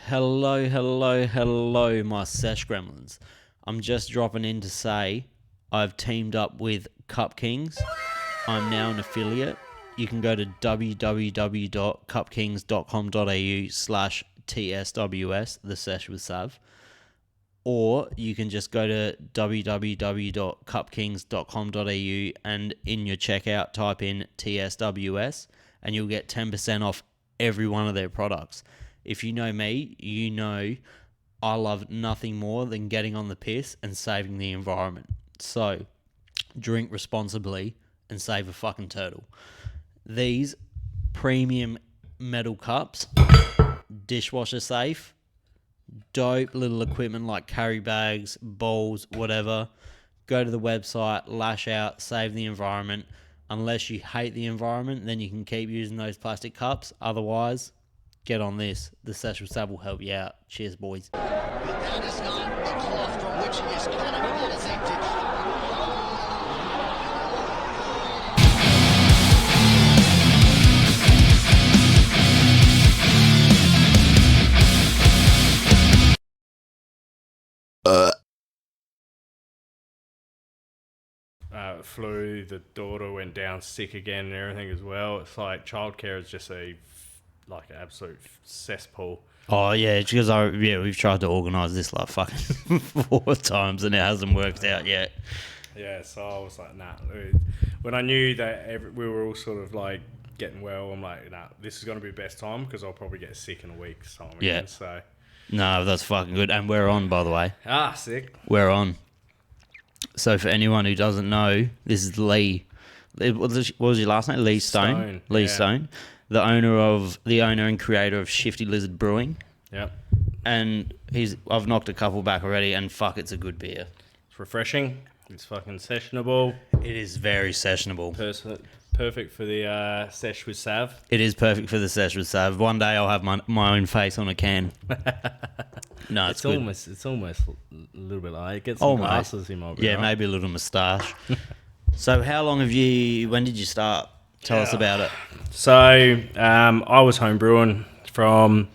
Hello, my sesh gremlins. I'm just dropping in to say I've teamed up with Cup Kings. I'm now an affiliate. You can go to www.cupkings.com.au/TSWS, theseshwithsav, or you can just go to www.cupkings.com.au and in your checkout type in TSWS and you'll get 10% off every one of their products. If you know me, you know I love nothing more than getting on the piss and saving the environment. So, drink responsibly and save a fucking turtle. These premium metal cups, dishwasher safe, dope little equipment like carry bags, bowls, whatever. Go to the website, lash out, save the environment. Unless you hate the environment, then you can keep using those plastic cups. Otherwise, get on this. The TSWS will help you out. Cheers, boys. But that is not the cloth from which he is cutting. That is a flu, the daughter went down sick again and everything as well. It's like childcare is just an absolute cesspool. Oh, yeah, because we've tried to organise this like fucking 4 times and it hasn't worked out yet. Yeah, so I was like, nah. When I knew that we were all sort of like getting well, I'm like, nah, this is going to be the best time because I'll probably get sick in a week's time again. Yeah. So. No, that's fucking good. And we're on, by the way. Sick. We're on. So for anyone who doesn't know, this is Lee. What was your last name? Lee Stone. Lee Stone, the owner and creator of Shifty Lizards Brewing. Yep. And I've knocked a couple back already, and fuck, it's a good beer. It's refreshing. It's fucking sessionable. It is very sessionable. Perfect for the TSWS. It is perfect for the TSWS. One day I'll have my own face on a can. No, it's almost a little bit like get some glasses in my yeah, right? Maybe a little moustache. So when did you start? Tell us about it. So I was home brewing from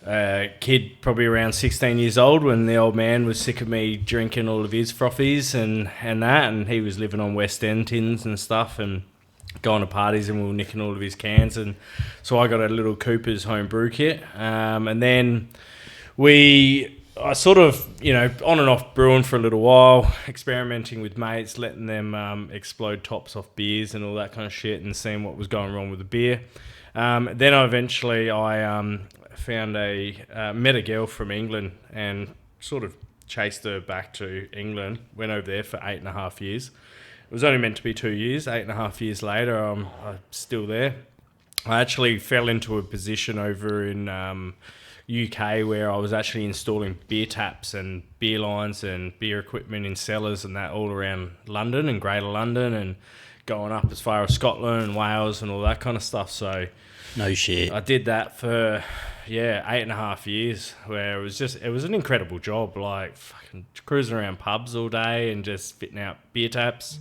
a kid probably around 16 years old when the old man was sick of me drinking all of his frothies and he was living on West End tins and stuff and going to parties and we were nicking all of his cans, and so I got a little Cooper's home brew kit, and then I sort of, on and off brewing for a little while, experimenting with mates, letting them explode tops off beers and all that kind of shit and seeing what was going wrong with the beer. Then I found met a girl from England and sort of chased her back to England, went over there for 8.5 years. It was only meant to be 2 years. 8.5 years later, I'm still there. I actually fell into a position over in UK where I was actually installing beer taps and beer lines and beer equipment in cellars and that all around London and Greater London and going up as far as Scotland and Wales and all that kind of stuff. So no shit. I did that for 8.5 years, where it was an incredible job, like fucking cruising around pubs all day and just fitting out beer taps.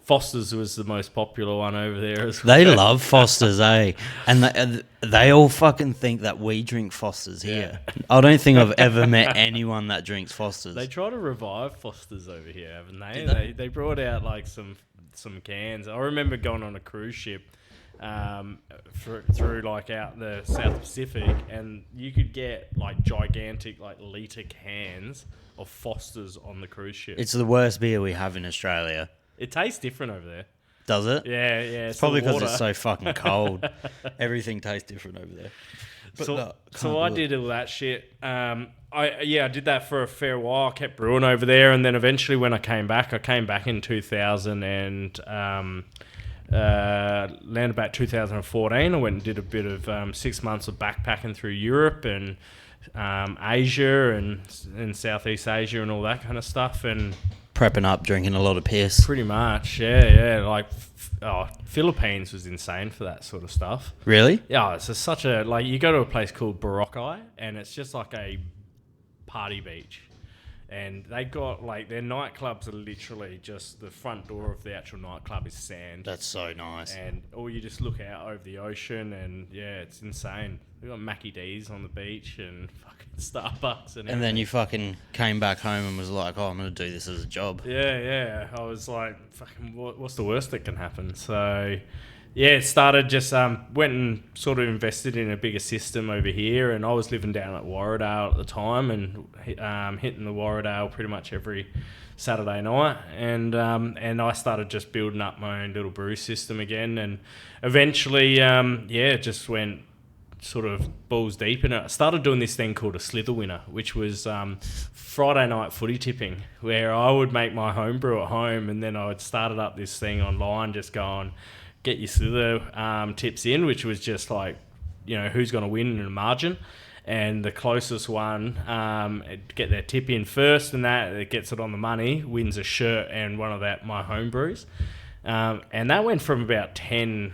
Foster's was the most popular one over there as well. They love Foster's, eh? And they all fucking think that we drink Foster's here. I don't think I've ever met anyone that drinks Foster's. They try to revive Foster's over here, haven't they? They brought out like some cans. I remember going on a cruise ship through like out the South Pacific, and you could get like gigantic like litre cans of Foster's on the cruise ship. It's the worst beer we have in Australia. It tastes different over there. Does it? Yeah. It's probably because it's so fucking cold. Everything tastes different over there. But so I did all that shit. I did that for a fair while. I kept brewing over there, and then eventually when I came back in 2000 and around about 2014. I went and did a bit of 6 months of backpacking through Europe and Asia and Southeast Asia and all that kind of stuff, and prepping up, drinking a lot of piss. Pretty much, yeah. Like, Philippines was insane for that sort of stuff. Really? Yeah, it's such a you go to a place called Boracay, and it's just like a party beach. And they got like their nightclubs are literally just the front door of the actual nightclub is sand. That's so nice. And or you just look out over the ocean, and yeah, it's insane. We got Mackie D's on the beach and fucking Starbucks and then you fucking came back home and was like, oh, I'm gonna do this as a job. Yeah. I was like, fucking, what's the worst that can happen? So yeah, it started just went and sort of invested in a bigger system over here, and I was living down at Warradale at the time, and hitting the Warradale pretty much every Saturday night, and I started just building up my own little brew system again, and eventually it just went sort of balls deep in it. I started doing this thing called a slither winner, which was Friday night footy tipping, where I would make my home brew at home, and then I would started up this thing online, just going, get your slither tips in, which was just like, who's going to win in a margin, and the closest one get their tip in first, and that gets it on the money, wins a shirt and one of my home brews. And that went from about 10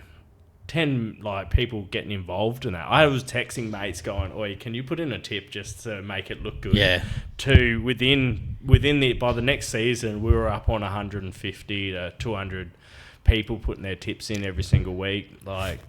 like people getting involved in that. I was texting mates going, oi, can you put in a tip just to make it look good? Yeah. To within by the next season, we were up on 150 to 200 people putting their tips in every single week. Like,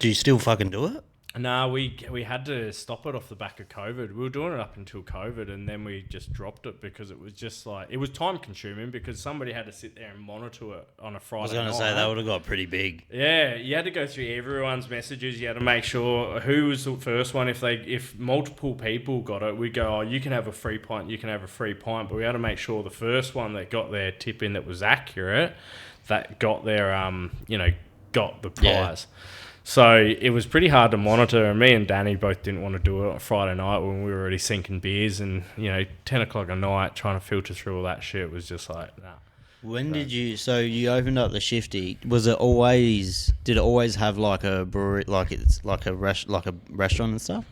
Do you still fucking do it? No, we had to stop it off the back of COVID. We were doing it up until COVID, and then we just dropped it because it was just like, it was time consuming because somebody had to sit there and monitor it on a Friday night. I was going to say, that would have got pretty big. Yeah, you had to go through everyone's messages. You had to make sure who was the first one. If multiple people got it, we'd go, oh, you can have a free pint, you can have a free pint. But we had to make sure the first one that got their tip in that was accurate, that got their, got the prize. Yeah. So it was pretty hard to monitor, and me and Danny both didn't want to do it on Friday night when we were already sinking beers, and 10 o'clock at night trying to filter through all that shit was just like, nah. When did you? So you opened up the Shifty. Did it always have like a brewery, like it's like a restaurant and stuff?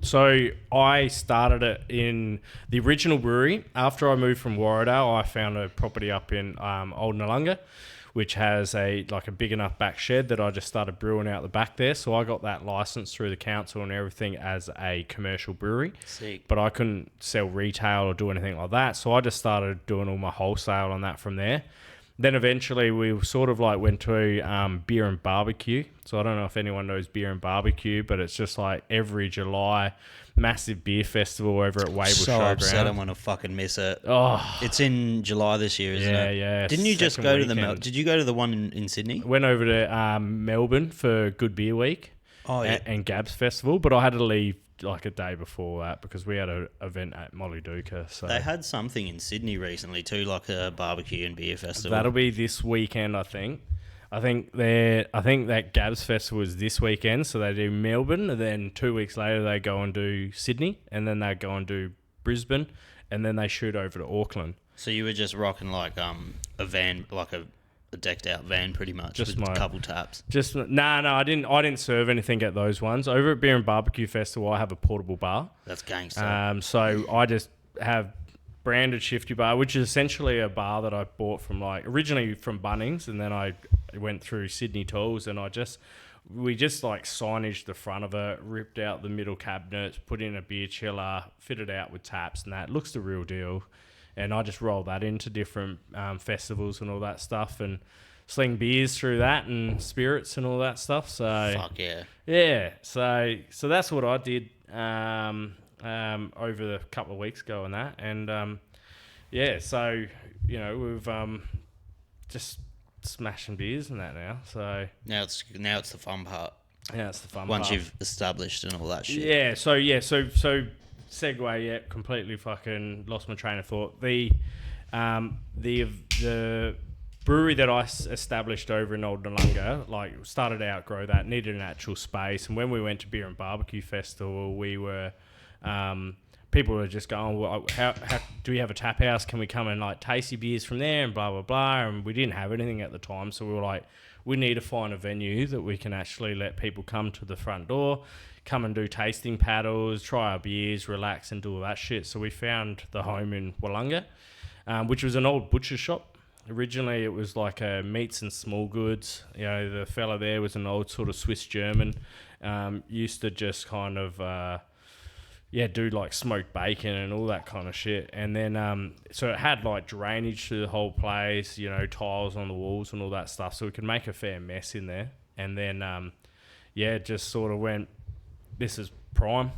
So I started it in the original brewery. After I moved from Warradale, I found a property up in Old Noongar, which has a big enough back shed that I just started brewing out the back there. So I got that license through the council and everything as a commercial brewery. Sick. But I couldn't sell retail or do anything like that. So I just started doing all my wholesale on that from there. Then eventually we sort of went to beer and barbecue. So I don't know if anyone knows beer and barbecue, but it's just like every July, massive beer festival over at Wable So Showground. upset, I'm gonna fucking miss it. Oh, it's in July this year, isn't it? Yeah. Didn't you just go to Did you go to the one in Sydney? Went over to Melbourne for Good Beer Week. Oh yeah, and Gabs Festival, but I had to leave a day before that because we had an event at Molly Duca. So they had something in Sydney recently too, like a barbecue and beer festival. That'll be this weekend, I think. I think that Gabs Festival is this weekend, so they do Melbourne, and then 2 weeks later they go and do Sydney, and then they go and do Brisbane, and then they shoot over to Auckland. So you were just rocking a van, like a decked out van, pretty much, just with a couple taps. I didn't serve anything at those ones. Over at Beer and Barbecue Festival, I have a portable bar. That's gangster. So I just have branded Shifty Bar, which is essentially a bar that I bought from originally from Bunnings, and then I went through Sydney Tools, and we just signaged the front of it, ripped out the middle cabinets, put in a beer chiller, fitted out with taps, and that looks the real deal. And I just roll that into different festivals and all that stuff, and sling beers through that and spirits and all that stuff. So fuck yeah, yeah. So that's what I did over the couple of weeks ago and that, and So we've just smashing beers and that now. So now it's the fun part. Yeah, it's the fun once part. You've established and all that shit. Yeah. So. Segue, yeah, completely fucking lost my train of thought. The brewery that I established over in Old Noongar, started out, grow that, needed an actual space. And when we went to Beer and Barbecue Festival, we were, people were just going, well, how do we have a tap house? Can we come and taste your beers from there and blah, blah, blah. And we didn't have anything at the time. So we were like, we need to find a venue that we can actually let people come to the front door, come and do tasting paddles, try our beers, relax and do all that shit. So we found the home in Wollonga, which was an old butcher shop. Originally it was like a meats and small goods. The fella there was an old sort of Swiss German, used to just kind of, do like smoked bacon and all that kind of shit. And then so it had like drainage through the whole place, tiles on the walls and all that stuff, so we could make a fair mess in there. And then just sort of went, this is prime.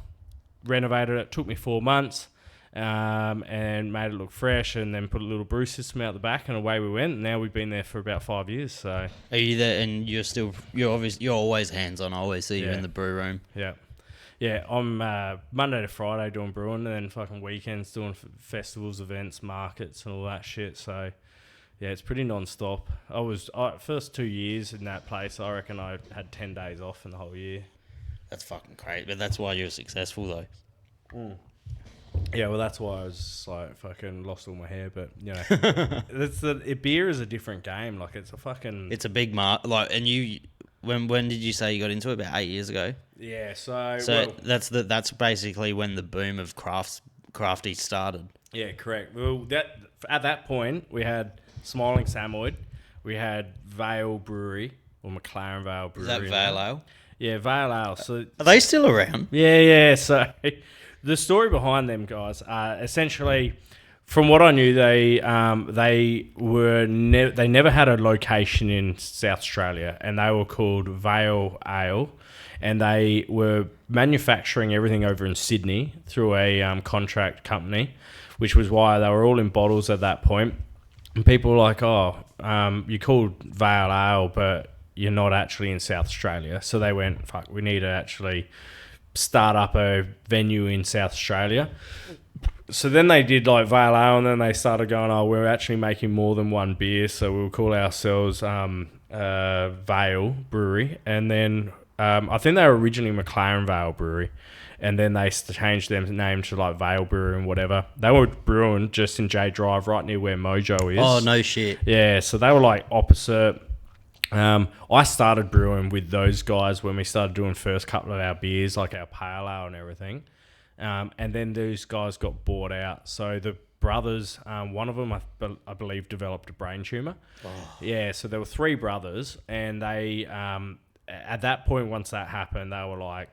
Renovated it, took me 4 months, and made it look fresh, and then put a little brew system out the back, and away we went. And now we've been there for about 5 years. So Are you there? And you're always hands on. I always see you in the brew room. Yeah, I'm Monday to Friday doing brewing, and then fucking weekends doing festivals, events, markets, and all that shit. So yeah, it's pretty non-stop. First 2 years in that place, I reckon I had 10 days off in the whole year. That's fucking crazy, but that's why you're successful though. Yeah, well, that's why I was like fucking lost all my hair. But beer is a different game. Like it's a big and you. When did you say you got into it? About 8 years ago. Yeah, so that's basically when the boom of crafty started. Yeah, correct. Well, at that point we had Smiling Samoyed, we had Vale Brewery or McLaren Vale Brewery. Is that Vale Ale? Yeah, Vale Ale. So are they still around? Yeah. So the story behind them guys, essentially, from what I knew, they never had a location in South Australia, and they were called Vale Ale, and they were manufacturing everything over in Sydney through a contract company, which was why they were all in bottles at that point. And people were like, you're called Vale Ale, but you're not actually in South Australia. So they went, fuck, we need to actually start up a venue in South Australia. So then they did like Vale Ale, and then they started going, we're actually making more than one beer, so we'll call ourselves Vale Brewery. And then I think they were originally McLaren Vale Brewery, and then they changed their name to like Vale Brewery and whatever. They were brewing just in J Drive, right near where Mojo is. Oh, no shit. Yeah, so they were like opposite. I started brewing with those guys when we started doing first couple of our beers, like our pale ale and everything. And then those guys got bought out. So the brothers, one of them, I believe, developed a brain tumor. Oh. Yeah, so there were 3 brothers, and they, at that point, once that happened, they were like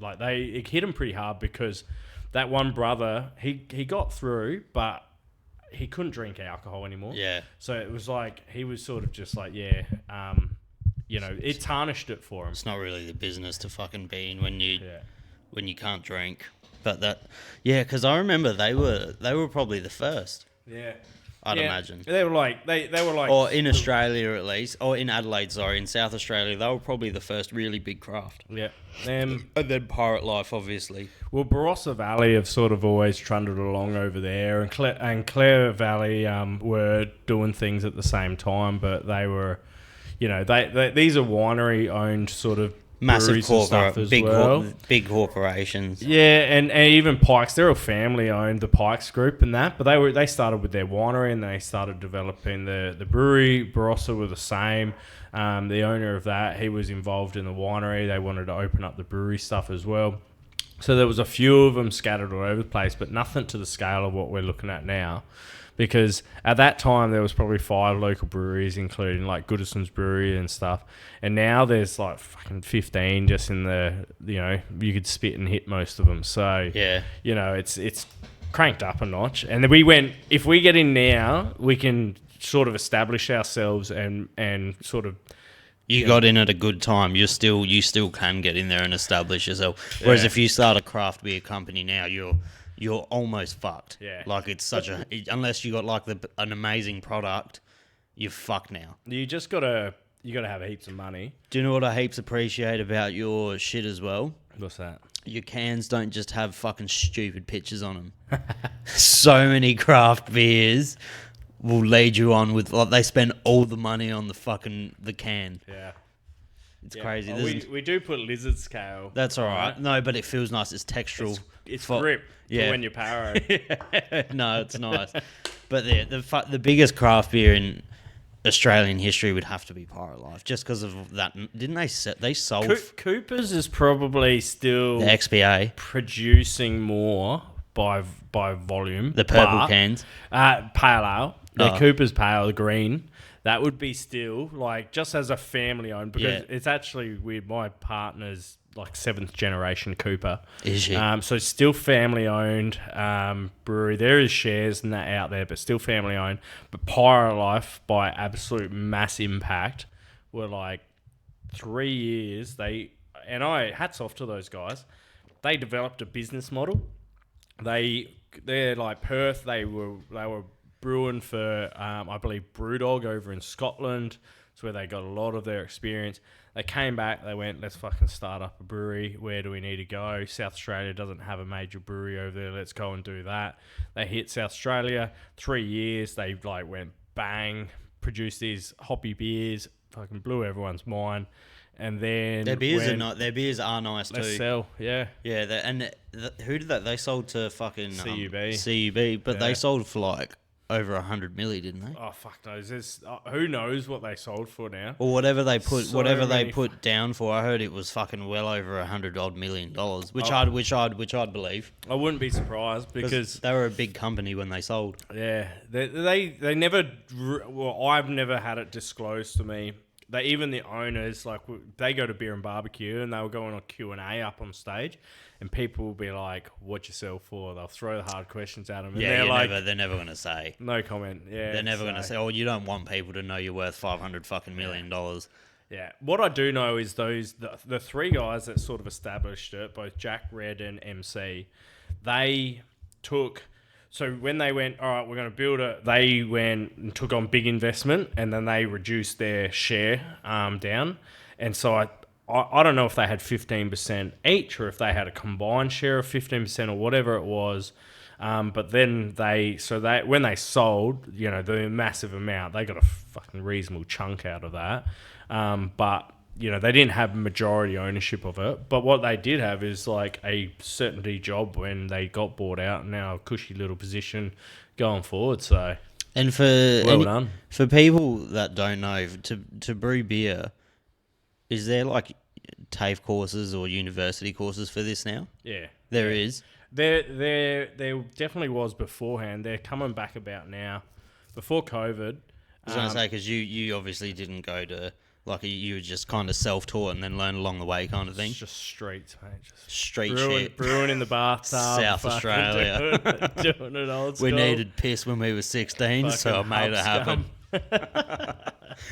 it hit them pretty hard, because that one brother, he got through, but he couldn't drink alcohol anymore. Yeah. So it was like, he was sort of just like, it tarnished it for him. It's not really the business to fucking be in when you can't drink. But because I remember they were probably the first. Yeah. I'd imagine. They were like, or in Australia at least, or in Adelaide, sorry, in South Australia, they were probably the first really big craft. Yeah. And then Pirate Life, obviously. Well, Barossa Valley have sort of always trundled along over there, and Clare Valley were doing things at the same time, but they were, these are winery owned sort of massive big corporations. Yeah, and even Pikes, they're all family owned, the Pikes group and that, but they started with their winery, and they started developing the brewery. Barossa were the same. The owner of that, he was involved in the winery. They wanted to open up the brewery stuff as well. So there was a few of them scattered all over the place, but nothing to the scale of what we're looking at now. Because at that time there was probably 5 local breweries, including like Goodison's Brewery and stuff, and now there's like fucking 15 just in the, you could spit and hit most of them. So yeah, it's cranked up a notch. And then we went, if we get in now, we can sort of establish ourselves and sort of. You got in at a good time. You still can get in there and establish yourself. Whereas if you start a craft beer company now, you're almost fucked. Yeah. Like it's unless you got like an amazing product, you're fucked now. You just gotta have heaps of money. Do you know what I heaps appreciate about your shit as well? What's that? Your cans don't just have fucking stupid pictures on them. So many craft beers will lead you on with, like, they spend all the money on the can. Yeah. It's crazy. We do put lizard scale. That's all right. No, but it feels nice. It's textural. It's grip for when you're power. No, it's nice. But the biggest craft beer in Australian history would have to be Pirate Life, just because of that. Didn't they sold? Cooper's is probably still the XPA producing more by volume. The purple cans. Pale ale. Yeah, Cooper's pale, the green. That would be still, like, just as a family owned, because it's actually weird. My partner's like 7th generation Cooper. Is she? So still family owned brewery. There is shares and that out there, but still family owned. But Pyro Life, by absolute mass impact, were like 3 years. Hats off to those guys. They developed a business model. They're like Perth. They were brewing for I believe Brewdog over in Scotland. It's where they got a lot of their experience. They came back. They went, let's fucking start up a brewery. Where do we need to go? South Australia doesn't have a major brewery over there. Let's go and do that. They hit South Australia. 3 years. They like went bang. Produced these hoppy beers. Fucking blew everyone's mind. And then Their beers are nice too. They sell, yeah. Yeah, who did that? They sold to fucking CUB. but they sold for like over 100 milli, didn't they? Oh fuck knows. Who knows what they sold for now? Or whatever they put down for. I heard it was fucking well over $100 million, which I'd believe. I wouldn't be surprised because they were a big company when they sold. Yeah, they never. Well, I've never had it disclosed to me. Even the owners, like, they go to Beer and Barbecue and they were going on Q&A up on stage, and people will be like, "What you sell for?" They'll throw the hard questions at them. And they're never going to say. No comment. Yeah, they're never going to say. Oh, you don't want people to know you're worth $500 million. Yeah. What I do know is the three guys that sort of established it, both Jack, Red, and MC, they took. So when they went, all right, we're going to build it, they went and took on big investment, and then they reduced their share down. And so I don't know if they had 15% each or if they had a combined share of 15% or whatever it was. But then when they sold, the massive amount, they got a fucking reasonable chunk out of that. But they didn't have majority ownership of it. But what they did have is like a certainty job when they got bought out, and now a cushy little position going forward. So, and done. For people that don't know, to brew beer, is there like TAFE courses or university courses for this now? Yeah, there is. There definitely was beforehand. They're coming back about now. Before COVID, I was going to say, because you obviously didn't go to. Like, you were just kind of self-taught and then learn along the way kind of thing? It's just streets, mate. Street shit. Brewing in the bathtub. South Australia. Doing it old school. We needed piss when we were 16, so I made it happen.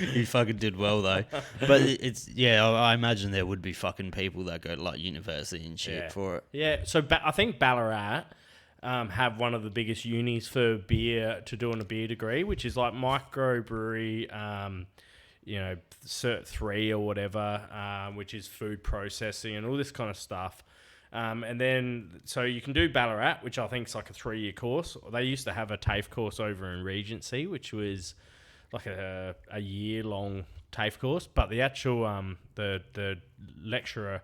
You fucking did well, though. But I imagine there would be fucking people that go to, like, university and shit for it. Yeah, so I think Ballarat have one of the biggest unis for beer to do on a beer degree, which is like microbrewery, Cert 3 or whatever, which is food processing and all this kind of stuff. And then, so you can do Ballarat, which I think is like a 3-year course. They used to have a TAFE course over in Regency, which was like a year-long TAFE course. But the actual, the lecturer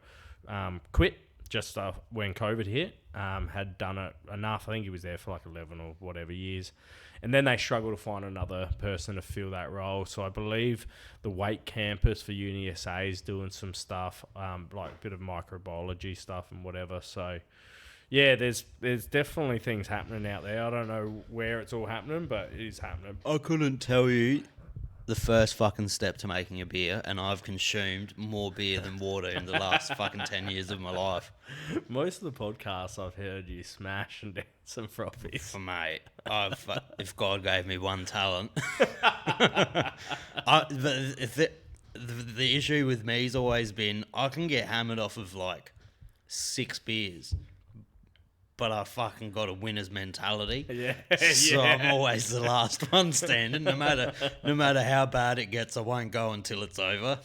quit just when COVID hit, had done it enough. I think he was there for like 11 or whatever years. And then they struggled to find another person to fill that role. So I believe the Wake campus for UniSA is doing some stuff, like a bit of microbiology stuff and whatever. So, yeah, there's definitely things happening out there. I don't know where it's all happening, but it is happening. I couldn't tell you the first fucking step to making a beer, and I've consumed more beer than water in the last fucking 10 years of my life. Most of the podcasts I've heard you smash and down some frothies. Mate, if God gave me one talent. The issue with me's always been I can get hammered off of like 6 beers, but I fucking got a winner's mentality. Yeah. So I'm always the last one standing. No matter how bad it gets, I won't go until it's over.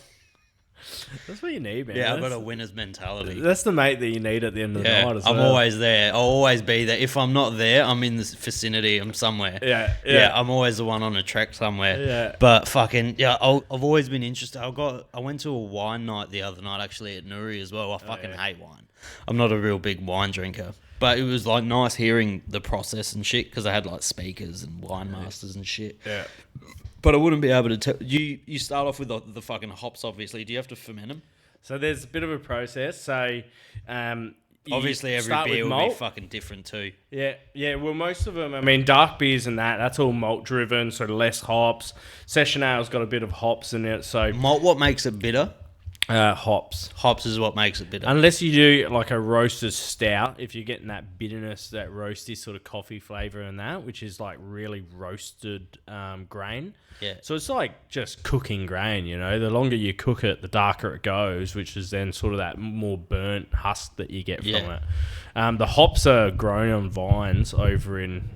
That's what you need, man. Yeah, I've got a winner's mentality. That's the mate that you need at the end of the night as well. I'm always there. I'll always be there. If I'm not there, I'm in the vicinity. I'm somewhere. Yeah, I'm always the one on a trek somewhere. Yeah. But fucking, I've always been interested. I went to a wine night the other night, actually, at Nuri as well. I fucking hate wine. I'm not a real big wine drinker. But it was like nice hearing the process and shit, because I had like speakers and wine masters and shit. Yeah. But I wouldn't be able to tell. You start off with the fucking hops, obviously. Do you have to ferment them? So there's a bit of a process. So obviously every beer will be fucking different too. Yeah. Well, most of them, I mean, dark beers and that's all malt driven, so less hops. Session ale's got a bit of hops in it. So malt, what makes it bitter? Hops. Hops is what makes it bitter. Unless you do like a roasted stout, if you're getting that bitterness, that roasty sort of coffee flavour in that, which is like really roasted grain. Yeah. So it's like just cooking grain, you know. The longer you cook it, the darker it goes, which is then sort of that more burnt husk that you get from it. The hops are grown on vines over in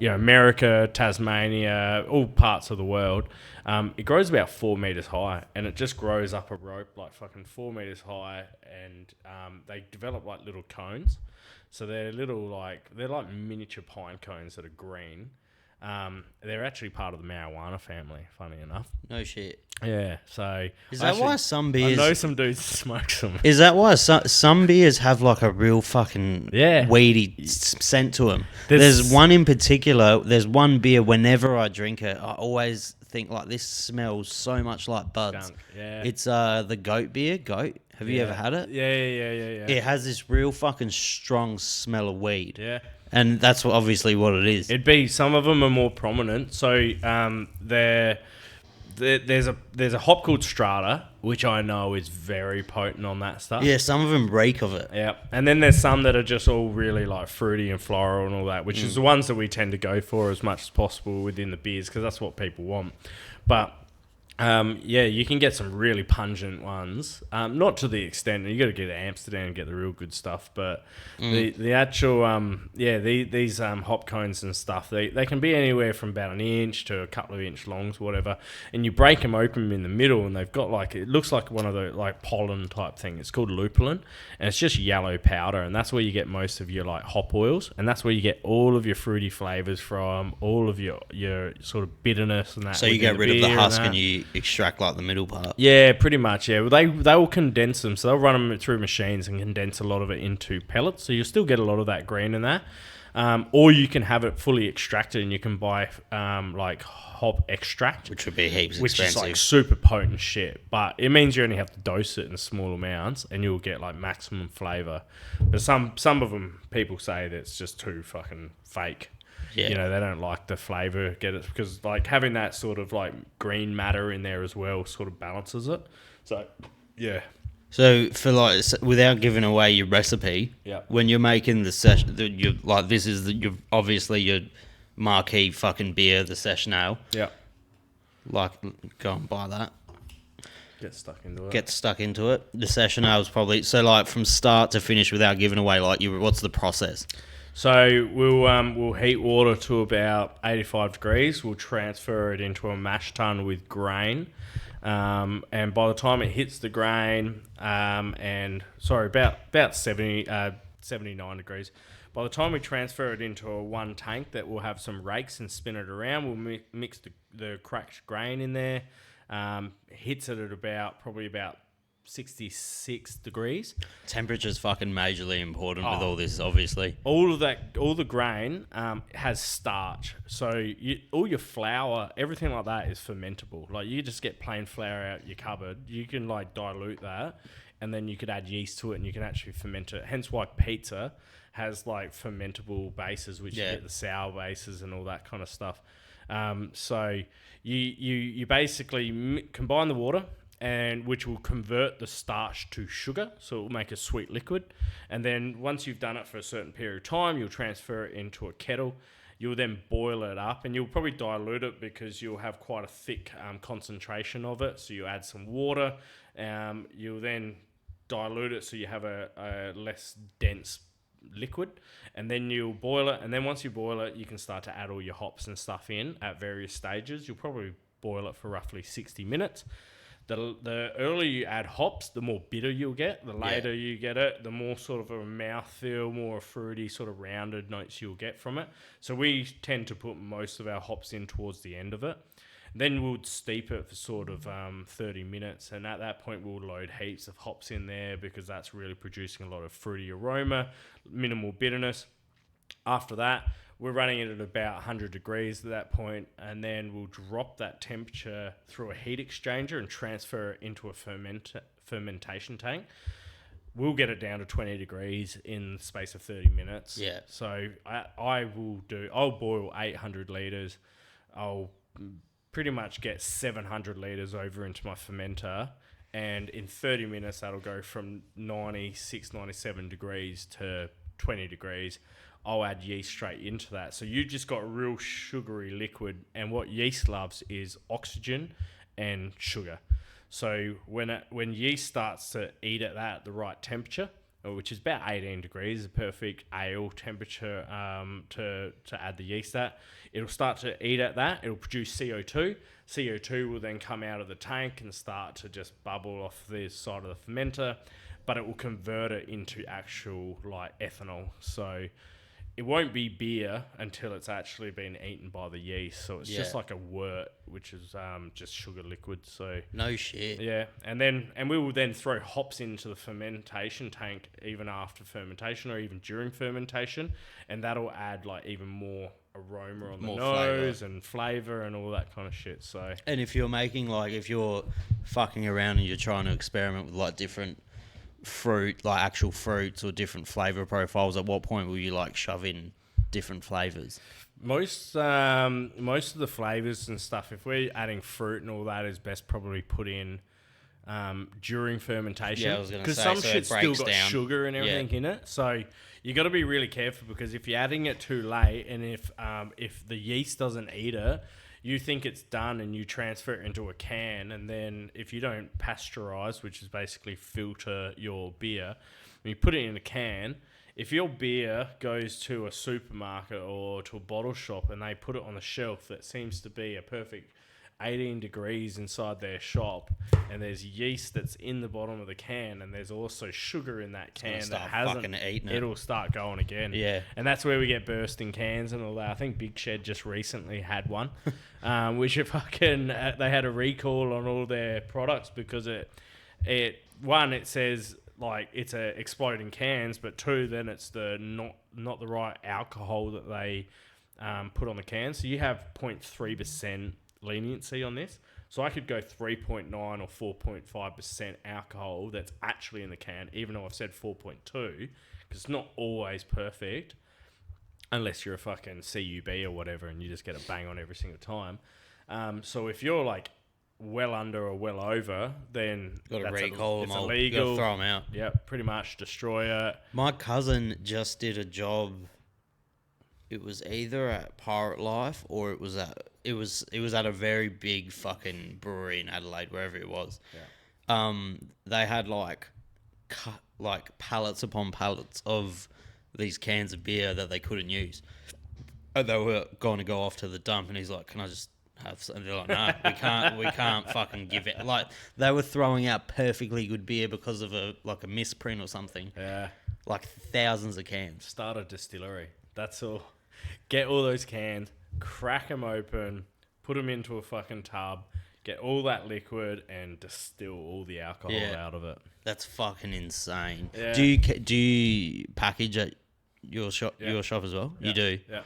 America, Tasmania, all parts of the world. It grows about 4 meters high, and it just grows up a rope like fucking 4 meters high, and they develop like little cones. So they're like miniature pine cones that are green. They're actually part of the marijuana family, funny enough. No shit. Yeah, so... Is that why some beers... I know some dudes smoke some. Is that why some beers have like a real fucking weedy scent to them? There's one in particular, there's one beer, whenever I drink it, I always think like, this smells so much like buds. Skunk, yeah. It's the goat beer, Goat. Have you ever had it? Yeah. It has this real fucking strong smell of weed. Yeah. And that's obviously what it is. It'd be, some of them are more prominent. So there's a hop called Strata, which I know is very potent on that stuff. Yeah, some of them reek of it. Yeah, and then there's some that are just all really like fruity and floral and all that, which is the ones that we tend to go for as much as possible within the beers, because that's what people want. But you can get some really pungent ones. Not to the extent, you got to get to Amsterdam and get the real good stuff. But the actual these hop cones and stuff, they can be anywhere from about an inch to a couple of inch longs, whatever. And you break them open in the middle, and they've got like, it looks like one of the like pollen type thing. It's called lupulin, and it's just yellow powder, and that's where you get most of your like hop oils, and that's where you get all of your fruity flavors from, all of your sort of bitterness and that. So you get rid of the husk and you extract like the middle part. Yeah, pretty much. Yeah, well, they will condense them, so they'll run them through machines and condense a lot of it into pellets. So you'll still get a lot of that green in there, or you can have it fully extracted, and you can buy like hop extract, which would be heaps which expensive. is like super potent shit. But it means you only have to dose it in small amounts, and you'll get like maximum flavor. But some of them, people say that it's just too fucking fake. Yeah. You know, they don't like the flavour, get it, because like having that sort of like green matter in there as well sort of balances it. So, yeah. So for like, without giving away your recipe, when you're making the session, you like, this is obviously your marquee fucking beer, the Session Ale. Yeah. Like, go and buy that. Get stuck into it. The Session Ale is probably, so like from start to finish, without giving away, like, what's the process? So we'll heat water to about 85 degrees. We'll transfer it into a mash tun with grain, and by the time it hits the grain, about 79 degrees. By the time we transfer it into a one tank that will have some rakes and spin it around, we'll mix the cracked grain in there. Hits it at probably about 66 degrees. Temperature's fucking majorly important with all this, obviously. All the grain has starch. So all your flour, everything like that is fermentable. Like, you just get plain flour out your cupboard. You can like dilute that, and then you could add yeast to it, and you can actually ferment it. Hence why pizza has like fermentable bases, which you get the sour bases and all that kind of stuff. So you basically combine the water, and which will convert the starch to sugar, so it will make a sweet liquid. And then once you've done it for a certain period of time, you'll transfer it into a kettle. You'll then boil it up, and you'll probably dilute it because you'll have quite a thick concentration of it. So you add some water. You'll then dilute it so you have a less dense liquid, and then you'll boil it. And then once you boil it, you can start to add all your hops and stuff in at various stages. You'll probably boil it for roughly 60 minutes. The earlier you add hops, the more bitter you'll get. The later you get it, the more sort of a mouthfeel, more fruity, sort of rounded notes you'll get from it. So we tend to put most of our hops in towards the end of it. Then we'll steep it for sort of 30 minutes, and at that point we'll load heaps of hops in there, because that's really producing a lot of fruity aroma, minimal bitterness. After that, we're running it at about 100 degrees at that point, and then we'll drop that temperature through a heat exchanger and transfer it into a fermentation tank. We'll get it down to 20 degrees in the space of 30 minutes. Yeah. So I'll boil 800 litres. I'll pretty much get 700 litres over into my fermenter, and in 30 minutes that'll go from 96, 97 degrees to 20 degrees. I'll add yeast straight into that. So you just got real sugary liquid, and what yeast loves is oxygen and sugar. So when yeast starts to eat at the right temperature, which is about 18 degrees, a perfect ale temperature to add the yeast at, it'll start to eat at that. It'll produce CO2. CO2 will then come out of the tank and start to just bubble off the side of the fermenter, but it will convert it into actual like ethanol. So it won't be beer until it's actually been eaten by the yeast. So it's just like a wort, which is just sugar liquid. So no shit. yeah, and we will then throw hops into the fermentation tank even after fermentation or even during fermentation, and that'll add like even more aroma on the nose and flavor and all that kind of shit. So and if you're making like if you're fucking around and you're trying to experiment with like different fruit, like actual fruits or different flavor profiles, at what point will you like shove in different flavors? Most of the flavors and stuff, if we're adding fruit and all that, is best probably put in during fermentation. Yeah, I was gonna because say, some so shit's it still breaks got down. sugar and everything in it. So you got to be really careful, because if you're adding it too late, and if the yeast doesn't eat it, you think it's done and you transfer it into a can, and then if you don't pasteurize, which is basically filter your beer, when you put it in a can, if your beer goes to a supermarket or to a bottle shop and they put it on the shelf that seems to be a perfect 18 degrees inside their shop, and there's yeast that's in the bottom of the can, and there's also sugar in that can that hasn't eaten it'll start going again. Yeah. And that's where we get bursting cans and all that. I think Big Shed just recently had one, which if fucking they had a recall on all their products because it says like it's a exploding cans, but two, then it's the not the right alcohol that they put on the can. So you have 0.3% leniency on this. So I could go 3.9 or 4.5% alcohol that's actually in the can, even though I've said 4.2, because it's not always perfect, unless you're a fucking CUB or whatever and you just get a bang on every single time. So if you're like well under or well over, then Got to that's recall it's them. illegal. Got to throw them out. Yeah, pretty much destroy it. My cousin just did a job. It was either at Pirate Life or it was at a very big fucking brewery in Adelaide, wherever it was. Yeah. They had like pallets upon pallets of these cans of beer that they couldn't use. And they were going to go off to the dump, and he's like, "Can I just have some?" And they're like, "No, we can't fucking give it." Like they were throwing out perfectly good beer because of a misprint or something. Yeah. Like thousands of cans. Start a distillery. That's all. Get all those cans, crack them open, put them into a fucking tub, get all that liquid, and distill all the alcohol out of it. That's fucking insane. Yeah. Do you package at your shop? Yeah. Your shop as well? Yeah. You do. Yeah.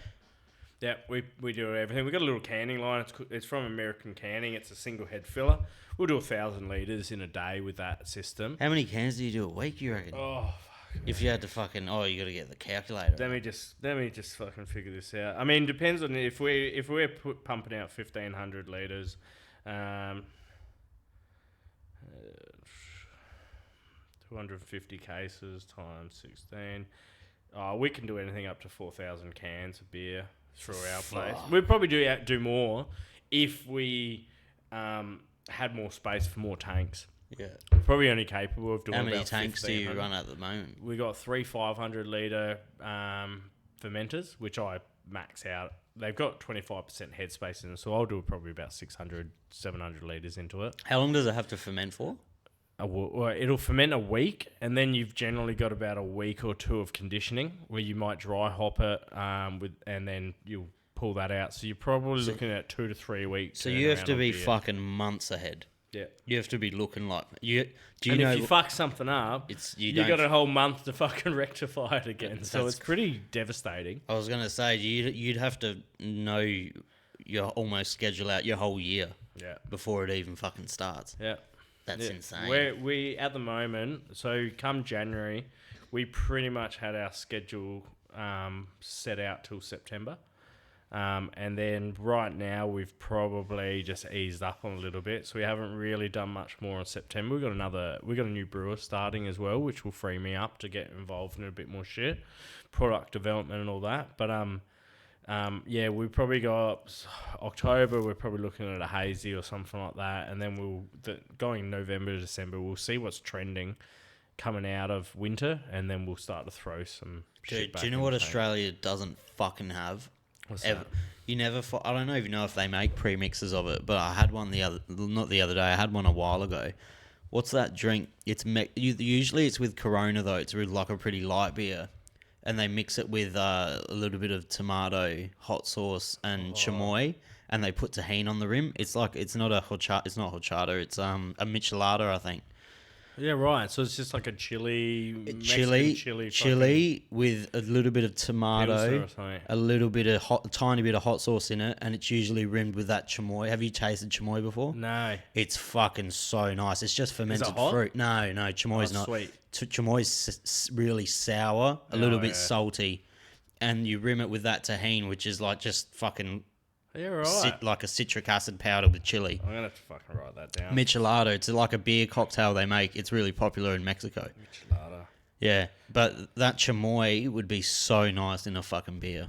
Yeah, we do everything. We've got a little canning line. It's from American Canning. It's a single head filler. We'll do 1,000 litres in a day with that system. How many cans do you do a week? You reckon? Oh, If you had to fucking you got to get the calculator. let me just fucking figure this out. I mean, depends on if we're pumping out 1,500 litres, 250 cases times 16. We can do anything up to 4,000 cans of beer through our place. We'd probably do more if we had more space for more tanks. Yeah. We're probably only capable of doing How many about tanks do you 1,500. run at the moment? We got 3 500 litre fermenters, which I max out. They've got 25% headspace in them, so I'll do probably about 600, 700 litres into it. How long does it have to ferment for? It'll ferment a week, and then you've generally got about a week or two of conditioning, where you might dry hop it, and then you'll pull that out. So you're probably looking at 2 to 3 weeks. So you have to be fucking months ahead. Yeah. You have to be looking like If you fuck something up, you got a whole month to fucking rectify it again. So it's pretty devastating. I was gonna say you'd have to know you almost schedule out your whole year. Yeah. Before it even fucking starts. Yeah. That's insane. We at the moment, so come January, we pretty much had our schedule set out till September. And then right now we've probably just eased up on a little bit, so we haven't really done much more in September. We got a new brewer starting as well, which will free me up to get involved in a bit more shit, product development and all that. But yeah, we probably got October. We're probably looking at a hazy or something like that, and then going November to December, we'll see what's trending coming out of winter, and then we'll start to throw some shit back. Do you know what Australia doesn't fucking have? What's that? You never. I don't even know if they make premixes of it, but I had one not the other day. I had one a while ago. What's that drink? Usually it's with Corona though. It's with like a pretty light beer, and they mix it with a little bit of tomato, hot sauce, and chamoy, and they put tahini on the rim. It's not horchata. It's not horchata. It's a michelada, I think. Yeah, right. So it's just like a chili with a little bit of tomato, a little bit of tiny bit of hot sauce in it, and it's usually rimmed with that chamoy. Have you tasted chamoy before? No. It's fucking so nice. It's just fermented hot? fruit. No, chamoy's not. Sweet. Chamoy's really sour, a little bit salty, and you rim it with that tahini, which is like just fucking. Yeah, right. Like a citric acid powder with chili. I'm gonna have to fucking write that down. Michelada. It's like a beer cocktail they make. It's really popular in Mexico. Michelada. Yeah, but that chamoy would be so nice in a fucking beer.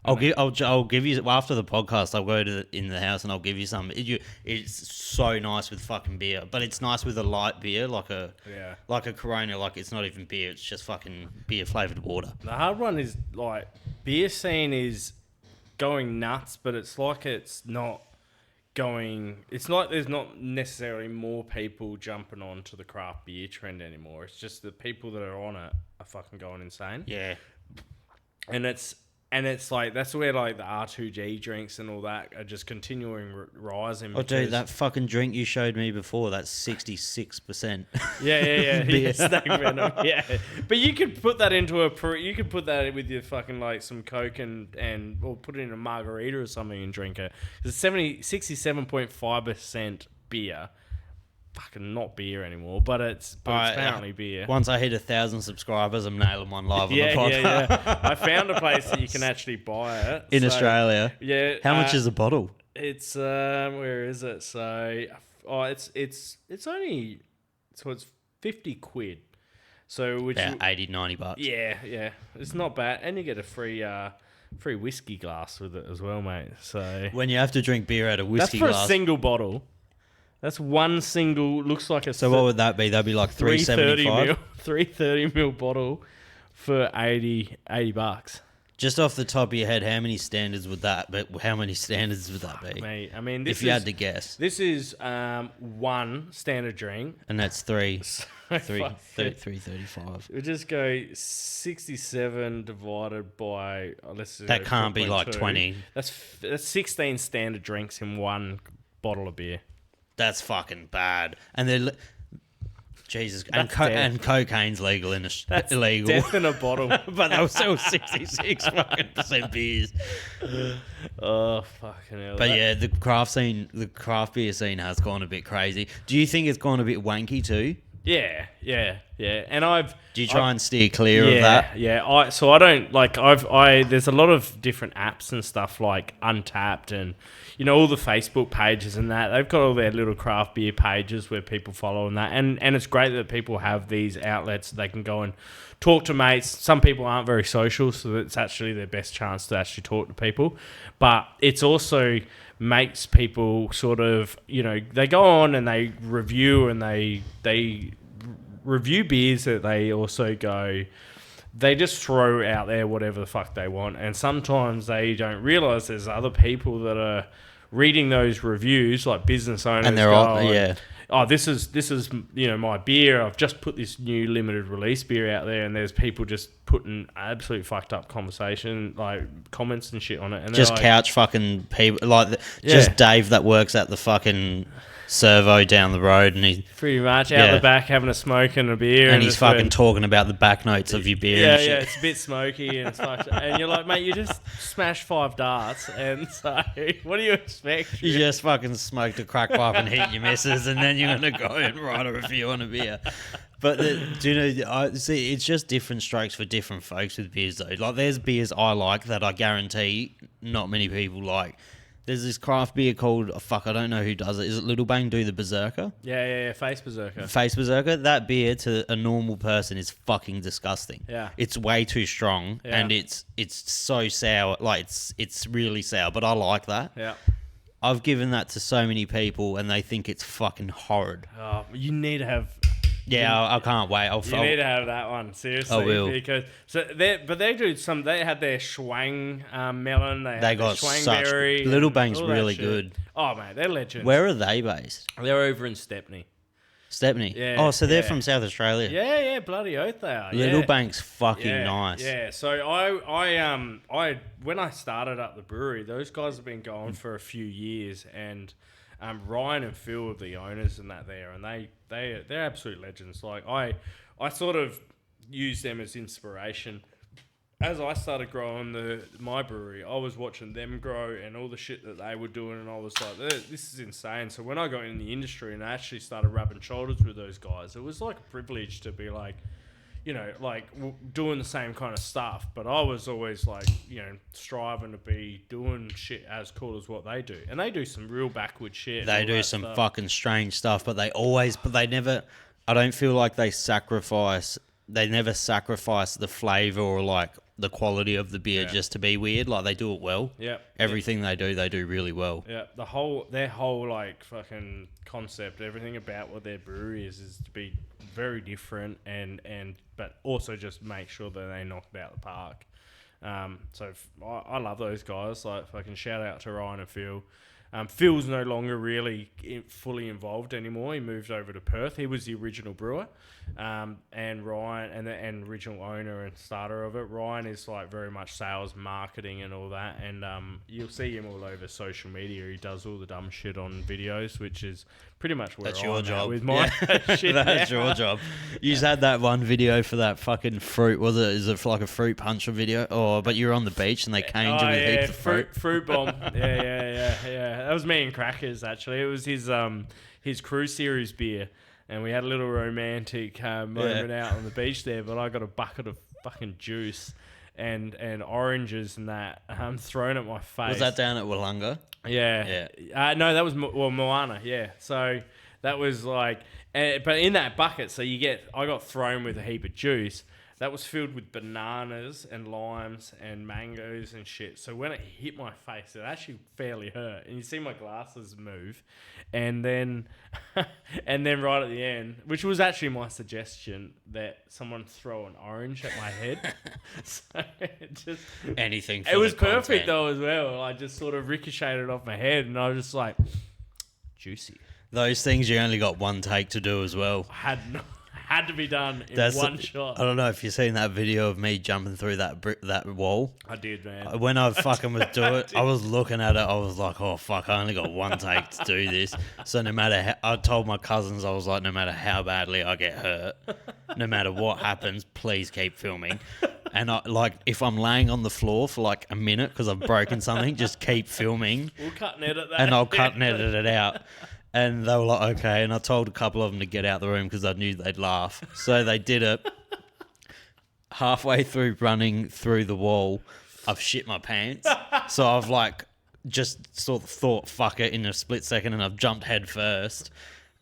I'll give you after the podcast. I'll go in the house and I'll give you some. It's so nice with fucking beer, but it's nice with a light beer like a Corona. Like it's not even beer. It's just fucking beer flavored water. The hard one is like beer scene is going nuts, but it's like it's not going. It's like there's not necessarily more people jumping onto the craft beer trend anymore. It's just the people that are on it are fucking going insane. Yeah, and it's like that's where like the R2G drinks and all that are just continuing rising. Oh, dude, that fucking drink you showed me before, that's 66%. Yeah, Snake Venom. Yeah, but you could put that into you could put that with your fucking like some Coke and or put it in a margarita or something and drink it. It's 67.5% beer. Fucking not beer anymore, but it's apparently beer. Once I hit 1,000 subscribers, I'm nailing one live on the podcast. Yeah. I found a place that you can actually buy it in Australia. Yeah. How much is a bottle? It's where is it? So it's only it's 50 quid. So which about 80, 90 bucks. Yeah. It's not bad, and you get a free whiskey glass with it as well, mate. So when you have to drink beer out of whiskey glass, that's for a single bottle. That's one single, looks like a... So what would that be? That'd be like $3.75? 330 mil bottle for 80 bucks. Just off the top of your head, how many standards would that be? Mate, I mean, if you had to guess. This is one standard drink. And that's 335. We'll just go 67 divided by... that can't be like 20. That's 16 standard drinks in one bottle of beer. That's fucking bad. And they're... Jesus. And cocaine's legal in That's illegal. Death in a bottle. But they'll sell 66 fucking % beers. Oh, fucking hell. But yeah, the craft beer scene has gone a bit crazy. Do you think it's gone a bit wanky too? Yeah. And Do you try and steer clear of that? Yeah. I don't like. There's a lot of different apps and stuff like Untapped and all the Facebook pages and that. They've got all their little craft beer pages where people follow and that. And it's great that people have these outlets that they can go and talk to mates. Some people aren't very social, so it's actually their best chance to actually talk to people. But it's also makes people sort of, they go on and they review and they review beers that they also they just throw out there whatever the fuck they want. And sometimes they don't realise there's other people that are reading those reviews, like business owners. And they're all, yeah. Oh, this is my beer. I've just put this new limited release beer out there, and there's people just putting absolute fucked up conversation, like comments and shit on it. And just couch fucking people, like just Dave that works at the fucking servo down the road, and he's pretty much out the back having a smoke and a beer, and he's fucking talking about the back notes of your beer. Yeah, and shit. It's a bit smoky and it's fucked, and you're like, mate, you just smashed 5 darts, and so what do you expect? You just fucking smoked a crack pipe and hit your missus, and then you're gonna go and write a review on a beer. But it's just different strokes for different folks with beers though. Like there's beers I like that I guarantee not many people like. There's this craft beer called, I don't know who does it. Is it Little Bang do the Berserker? Yeah. Face Berserker. Face Berserker? That beer to a normal person is fucking disgusting. Yeah. It's way too strong and it's so sour. Like, it's really sour, but I like that. Yeah. I've given that to so many people and they think it's fucking horrid. Oh, you need to have... Yeah, I can't wait. You need to have that one, seriously. I will. Because they do some. They had their Schwang melon. They got Schwang such... berry. Little Bang's all that really shit. good. Oh man, they're legends. Where are they based? They're over in Stepney. Stepney. Yeah, Oh, so they're yeah. from South Australia. Yeah, bloody oath they are. Little yeah. Bank's fucking Yeah, nice. Yeah, so I when I started up the brewery, those guys have been going for a few years, and Ryan and Phil are the owners and that there, and they're absolute legends. Like I sort of use them as inspiration. As I started growing my brewery, I was watching them grow and all the shit that they were doing, and I was like, this is insane. So when I got in the industry and I actually started rubbing shoulders with those guys, it was like a privilege to be like, you know, like doing the same kind of stuff. But I was always like, you know, striving to be doing shit as cool as what they do. And they do some real backward shit. They do some fucking strange stuff, but they never, I don't feel like they never sacrifice the flavor or like the quality of the beer just to be weird. Like, they do it well. Yeah. Everything they do really well. Yeah. Their whole like fucking concept, everything about what their brewery is to be very different but also just make sure that they knock it out the park. I love those guys. Like, fucking shout out to Ryan and Phil. Phil's no longer really fully involved anymore. He moved over to Perth. He was the original brewer, and Ryan and original owner and starter of it. Ryan is like very much sales, marketing, and all that. And you'll see him all over social media. He does all the dumb shit on videos, which is pretty much where That's I'm your at job with my shit. That's now. your job. You just had that one video for that fucking fruit. Is it for like a fruit puncher video? Oh, but you're on the beach and they caned you with heaps of fruit. Fruit bomb. Yeah. That was me and Crackers, actually. It was his Crew Series beer, and we had a little romantic moment out on the beach there, but I got a bucket of fucking juice and oranges and that thrown at my face. Was that down at Wollonga? Yeah. No, that was Moana, yeah. So that was like... but in that bucket, so I got thrown with a heap of juice. That was filled with bananas and limes and mangoes and shit. So when it hit my face, it actually fairly hurt. And you see my glasses move. And then right at the end, which was actually my suggestion, that someone throw an orange at my head. So Anything for it was the perfect content. though as well. I just sort of ricocheted off my head, and I was just like, juicy. Those things you only got one take to do as well. Had to be done in one shot. I don't know if you've seen that video of me jumping through that wall. I did, man. When I fucking was doing it, I was looking at it. I was like, oh, fuck, I only got one take to do this. So no matter how... I told my cousins, I was like, no matter how badly I get hurt, no matter what happens, please keep filming. And if I'm laying on the floor for like a minute because I've broken something, just keep filming. We'll cut and edit that. And I'll cut and edit it out. And they were like, okay. And I told a couple of them to get out the room because I knew they'd laugh. So they did it. Halfway through running through the wall, I've shit my pants. So I've like just sort of thought, fuck it, in a split second, and I've jumped head first.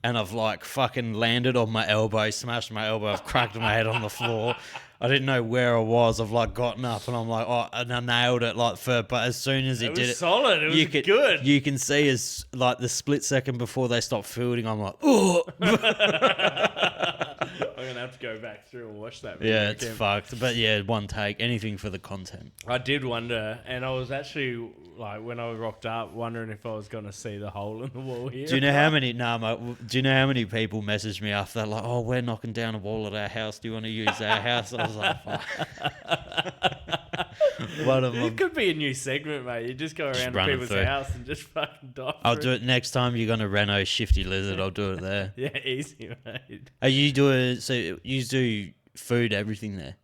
And I've like fucking landed on my elbow, smashed my elbow, I've cracked my head on the floor. I didn't know where I was. I've like gotten up and I'm like, oh, and I nailed it like but as soon as he did it, solid. It was good. You can see as like the split second before they stop fielding, I'm like, oh. I'm gonna have to go back through and watch that video. Yeah, it's fucked. But yeah, one take, anything for the content. I did wonder, and I was actually like, when I rocked up, wondering if I was gonna see the hole in the wall here. Do you know how many? Do you know how many people messaged me after that? Like, oh, we're knocking down a wall at our house. Do you want to use our house? I was like, fuck. One of them. It could be a new segment, mate. You just go around to people's house and just fucking dive. I'll do it next time you're gonna reno Shifty Lizard. I'll do it there. Yeah, easy, mate. Are you doing? So you do food, everything there?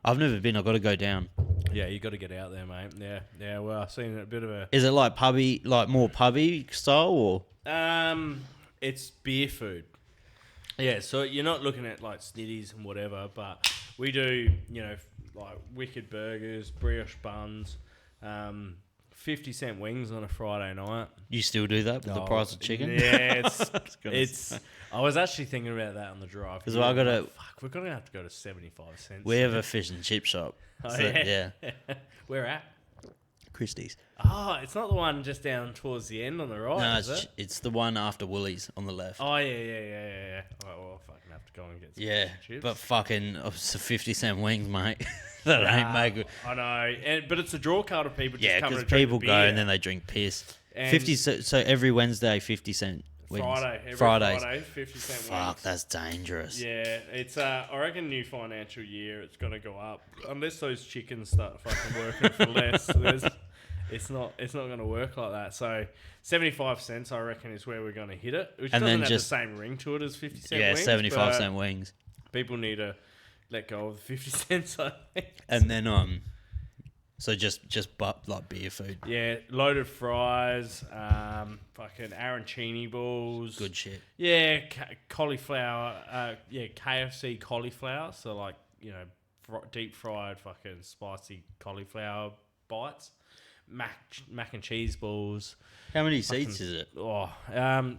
I've never been. I've got to go down. Yeah, you got to get out there, mate. Yeah. Well, I've seen a bit of a. Is it like pubby, like more pubby style, or? It's beer food. Yeah, so you're not looking at like snitties and whatever, but we do, like wicked burgers, brioche buns, 50-cent wings on a Friday night. You still do that with the price of chicken? Yeah, it's. I was actually thinking about that on the drive. Because I got to. Fuck, we're gonna have to go to 75 cents. We have a fish and chip shop. Oh, So, yeah. Where at? Christie's. Oh, it's not the one just down towards the end on the right, No, is it? it's the one after Woolies on the left. Oh, yeah. Oh, well, I'll fucking have to go and get some Yeah, chips. but fucking it's a 50-cent wings, mate. That ain't make good. I know, but it's a draw card of people. Yeah, just coming because to drink people the go beer. and then they drink piss. And 50. So every Wednesday, 50-cent wings. Every Fridays. Friday, 50-cent Fuck, wings. that's dangerous. Yeah, it's. I reckon new financial year it's gonna go up unless those chickens start fucking working for less. It's not going to work like that. So 75 cents, I reckon, is where we're going to hit it. Which And doesn't then have just- the same ring to it as 50 cent Yeah, wings. 75-cent wings. People need to let go of the 50 cents, I think. And then so just like beer food. Yeah, loaded fries, fucking arancini balls. Good shit. Yeah, cauliflower. KFC cauliflower. So like deep fried fucking spicy cauliflower bites. Mac and cheese balls. How many seats is it? Oh,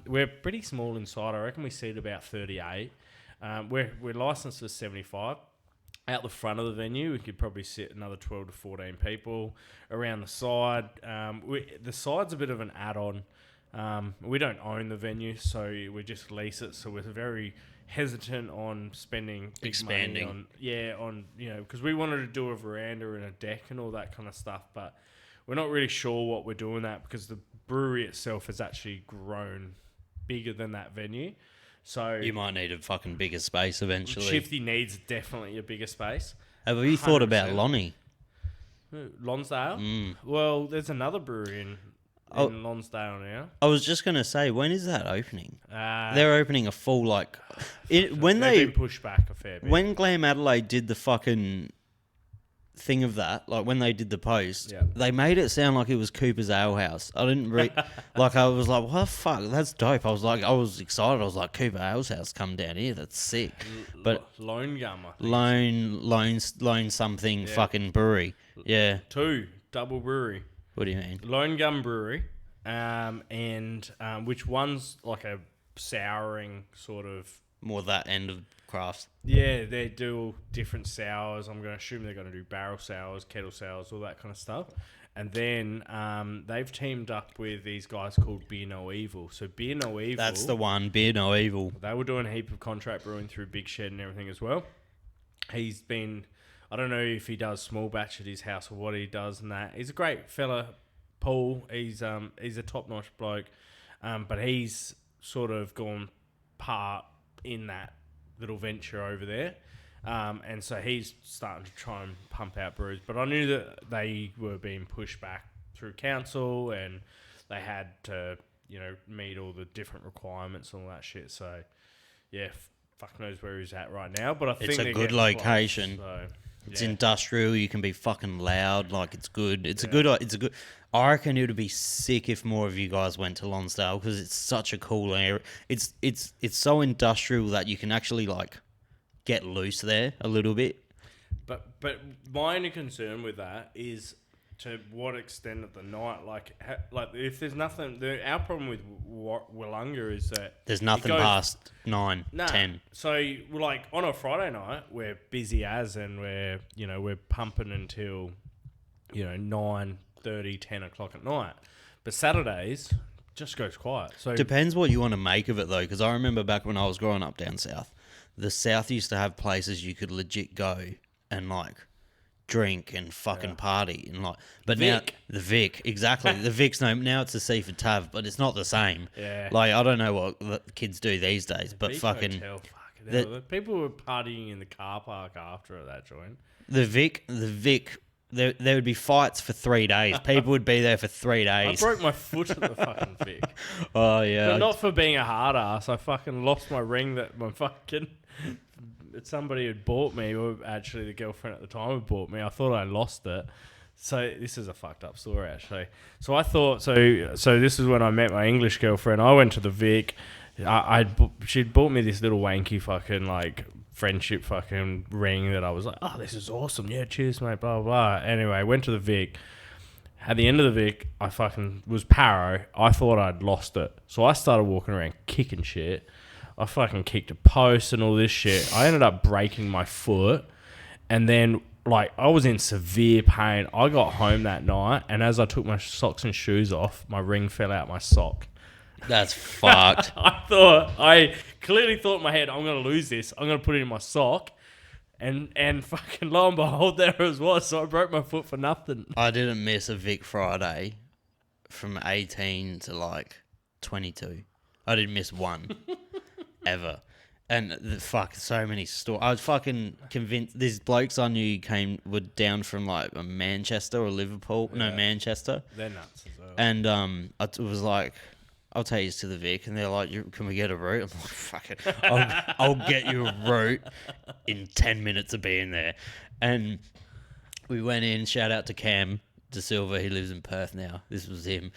we're pretty small inside. I reckon we seat about 38. We're licensed for 75. Out the front of the venue, we could probably sit another 12 to 14 people. Around the side, the side's a bit of an add-on. We don't own the venue, so we just lease it. So we're very hesitant on spending big Expanding. money on because we wanted to do a veranda and a deck and all that kind of stuff, but we're not really sure what we're doing that because the brewery itself has actually grown bigger than that venue. So You might need a fucking bigger space eventually. Shifty needs definitely a bigger space. Have you thought about 100%. Lonnie? Lonsdale? Mm. Well, there's another brewery in Lonsdale now. I was just going to say, when is that opening? They've They're opening a full, when been pushed back a fair bit. when Glam Adelaide did the fucking thing of that, like when they did the post, Yeah. they made it sound like it was Cooper's Ale House. I didn't I was like, what the fuck? That's dope. I was excited. I was like, Cooper Ale's House come down here. That's sick. But Lone Gum, I think. Loan something fucking brewery. Yeah. 2 double brewery. What do you mean? Lone Gum Brewery, which one's like a souring sort of. More that end of crafts. Yeah, they do different sours. I'm going to assume they're going to do barrel sours, kettle sours, all that kind of stuff. And then they've teamed up with these guys called Beer No Evil. So Beer No Evil. That's the one. Beer No Evil. They were doing a heap of contract brewing through Big Shed and everything as well. He's been, I don't know if he does small batch at his house or what he does and that. He's a great fella, Paul. He's a top-notch bloke. But he's sort of gone part in that little venture over there. And so he's starting to try and pump out brews. But I knew that they were being pushed back through council and they had to, meet all the different requirements and all that shit. So, yeah, fuck knows where he's at right now. But I think It's a they're good getting location. close, so, It's yeah. industrial. You can be fucking loud. Like it's good. It's a good. I reckon it would be sick if more of you guys went to Lonsdale because it's such a cool area. It's so industrial that you can actually get loose there a little bit. But my only concern with that is to what extent at the night, if there's nothing. Our problem with Wollonga is that There's nothing it goes- past 9, Nah. 10. So on a Friday night, we're busy as, and we're pumping until 9:30, 10 o'clock at night. But Saturdays just goes quiet. So Depends what you want to make of it though, because I remember back when I was growing up down south, the south used to have places you could legit go and drink and fucking party and but Vic. now the Vic, exactly. The Vic's now it's a Seaford Tav, but it's not the same. Yeah. I don't know what the kids do these days, but Beach fucking Hotel, hell, people were partying in the car park after that joint. the Vic, there would be fights for 3 days. People would be there for 3 I days. broke my foot at the fucking Vic. Oh yeah. But not for being a hard ass. I fucking lost my ring that my fucking somebody had bought me, or actually the girlfriend at the time had bought me. I thought I lost it. So this is a fucked up story actually. So I thought so this is when I met my English girlfriend. I went to the Vic. She'd bought me this little wanky fucking friendship fucking ring that I was like, oh, this is awesome. Yeah, cheers, mate. Blah blah blah. Anyway, went to the Vic. At the end of the Vic, I fucking was paro. I thought I'd lost it. So I started walking around kicking shit. I fucking kicked a post and all this shit. I ended up breaking my foot. And then, like, I was in severe pain. I got home that night, and as I took my socks and shoes off, my ring fell out my sock. That's fucked. I clearly thought in my head, I'm going to lose this. I'm going to put it in my sock. And fucking lo and behold, there it was. So I broke my foot for nothing. I didn't miss a Vic Friday from 18 to like 22. I didn't miss one ever. And so many stories. I was fucking convinced these blokes I knew were down from like Manchester or Liverpool. Yeah. No, Manchester. They're nuts as well. And I was like, I'll take you to the Vic, and they're like, "Can we get a route?" I'm like, "Fuck it, I'll get you a route in 10 minutes of being there." And we went in. Shout out to Cam De Silva. He lives in Perth now. This was him.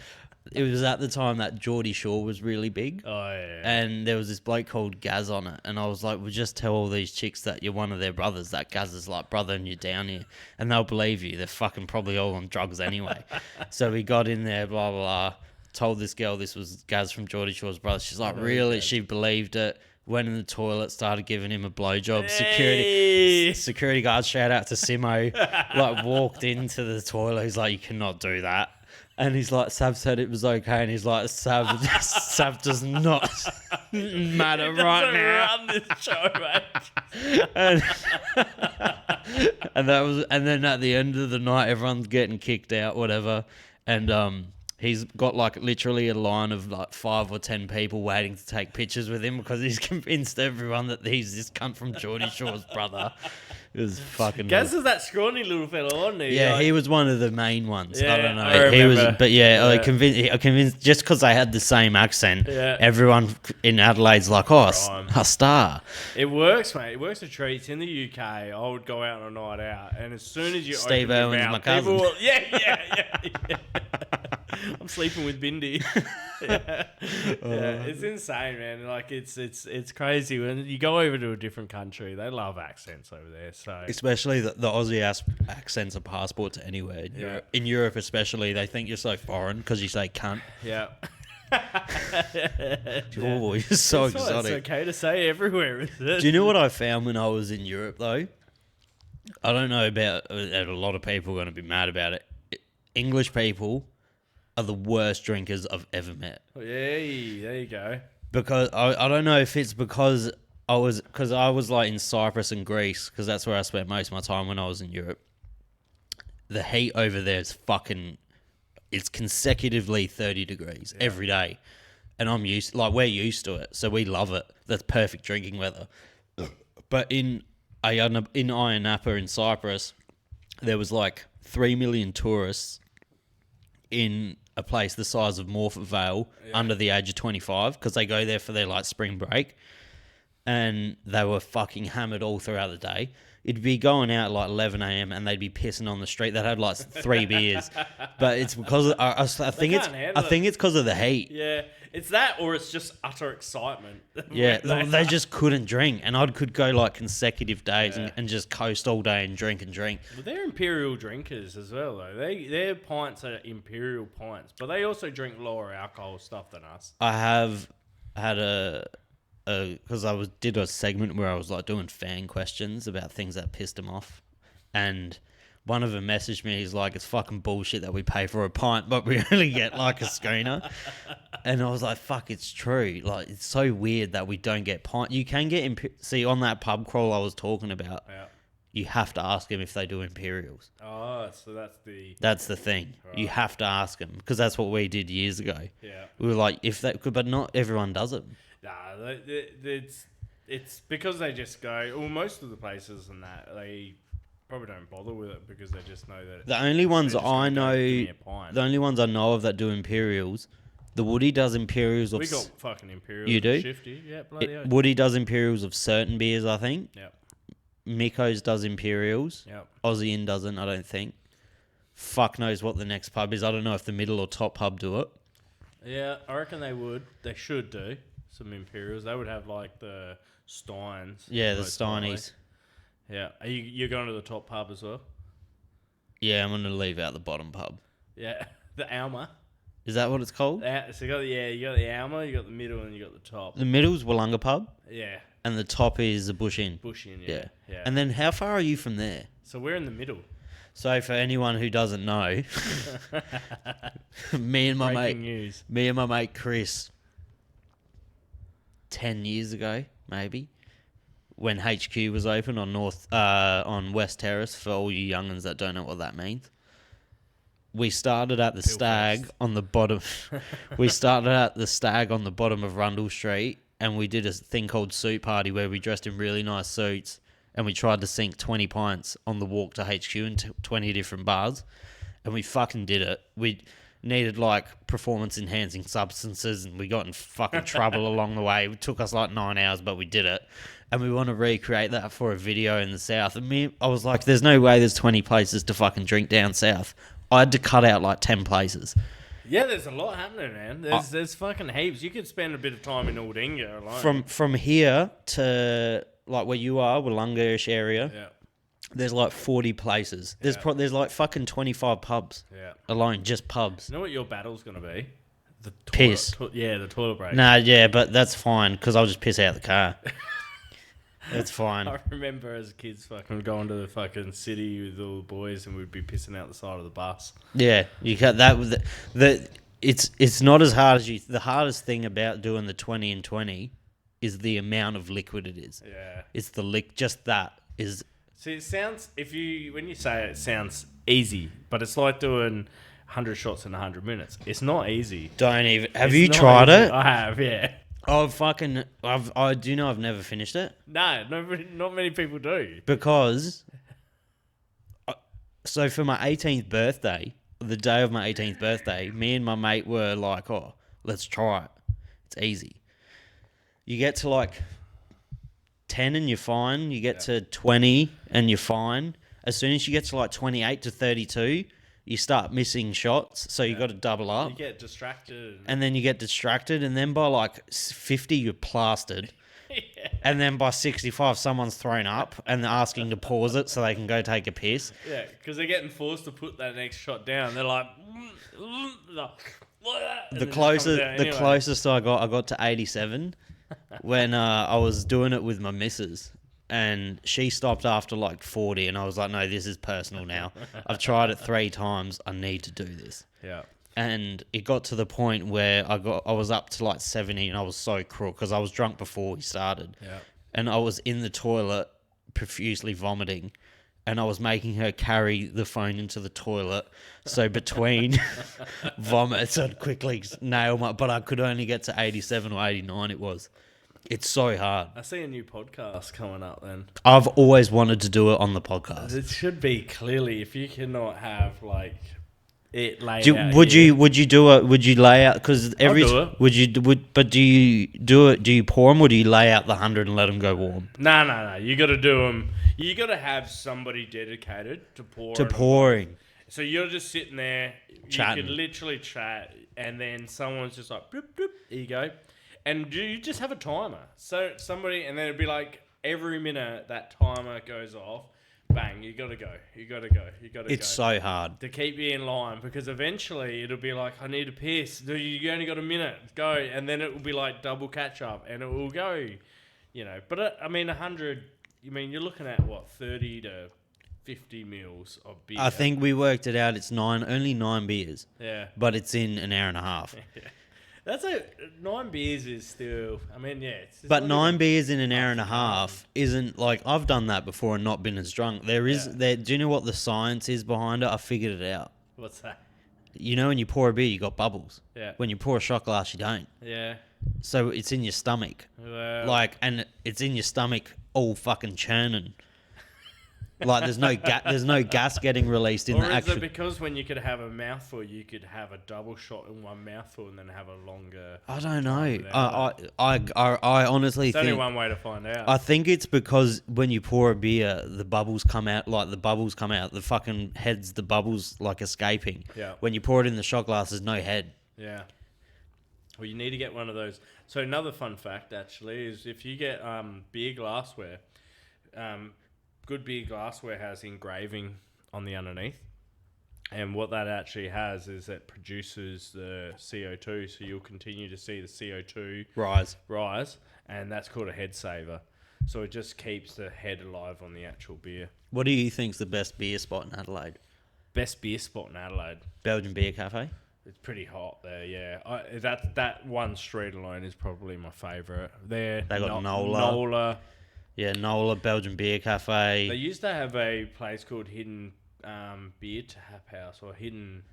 It was at the time that Geordie Shore was really big. Oh yeah. And there was this bloke called Gaz on it, and I was like, "Well, just tell all these chicks that you're one of their brothers. That Gaz is like brother, and you're down here, and they'll believe you. They're fucking probably all on drugs anyway." So we got in there, blah blah blah. Told this girl this was Gaz from Geordie Shore's brother. She's like, really? She believed it. Went in the toilet, started giving him a blowjob. Hey! Security guard, shout out to Simo, like walked into the toilet. He's like, you cannot do that. And he's like, Sav said it was okay. And he's like, Sav does not matter right now. Run this show, mate. And then at the end of the night, everyone's getting kicked out, whatever. And he's got like literally a line of like 5 or 10 people waiting to take pictures with him because he's convinced everyone that he's this cunt from Geordie Shore's brother. It was fucking. Gaz is that scrawny little fella, wasn't he? Yeah, like, he was one of the main ones. Yeah, I don't know. I remember. But yeah, I convinced just because they had the same accent, everyone in Adelaide's like, oh, a star. It works, mate. It works a treat. It's in the UK. I would go out on a night out, and as soon as you Steve open Irwin's your my mouth, cousin. people will, yeah. I'm sleeping with Bindi. Yeah, it's insane, man. Like it's crazy when you go over to a different country. They love accents over there. So especially the Aussie accents are passport to anywhere. In Europe, especially, they think you're so foreign because you say cunt. Yeah. Oh, you're so exotic. It's okay to say everywhere, isn't it? Do you know what I found when I was in Europe though? I don't know about, and a lot of people are going to be mad about it. English people are the worst drinkers I've ever met. Hey, there you go. Because I don't know if it's because I was like in Cyprus and Greece, because that's where I spent most of my time when I was in Europe. The heat over there is it's consecutively 30 degrees every day. And we're used to it, so we love it. That's perfect drinking weather. But in Ayia Napa in Cyprus, there was like 3 million tourists in a place the size of Morphett Vale under the age of 25 because they go there for their like spring break, and they were fucking hammered all throughout the day. It'd be going out at like 11 a.m. and they'd be pissing on the street. They'd have like 3 beers, but it's because I think it's because of the heat. Yeah, it's that, or it's just utter excitement. Yeah, they just couldn't drink, and I could go like consecutive days and just coast all day and drink. Well, they're imperial drinkers as well, though. Their pints are imperial pints, but they also drink lower alcohol stuff than us. I have had because did a segment where I was like doing fan questions about things that pissed him off, and one of them messaged me. He's like, "It's fucking bullshit that we pay for a pint, but we only get like a schooner." And I was like, "Fuck, it's true. Like, it's so weird that we don't get pint. You can get see on that pub crawl I was talking about. Yeah. You have to ask them if they do imperials. Oh, so that's the thing. Right. You have to ask them because that's what we did years ago. Yeah, we were like, if that could, but not everyone does it. Nah, it's because they just go. Well, most of the places and that they probably don't bother with it because they just know that. The only ones I know of that do imperials, the Woody does imperials of. We got fucking imperials. You do? Shifty, yeah, bloody hell. Woody does imperials of certain beers, I think. Yep. Mikko's does imperials. Yep. Aussie Inn doesn't, I don't think. Fuck knows what the next pub is. I don't know if the middle or top pub do it. Yeah, I reckon they would. They should do some imperials. They would have like the Steins. Yeah, the Steinies. Yeah. You're going to the top pub as well? Yeah, I'm going to leave out the bottom pub. Yeah, the Alma. Is that what it's called? So you got the Alma, you got the middle, and you got the top. The middle's Wollonga Pub, Yeah, and the top is the Bush Inn. Bush Inn. Yeah. Yeah. And then how far are you from there? So we're in the middle. So for anyone who doesn't know, me and my Breaking news. mate Chris, 10 years ago maybe, when HQ was open on West Terrace, for all you youngins that don't know what that means. We started at the Stag on the bottom. We started at the Stag on the bottom of Rundle Street, and we did a thing called Suit Party where we dressed in really nice suits, and we tried to sink 20 pints on the walk to HQ in 20 different bars, and we fucking did it. We needed like performance enhancing substances, and we got in fucking trouble along the way. It took us like 9 hours, but we did it. And we want to recreate that for a video in the south. And I was like, there's no way there's 20 places to fucking drink down south. I had to cut out like 10 places. Yeah, there's a lot happening, man. There's fucking heaps. You could spend a bit of time in Aldinga alone. From here to like where you are, Wollonga-ish area, Yeah. there's like 40 places. There's there's like fucking 25 pubs alone, just pubs. You know what your battle's going to be? The toilet, Piss. the toilet break. Nah, yeah, but that's fine because I'll just piss out the car. That's fine. I remember as kids fucking going to the fucking city with all the boys and we'd be pissing out the side of the bus. Yeah, you got that. It's not as hard as you. The hardest thing about doing the 20 and 20 is the amount of liquid it is. Yeah. It's the just that is. See, it sounds, when you say it, it sounds easy, but it's like doing 100 shots in 100 minutes. It's not easy. Don't even. Have It's you not tried easy. it? I have, yeah. I do know I've never finished it No, not many people do. because. So for my 18th birthday, the day of my 18th birthday, me and my mate were like, "Oh, let's try it. It's easy." You get to like 10 and you're fine. You get to 20 and you're fine. As soon as you get to like 28 to 32, you start missing shots. So you got to double up. You get distracted. And then you get distracted. And then by like 50, you're plastered. And then by 65, someone's thrown up and they're asking to pause it so they can go take a piss. Yeah, because they're getting forced to put that next shot down. They're like... The closest I got to 87 when I was doing it with my missus, and she stopped after like 40, and I was like, no, this is personal now. I've tried it 3 times. I need to do this. Yeah. And it got to the point where I was up to like 70, and I was so crook because I was drunk before we started. Yeah. And I was in the toilet profusely vomiting, and I was making her carry the phone into the toilet. So between vomits, I'd quickly nail but I could only get to 87 or 89 it was. It's so hard. I see a new podcast coming up then. I've always wanted to do it on the podcast. It should be clearly, if you cannot have like it laid out. Would you do it? Would you lay out? Because every do it. But do you do it? Do you pour them or do you lay out the 100 and let them go warm? No. You got to do them. You got to have somebody dedicated to pour. To pouring. So you're just sitting there, Chatting. You could literally chat, and then someone's just like, bloop, bloop, here you go. And you just have a timer. So somebody, and then it'd be like every minute that timer goes off, bang, you gotta go. It's so hard. To keep you in line, because eventually it'll be like, I need a piss. You only got a minute, go. And then it will be like double catch up, and it will go, But I mean, 100, you're looking at what, 30 to 50 mils of beer. I think we worked it out. It's only 9 beers. Yeah. But it's in an hour and a half. That's 9 beers is still, it's But 9 beers in an hour and a half isn't like, I've done that before and not been as drunk. Do you know what the science is behind it? I figured it out. What's that? You know, when you pour a beer, you got bubbles. Yeah. When you pour a shot glass, you don't. Yeah. So it's in your stomach. Well, And it's in your stomach all fucking churning. Like there's no gas getting released in or the is actual. it because when you could have a mouthful, you could have a double shot in one mouthful and then have a longer... I don't know. I honestly There's think... only one way to find out. I think it's because when you pour a beer, the bubbles come out, the fucking head's the bubbles like escaping. Yeah. When you pour it in the shot glass, there's no head. Yeah. Well, you need to get one of those. So another fun fact, actually, is if you get beer glassware... good beer glassware has engraving on the underneath. And what that actually has is it produces the CO2, so you'll continue to see the CO2 rise, and that's called a head saver. So it just keeps the head alive on the actual beer. What do you think's the best beer spot in Adelaide? Best beer spot in Adelaide. Belgian Beer Cafe? It's pretty hot there, yeah. That one street alone is probably my favourite. They got Nola. Nola. Yeah, Nola, Belgian Beer Cafe. They used to have a place called Hidden Beer Tap House or Hidden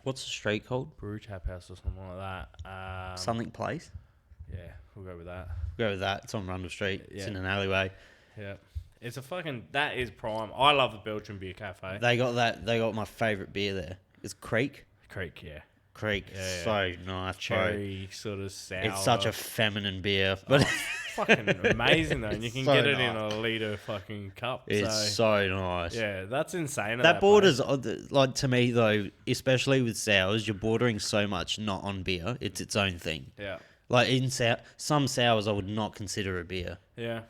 What's the street called? Brew Tap House or something like that. Something Place? Yeah, we'll go with that. Go with that. It's on Rundle Street. It's Yeah. in an alleyway. Yeah. It's that is prime. I love the Belgian Beer Cafe. They got my favourite beer there. It's Creek. Creek, yeah. Creek. Yeah. So nice, Cherry, sort of sour. It's such a feminine beer. But fucking amazing, though. And you can so get it in nice. a litre fucking cup. It's so nice. Yeah, that's insane. That borders, like, to me, though, especially with sours, you're bordering so much not on beer. It's its own thing. Yeah. Like, in some sours, I would not consider a beer. Yeah.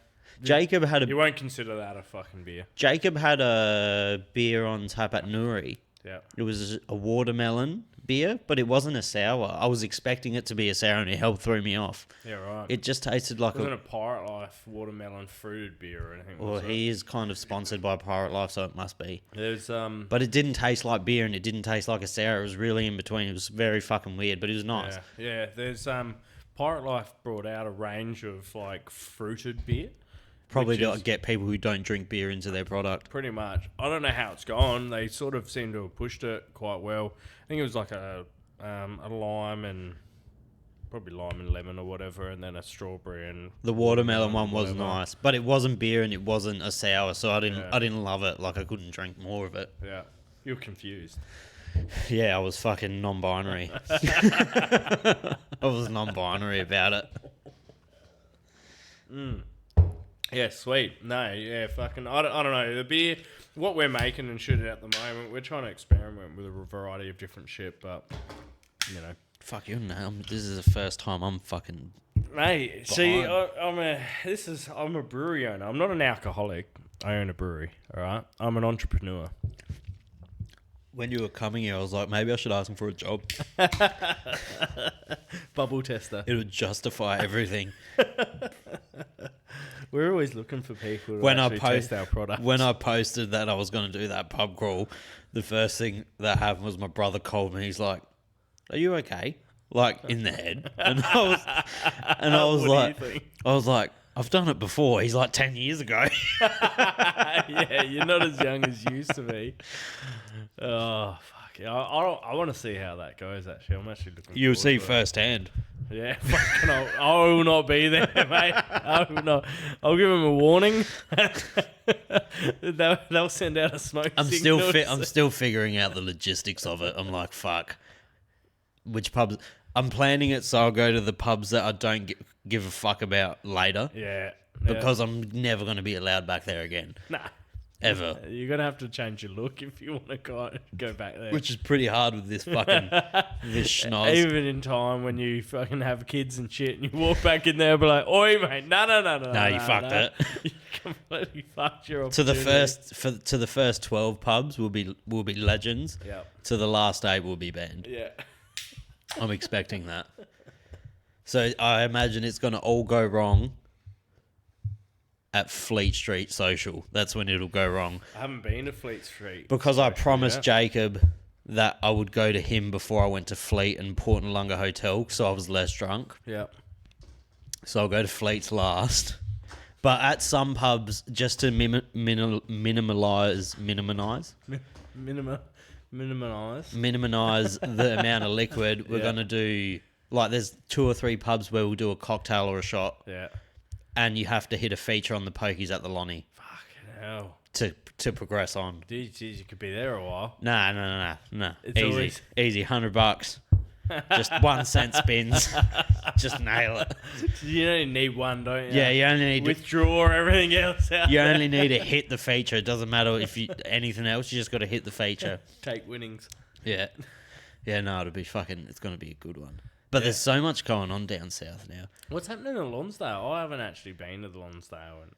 Jacob had You won't consider that a fucking beer. Jacob had a beer on tap at Nuri. Yeah. It was a watermelon beer, but it wasn't a sour. I was expecting it to be a sour, and it helped throw me off. Yeah, right. It just tasted like wasn't a Pirate Life watermelon fruited beer or anything. Well, he is kind of sponsored by Pirate Life, so it must be. There's But it didn't taste like beer, and it didn't taste like a sour. It was really in between. It was very fucking weird, but it was nice. Yeah. There's Pirate Life brought out a range of like fruited beer. Probably to get people who don't drink beer into their product. Pretty much. I don't know how it's gone. They sort of seem to have pushed it quite well. I think it was like a lime and probably lime and lemon or whatever, and then a strawberry and the watermelon one was whatever. nice, but it wasn't beer and it wasn't a sour, so I didn't love it. Like, I couldn't drink more of it. Yeah, you're confused. Yeah, I was fucking non-binary. I was non-binary about it. Yeah, sweet. No, yeah, fucking. I don't know. The beer, what we're making and shit at the moment, we're trying to experiment with a variety of different shit, but you know. Fuck you, now. This is the first time I'm fucking. Mate, see, I'm a brewery owner. I'm not an alcoholic. I own a brewery. All right, I'm an entrepreneur. When you were coming here, I was like, maybe I should ask him for a job. Bubble tester. It would justify everything. We're always looking for people to actually test our products. When I posted that I was going to do that pub crawl, the first thing that happened was my brother called me. He's like, "Are you okay?" Like, in the head, and I was like, "I've done it before." He's like, 10 years ago. Yeah, you're not as young as you used to be. Oh fuck! I want to see how that goes. Actually, I'm actually looking. You'll forward see to it. firsthand. Yeah, fucking I will not be there, mate. I will not. I'll give them a warning. They'll send out a smoke signal. I'm still figuring out the logistics of it. I'm like, fuck. Which pubs? I'm planning it so I'll go to the pubs that I don't give a fuck about later. Yeah. Because I'm never going to be allowed back there again. Nah. Ever. You're going to have to change your look if you want to go back there. Which is pretty hard with this fucking this schnoz. Even in time when you fucking have kids and shit and you walk back in there and be like, "Oi, mate, no, you fucked it. You completely fucked your To opportunity. the first 12 pubs will be legends. Yeah. To the last 8 will be banned. Yeah. I'm expecting that. So I imagine it's going to all go wrong at Fleet Street Social. That's when it'll go wrong. I haven't been to Fleet Street. Because I promised yet. Jacob that I would go to him before I went to Fleet and Port and Lunga Hotel, so I was less drunk. Yeah. So I'll go to Fleet's last. But at some pubs, just to minimize the amount of liquid, we're going to do... Like, there's 2 or 3 pubs where we'll do a cocktail or a shot. Yeah. And you have to hit a feature on the pokies at the Lonnie Fucking hell. to progress on. Jeez, you could be there a while. Nah. It's Easy, $100. Just 1 cent spins. Just nail it. You only need one, don't you? Yeah, you only need withdraw everything else out. you only need to hit the feature. It doesn't matter if you anything else. You just got to hit the feature. Take winnings. Yeah. Yeah, it'll be fucking... It's going to be a good one. But there's so much going on down south now. What's happening in Lonsdale? I haven't actually been to the Lonsdale in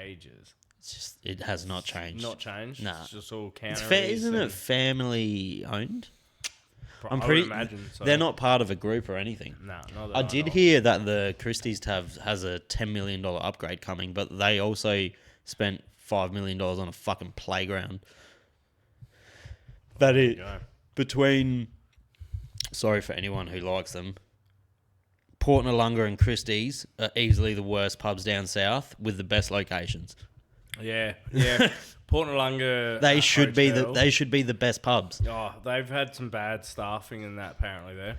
ages. it has not changed. Not changed. Nah. It's just all It's canneries. isn't it family owned? I'm I pretty. would imagine so. They're not part of a group or anything. No, not that I did know. hear that the Christie's has a $10 million upgrade coming, but they also spent $5 million on a fucking playground. That is Go. between. Sorry for anyone who likes them. Port Noarlunga and Christie's are easily the worst pubs down south with the best locations. Yeah. Port Noarlunga. They should be Hotel. they should be the best pubs. Oh, they've had some bad staffing in that apparently there,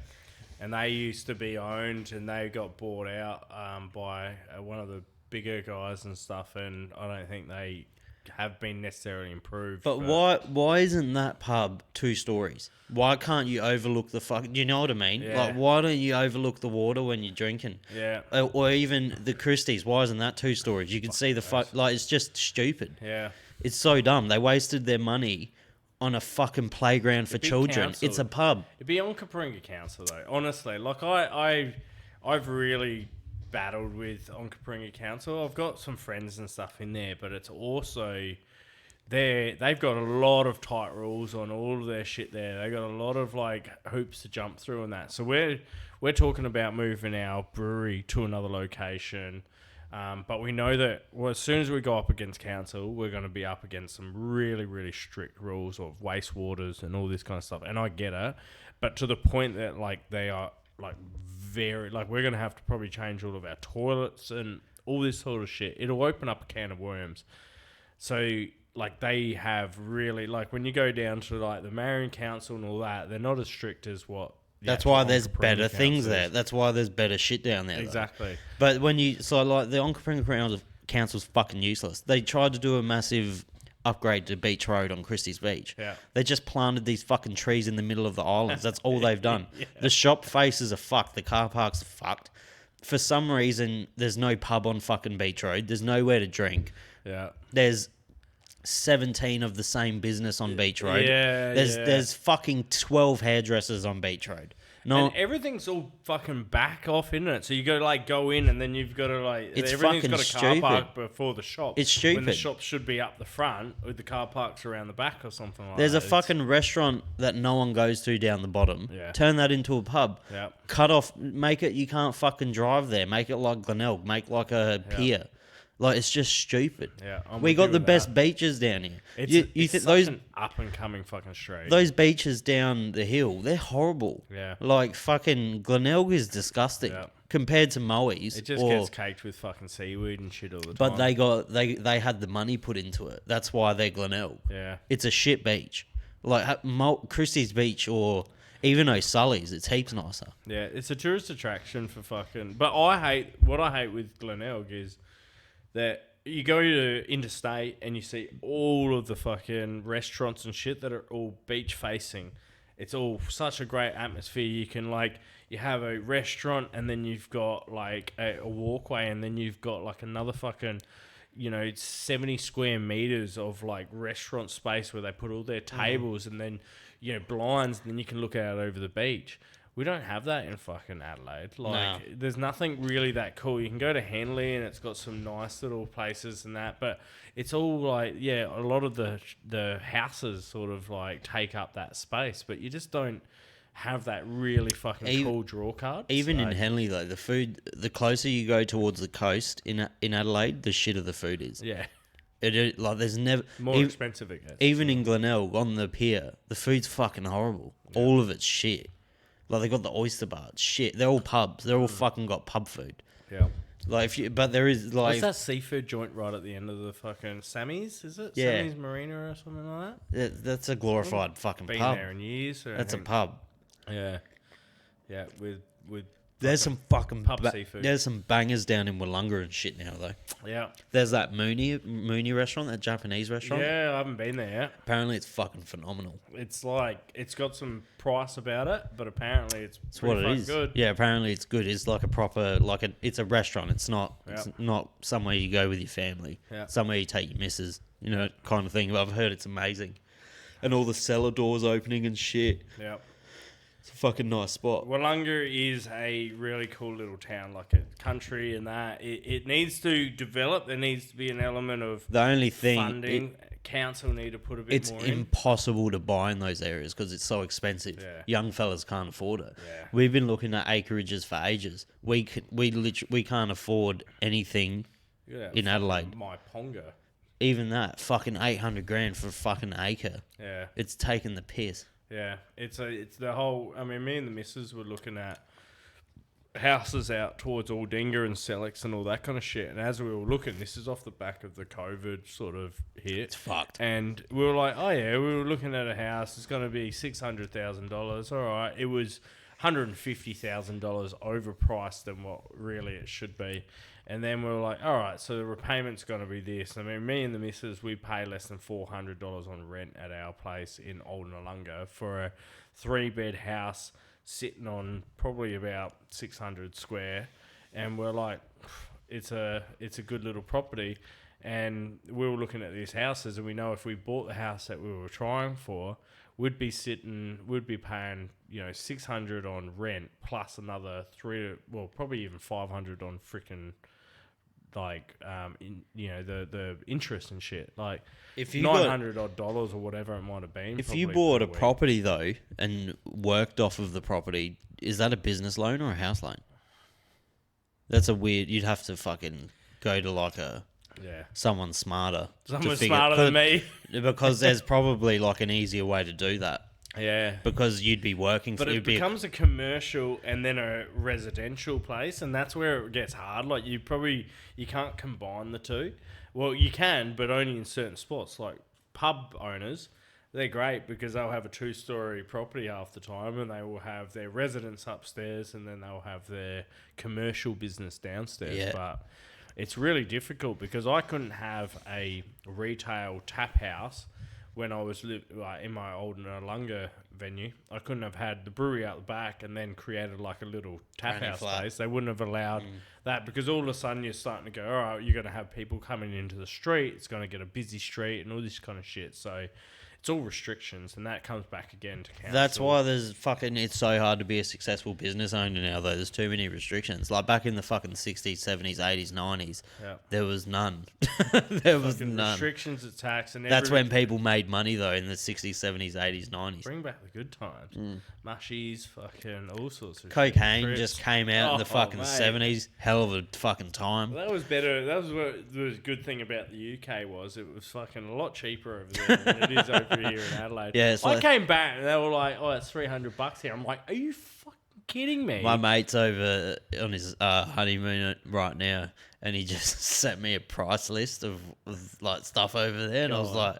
and they used to be owned, and they got bought out by one of the bigger guys and stuff, and I don't think they have been necessarily improved. But why isn't that pub 2 stories? Why can't you overlook the fuck? Do you know what I mean? Yeah. Like, why don't you overlook the water when you're drinking? Yeah. Or even the Christie's. Why isn't that 2 stories? You can see the fuck. Like, it's just stupid. Yeah. It's so dumb. They wasted their money on a fucking playground for It'd be children. council. It's a pub. It'd be on Coringa Council though. Honestly, like I've really battled with on Coringa Council. I've got some friends and stuff in there, but it's also they've got a lot of tight rules on all of their shit there. They got a lot of like hoops to jump through and that. So we're talking about moving our brewery to another location. But we know that as soon as we go up against council, we're going to be up against some really, really strict rules of wastewaters and all this kind of stuff. And I get it, but to the point that like they are like very like we're going to have to probably change all of our toilets and all this sort of shit. It'll open up a can of worms. So like they have really like when you go down to like the Marion Council and all that, they're not as strict as what. That's why there's better things there. That's why there's better shit down there. Exactly. Though. But when you like the Onkaparinga Council's fucking useless. They tried to do a massive upgrade to Beach Road on Christie's Beach. Yeah. They just planted these fucking trees in the middle of the islands. That's all they've done. Yeah. The shop faces are fucked. The car parks are fucked. For some reason, there's no pub on fucking Beach Road. There's nowhere to drink. Yeah. There's 17 of the same business on Beach Road. Yeah, there's fucking 12 hairdressers on Beach Road. No, and everything's all fucking back off, isn't it? So you got to like go in, and then you've got to like It's everything's fucking got a car stupid. park before the shop. It's when the stupid. shop should be up the front with the car parks around the back or something like There's that. a fucking restaurant that no one goes to down the bottom. Yeah. Turn that into a pub. Yeah. Cut off, make it, you can't fucking drive there. Make it like Glenelg. Make like a pier. Like, it's just stupid. Yeah, I'm we with got you the with best that. beaches down here. It's you it's think such an up and coming fucking street. those beaches down the hill, they're horrible. Yeah. Like, fucking Glenelg is disgusting Yeah. compared to Moe's. It just gets caked with fucking seaweed and shit all the time. But they had the money put into it. That's why they're Glenelg. Yeah. It's a shit beach. Like Christie's Beach or even O'Sully's, it's heaps nicer. Yeah, it's a tourist attraction for fucking. But what I hate with Glenelg is that you go to interstate and you see all of the fucking restaurants and shit that are all beach facing. It's all such a great atmosphere. You can you have a restaurant and then you've got like a walkway and then you've got like another fucking, 70 square meters of like restaurant space where they put all their tables and then, blinds, and then you can look out over the beach. We don't have that in fucking Adelaide. There's nothing really that cool. You can go to Henley and it's got some nice little places and that, but it's all a lot of the houses sort of like take up that space, but you just don't have that really fucking cool draw card. Even in Henley though, the food, the closer you go towards the coast in Adelaide, the shitter the food is. Yeah. There's never More expensive it gets. Even in Glenelg on the pier, the food's fucking horrible. Yeah. All of it's shit. Like, they got the oyster bar. It's shit. They're all pubs. They're all fucking got pub food. Yeah. But there is like. What's that seafood joint right at the end of the fucking Sammy's? Is it? Yeah. Sammy's Marina or something like that? That's a glorified fucking Been pub. there in years. That's a pub. Yeah. Yeah, with There's some fucking pub seafood. There's some bangers down in Wollonga and shit now though. Yeah. There's that Mooney restaurant, that Japanese restaurant. Yeah, I haven't been there yet. Apparently it's fucking phenomenal. It's it's got some price about it, but apparently it's what it is. good. Yeah, apparently it's good. It's like a proper it's a restaurant. It's not somewhere you go with your family. Yeah. Somewhere you take your missus, kind of thing. But I've heard it's amazing. And all the cellar doors opening and shit. Yeah. It's a fucking nice spot. Wollonga is a really cool little town, like a country and that. It needs to develop. There needs to be an element of The only thing, funding. Council need to put a bit it's more in. impossible to buy in those areas because it's so expensive. Yeah. Young fellas can't afford it. Yeah. We've been looking at acreages for ages. We can't afford anything Yeah, in Adelaide. My Ponga. Even that, fucking 800 grand for a fucking acre. Yeah. It's taking the piss. Yeah, it's the whole. I mean, me and the missus were looking at houses out towards Aldinga and Sellex and all that kind of shit. And as we were looking, this is off the back of the COVID sort of hit. It's fucked. And we were like, oh yeah, we were looking at a house. It's going to be $600,000. All right, it was $150,000 overpriced than what really it should be. And then we were like, all right, so the repayment's going to be this. I mean, me and the missus, we pay less than $400 on rent at our place in Old Nollunga for a 3-bed house sitting on probably about 600 square. And we're like, it's a good little property. And we were looking at these houses, and we know if we bought the house that we were trying for, we'd be paying, 600 on rent plus another probably even 500 on freaking the interest and shit. Like If you $900 odd dollars or whatever it might have been. If you bought a property though and worked off of the property, is that a business loan or a house loan? That's a weird. You'd have to fucking go to like someone smarter. Someone smarter than me. Because there's probably like an easier way to do that. Yeah. Because you'd be working but for it becomes a commercial and then a residential place, and that's where it gets hard. Like you can't combine the two. Well, you can, but only in certain spots. Like pub owners, they're great because they'll have a 2-story property half the time, and they will have their residence upstairs, and then they'll have their commercial business downstairs. Yeah. But it's really difficult because I couldn't have a retail tap house when I was in my old Nollunga venue. I couldn't have had the brewery out the back and then created like a little tap house space. They wouldn't have allowed that because all of a sudden you're starting to go, all right, you're going to have people coming into the street. It's going to get a busy street and all this kind of shit. So it's all restrictions, and that comes back again to council. That's why it's so hard to be a successful business owner now, though. There's too many restrictions. Like back in the fucking 60s, 70s, 80s, 90s, there was none. There was none. Restrictions of tax. And that's when people made money, though, in the 60s, 70s, 80s, 90s. Bring back the good times. Mushies, fucking all sorts of cocaine shit. just came out in the fucking 70s. Hell of a fucking time. That was better. That was what the good thing about the UK was. It was fucking a lot cheaper over there than it is over here in Adelaide. Yeah, I came back and they were like, "Oh, it's $300 here." I'm like, "Are you fucking kidding me?" My mate's over on his honeymoon right now, and he just sent me a price list of like stuff over there, and I was like,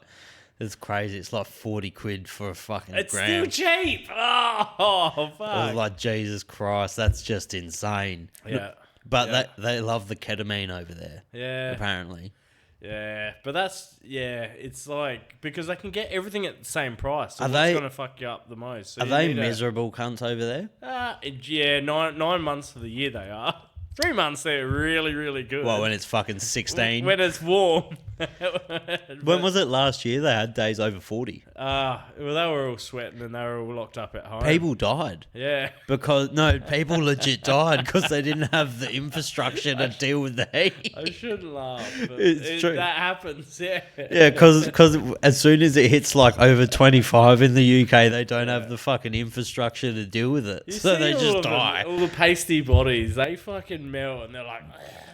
"It's crazy. It's like 40 quid for a fucking gram. It's still cheap." Oh, fuck! I was like, Jesus Christ, that's just insane. Yeah, but they love the ketamine over there. Yeah, apparently. Yeah, but it's like, because they can get everything at the same price. So Are what's they going to fuck you up the most? So are they miserable cunts over there? Yeah, 9 months of the year they are. 3 months they're really, really good. Well, when it's fucking 16. When it's warm. When was it last year? They had days over 40. Well, they were all sweating and they were all locked up at home. People died. Yeah. People legit died because they didn't have the infrastructure to deal with the heat. I shouldn't laugh, but It's true. that happens, yeah. Yeah, because as soon as it hits like over 25 in the UK, they don't have the fucking infrastructure to deal with it. So they just die. All the pasty bodies, they fucking melt and they're like,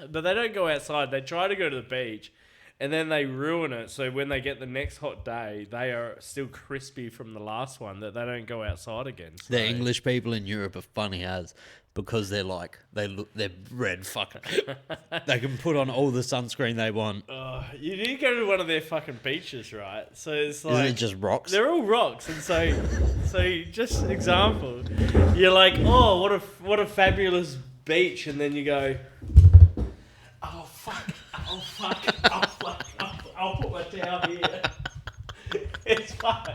but they don't go outside. They try to go to the beach and then they ruin it. So when they get the next hot day, they are still crispy from the last one, that they don't go outside again. So. The English people in Europe are funny as, because they're red fucking. They can put on all the sunscreen they want. You need to go to one of their fucking beaches, right? So it's like, isn't it just rocks? They're all rocks, and so just example, you're like, oh, what a fabulous beach, and then you go, oh fuck, I'll put my towel here. It's fine.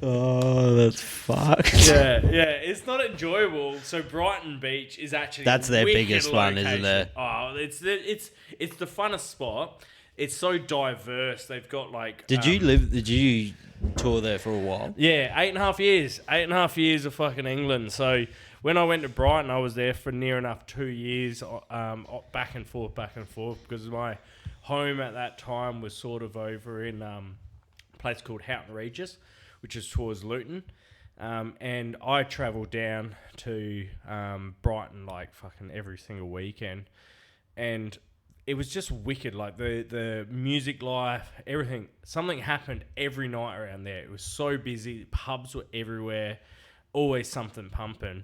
Oh, that's fucked. Yeah, it's not enjoyable. So Brighton Beach is actually that's their biggest location. one, isn't it? Oh, it's the funnest spot. it's so diverse. They've got like. Did you tour there for a while? Yeah, 8.5 years. 8.5 years of fucking England. So when I went to Brighton, I was there for near enough 2 years, back and forth, because my home at that time was sort of over in a place called Houghton Regis, which is towards Luton. And I travelled down to Brighton like fucking every single weekend. And it was just wicked, like the music life, everything. Something happened every night around there. It was so busy. Pubs were everywhere. Always something pumping.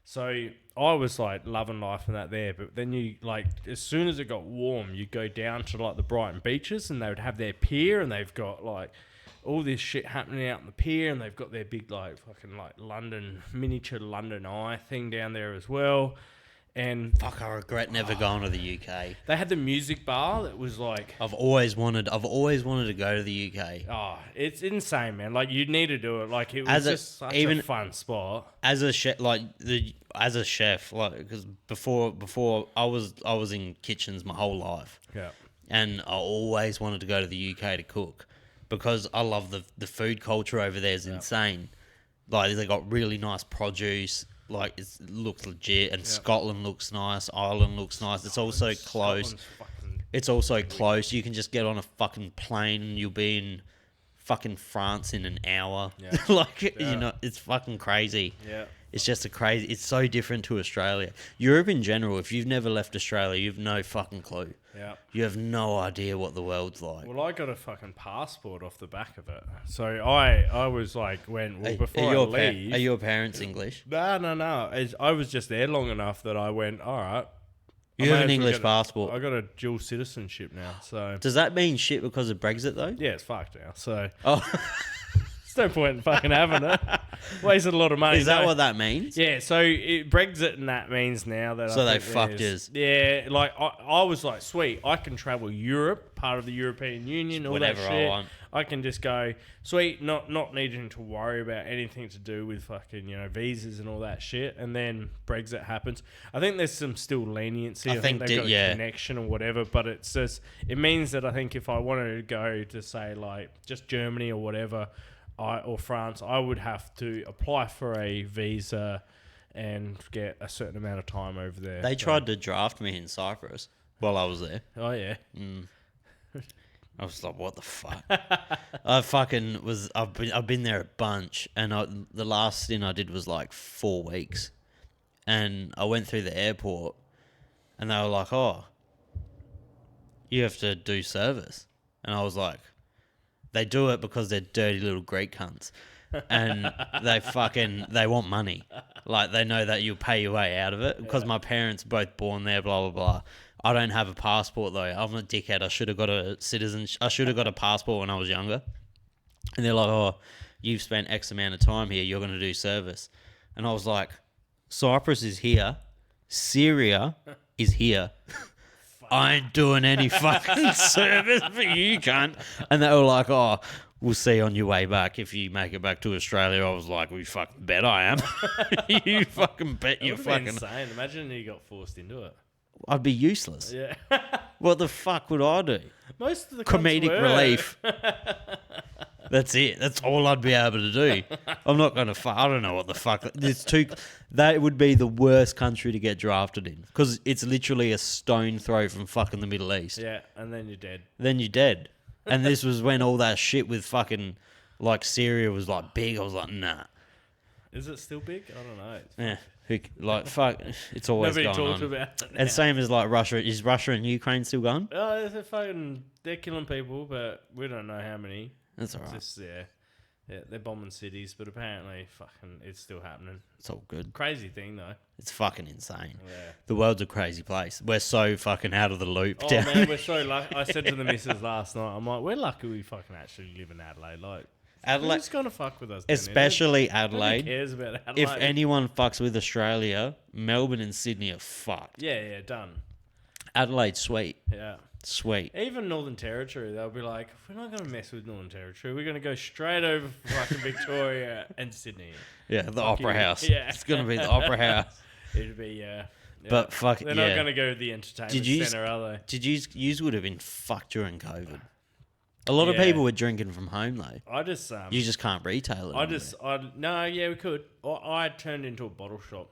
So I was like loving life and that there. But then you like, as soon as it got warm, you go down to like the Brighton beaches and they would have their pier and they've got like all this shit happening out on the pier and they've got their big like fucking like miniature London Eye thing down there as well. And fuck, I regret never going to the UK. They had the music bar that was like... I've always wanted to go to the UK. Oh, it's insane, man. Like, you need to do it. Like, it was just such a fun spot. As a chef, because before I was in kitchens my whole life. Yeah. And I always wanted to go to the UK to cook because I love the food culture over there is insane. Like, they got really nice produce. Like, it looks legit, and Scotland looks nice, Ireland looks nice. It's also close. It's also close. You can just get on a fucking plane and you'll be in fucking France in an hour. Yeah. You know, it's fucking crazy. Yeah. It's just it's so different to Australia. Europe in general, if you've never left Australia, you've no fucking clue. Yeah. You have no idea what the world's like. Well, I got a fucking passport off the back of it. So I was like, before I leave... Are your parents English? No. I was just there long enough that I went, all right. You have an English passport. I got a dual citizenship now, so... Does that mean shit because of Brexit, though? Yeah, it's fucked now, so... Oh... There's no point in fucking having it. Wasted a lot of money. Is that what that means? Yeah, so Brexit and that means now that... So they fucked us. Yeah, like, I was like, sweet, I can travel Europe, part of the European Union, all that shit. I want. I can just go, sweet, not needing to worry about anything to do with fucking, visas and all that shit. And then Brexit happens. I think there's some still leniency. I think they've got a connection or whatever, but it's just... It means that I think if I wanted to go to, say, like, just Germany or whatever... or France, I would have to apply for a visa and get a certain amount of time over there. They tried to draft me in Cyprus while I was there. Oh, yeah. I was like, what the fuck? I've been there a bunch, and the last stint I did was like 4 weeks. And I went through the airport, and they were like, oh, you have to do service. And I was like... They do it because they're dirty little Greek cunts. And they want money. Like, they know that you'll pay your way out of it. Because my parents are both born there, blah, blah, blah. I don't have a passport, though. I'm a dickhead. I should have got a passport when I was younger. And they're like, oh, you've spent X amount of time here. You're going to do service. And I was like, Cyprus is here. Syria is here. I ain't doing any fucking service for you, cunt. And they were like, oh, we'll see on your way back if you make it back to Australia. I was like, well, you fucking bet I am. You fucking bet you fucking... insane. Imagine you got forced into it. I'd be useless. Yeah. What the fuck would I do? Most of the comedic relief. That's it. That's all I'd be able to do. I'm not going to I don't know what the fuck. That would be the worst country to get drafted in. Because it's literally a stone throw from fucking the Middle East. Yeah, and then you're dead. And this was when all that shit with fucking, like, Syria was, like, big. I was like, nah. Is it still big? I don't know. Yeah. Fuck. It's always Nobody going talks on. about it now. And same as, like, Russia. Is Russia and Ukraine still going? Oh, they're killing people, but we don't know how many. That's all right. Just, yeah, they're bombing cities, but apparently fucking it's still happening. It's all good. Crazy thing, though. It's fucking insane. Yeah. The world's a crazy place. We're so fucking out of the loop. Oh, man, we're so lucky. I said to the missus last night, I'm like, we're lucky we fucking actually live in Adelaide. Like, who's going to fuck with us? Especially Adelaide. Who cares about Adelaide? If anyone fucks with Australia, Melbourne and Sydney are fucked. Yeah, done. Adelaide's sweet. Yeah. Sweet. Even Northern Territory, they'll be like, we're not going to mess with Northern Territory. We're going to go straight over fucking Victoria and Sydney. Yeah, the Opera House. Yeah. It's going to be the Opera House. It'd be, But fuck, They're yeah. not going to go to the entertainment Did you centre, are they? Did you would have been fucked during COVID? A lot of Yeah. people were drinking from home though. I just You just can't retail it. we could. I turned into a bottle shop.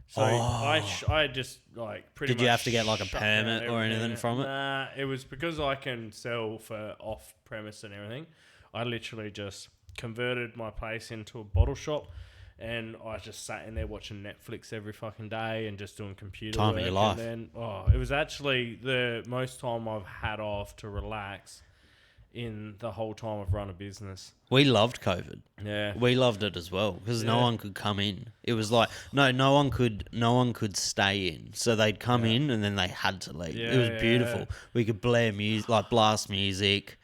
So Oh. I just like pretty much. Did you have to get like a shut permit down or anything everything. from it? Nah, it was because I can sell for off premise and everything. I literally just converted my place into a bottle shop, and I just sat in there watching Netflix every fucking day and just doing computer Time of work. your life. And then it was actually the most time I've had off to relax in the whole time I've run a business. We loved COVID. Yeah. We loved it as well because no Yeah. one could come in. It was like no one could stay in. So they'd come in and then they had to leave. Yeah, it was beautiful. yeah. We could blast music.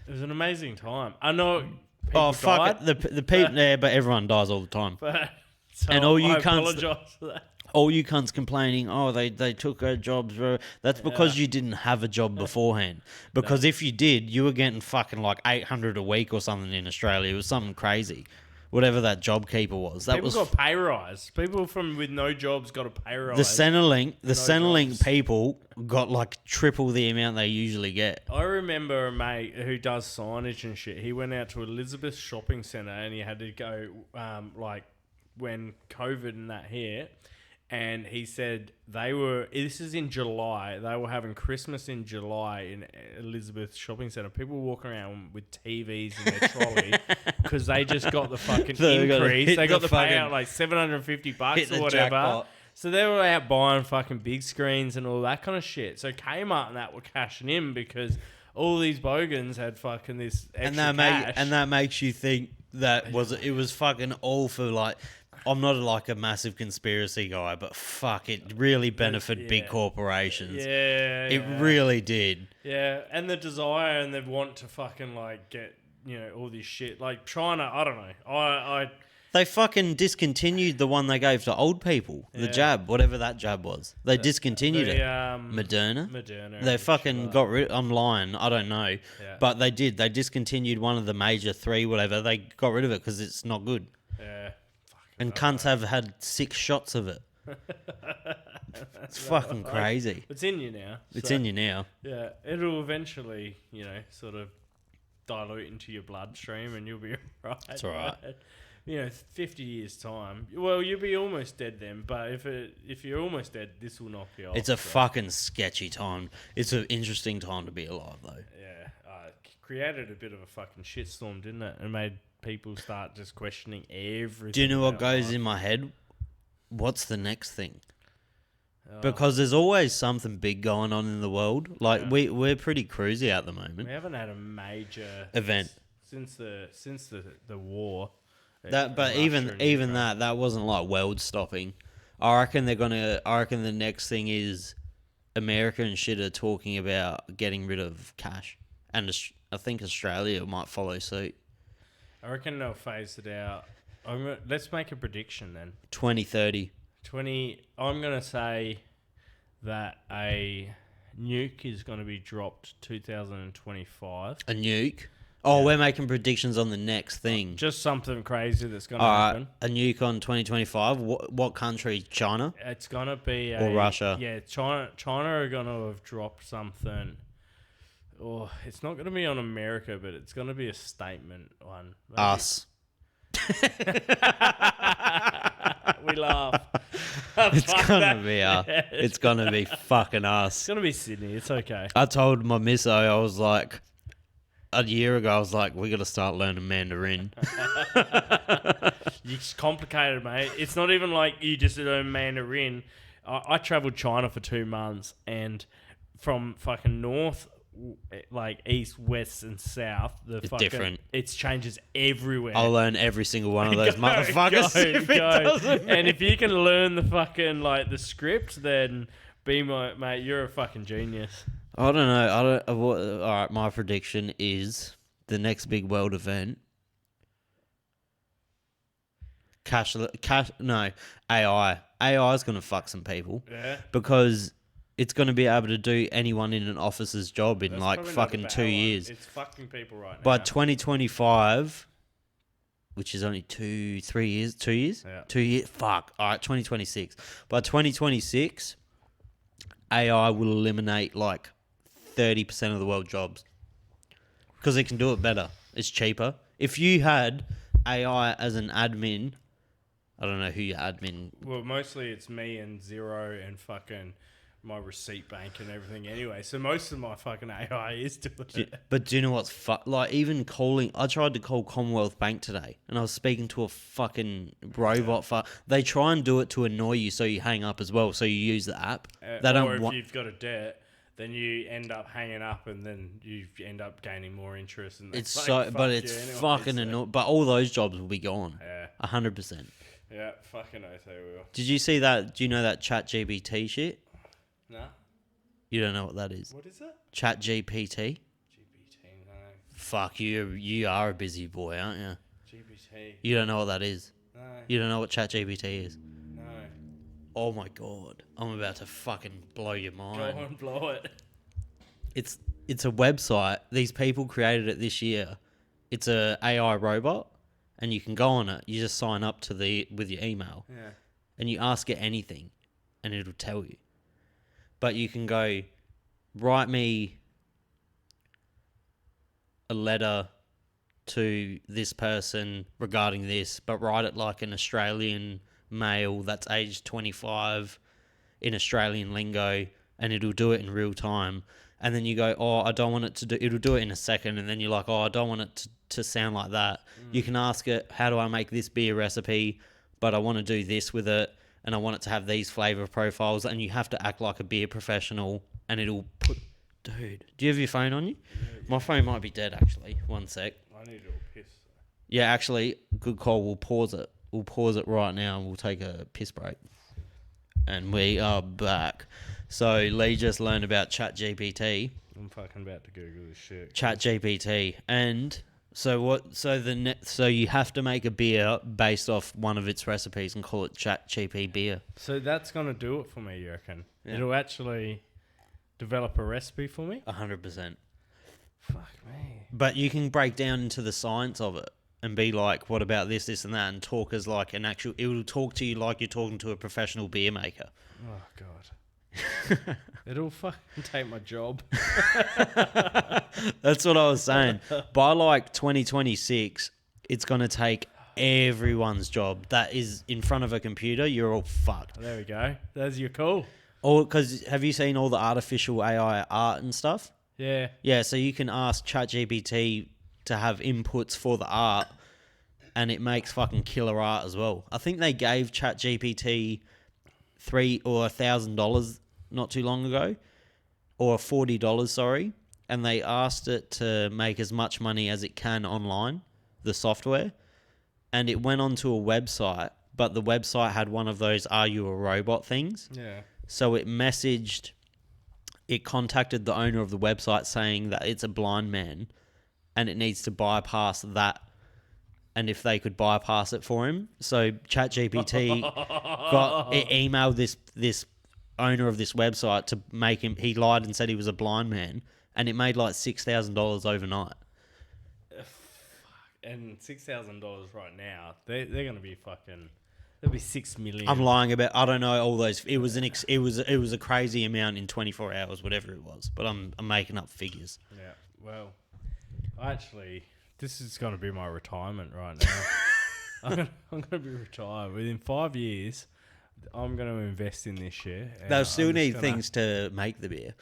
It was an amazing time. I know people Oh fuck died, it! The people there, but everyone dies all the time. but so And all you I cunts- apologise for that. All you cunts complaining, oh, they took our jobs, bro. That's because you didn't have a job beforehand. Because if you did, you were getting fucking like 800 a week or something in Australia. It was something crazy. Whatever that job keeper was. That People was got a pay rise. People with no jobs got a pay rise. the Centrelink jobs. people got like triple the amount they usually get. I remember a mate who does signage and shit. He went out to Elizabeth Shopping Centre and he had to go like when COVID and that hit. And he said this is in July, they were having Christmas in July in Elizabeth Shopping Centre. People were walking around with TVs in their trolley because they just got the fucking They got increase. They got the fucking- payout like $750 hit or the whatever. jackpot. So they were out buying fucking big screens and all that kind of shit. So Kmart and that were cashing in because all these bogans had fucking this extra cash. That makes you think it was fucking all for like. I'm not like a massive conspiracy guy, but fuck, it really benefited big corporations. Yeah, It really did. Yeah, and the desire and the want to fucking like get all this shit like China. I don't know. I They fucking discontinued the one they gave to old people, the jab, whatever that jab was. They discontinued it. Moderna. They fucking got rid online. I don't know, but they did. They discontinued one of the major three, whatever. They got rid of it because it's not good. Yeah. And cunts have had 6 shots of it. It's fucking crazy. It's in you now. It's in you now. Yeah, it'll eventually, sort of dilute into your bloodstream, and you'll be alright. It's alright. 50 years time. Well, you'll be almost dead then. But if you're almost dead, this will knock you off. It's a fucking sketchy time. It's an interesting time to be alive, though. Yeah, created a bit of a fucking shitstorm, didn't it? And made people start just questioning everything. Do you know what about goes life. in my head? What's the next thing? Oh. Because there's always something big going on in the world. Like we're pretty cruisy at the moment. We haven't had a major Event. since the war. But Russia even and Ukraine. that wasn't like world stopping. I reckon the next thing is America and shit are talking about getting rid of cash, and I think Australia might follow suit. I reckon they'll phase it out. Let's make a prediction then. 2030. I'm going to say that a nuke is going to be dropped 2025. A nuke. Oh, we're making predictions on the next thing. Just something crazy that's going to All happen. right, a nuke on 2025. What country? China? It's going to be Or Russia. Yeah, China are going to have dropped something. Oh, it's not going to be on America, but it's going to be a statement one. Maybe. Us. We laugh. It's Fuck gonna that. be us. It's gonna be fucking us. It's going to be Sydney. It's okay. I told my misso, I was like, a year ago, I was like, we got to start learning Mandarin. It's complicated, mate. It's not even like you just learn Mandarin. I travelled China for 2 months, and from fucking north, like east, west, and south, It's different. It changes everywhere. I'll learn every single one of those motherfuckers. If it doesn't And if you can learn the fucking like the script, then be my mate. You're a fucking genius. I don't know. All right, my prediction is the next big world event. No, AI. AI is going to fuck some people. Yeah. Because it's going to be able to do anyone in an officer's job in That's like probably not fucking a bad 2 one. years. It's fucking people right now. By 2025, which is only 3 years, 2 years? Yeah. 2 years. Fuck. All right, 2026. By 2026, AI will eliminate like 30% of the world jobs because it can do it better. It's cheaper. If you had AI as an admin, I don't know who your admin. Well, mostly it's me and Zero and fucking my receipt bank and everything anyway. So most of my fucking AI is doing it. But do you know what's like even calling? I tried to call Commonwealth Bank today, and I was speaking to a fucking robot. They try and do it to annoy you, so you hang up as well. So you use the app. They Or don't if want. you've got a debt, then you end up hanging up, and then you end up gaining more interest. And It's like, so, fuck but you it's anyway, fucking so- annoying. But all those jobs will be gone. Yeah, 100%. yeah, fucking oath they will. Did you see that? Do you know that Chat GPT shit? Nah, You don't know what that is. what is it? Chat GPT. GPT, no. Fuck you. You are a busy boy, aren't you? GPT, You don't know what that is. no, You don't know what Chat GPT is. no. Oh my god. I'm about to fucking blow your Go mind. on, blow it. It's a website. These people created it this year. It's a AI robot, and you can go on it. You just sign up with your email, Yeah. and you ask it anything, and it'll tell you. But you can go, write me a letter to this person regarding this, but write it like an Australian male that's aged 25 in Australian lingo, and it'll do it in real time. And then you go, oh, I don't want it to do, it'll do it in a second. And then you're like, oh, I don't want it to sound like that. You can ask it, how do I make this beer recipe? But I want to do this with it. And I want it to have these flavor profiles. And you have to act like a beer professional. And it'll put, dude, do you have your phone on you? My phone might be dead, actually. One sec. I need a piss. Yeah, actually, good call. We'll pause it. We'll pause it right now and we'll take a piss break. And we are back. So Lee just learned about ChatGPT. I'm fucking about to Google this shit. ChatGPT, and so what? So so you have to make a beer based off one of its recipes and call it ChatGPT beer. So that's gonna do it for me, you reckon? Yeah. It'll actually develop a recipe for me? 100%. Fuck me. But you can break down into the science of it and be like, what about this, this, and that, and talk as like an actual. It will talk to you like you're talking to a professional beer maker. Oh god. It'll fucking take my job. That's what I was saying. By like 2026, it's going to take everyone's job that is in front of a computer. You're all fucked. There we go. There's your call. Or because have you seen all the artificial AI art and stuff? Yeah. Yeah, so you can ask ChatGPT to have inputs for the art, and it makes fucking killer art as well. I think they gave ChatGPT $3,000 or $1,000 not too long ago, or $40, sorry, and they asked it to make as much money as it can online, the software, and it went onto a website, but the website had one of those "Are you a robot?" things. Yeah. So it contacted the owner of the website saying that it's a blind man, and it needs to bypass that. And if they could bypass it for him, so ChatGPT it emailed this owner of this website to make him. He lied and said he was a blind man, and it made like $6,000 overnight. And $6,000 right now, they're gonna be fucking. There'll be 6 million. I'm lying about. I don't know all those. It was it was a crazy amount in 24 hours, whatever it was. But I'm making up figures. Yeah. Well, actually, this is gonna be my retirement right now. I'm gonna be retired within 5 years. I'm gonna invest in this shit. They'll still need things to make the beer.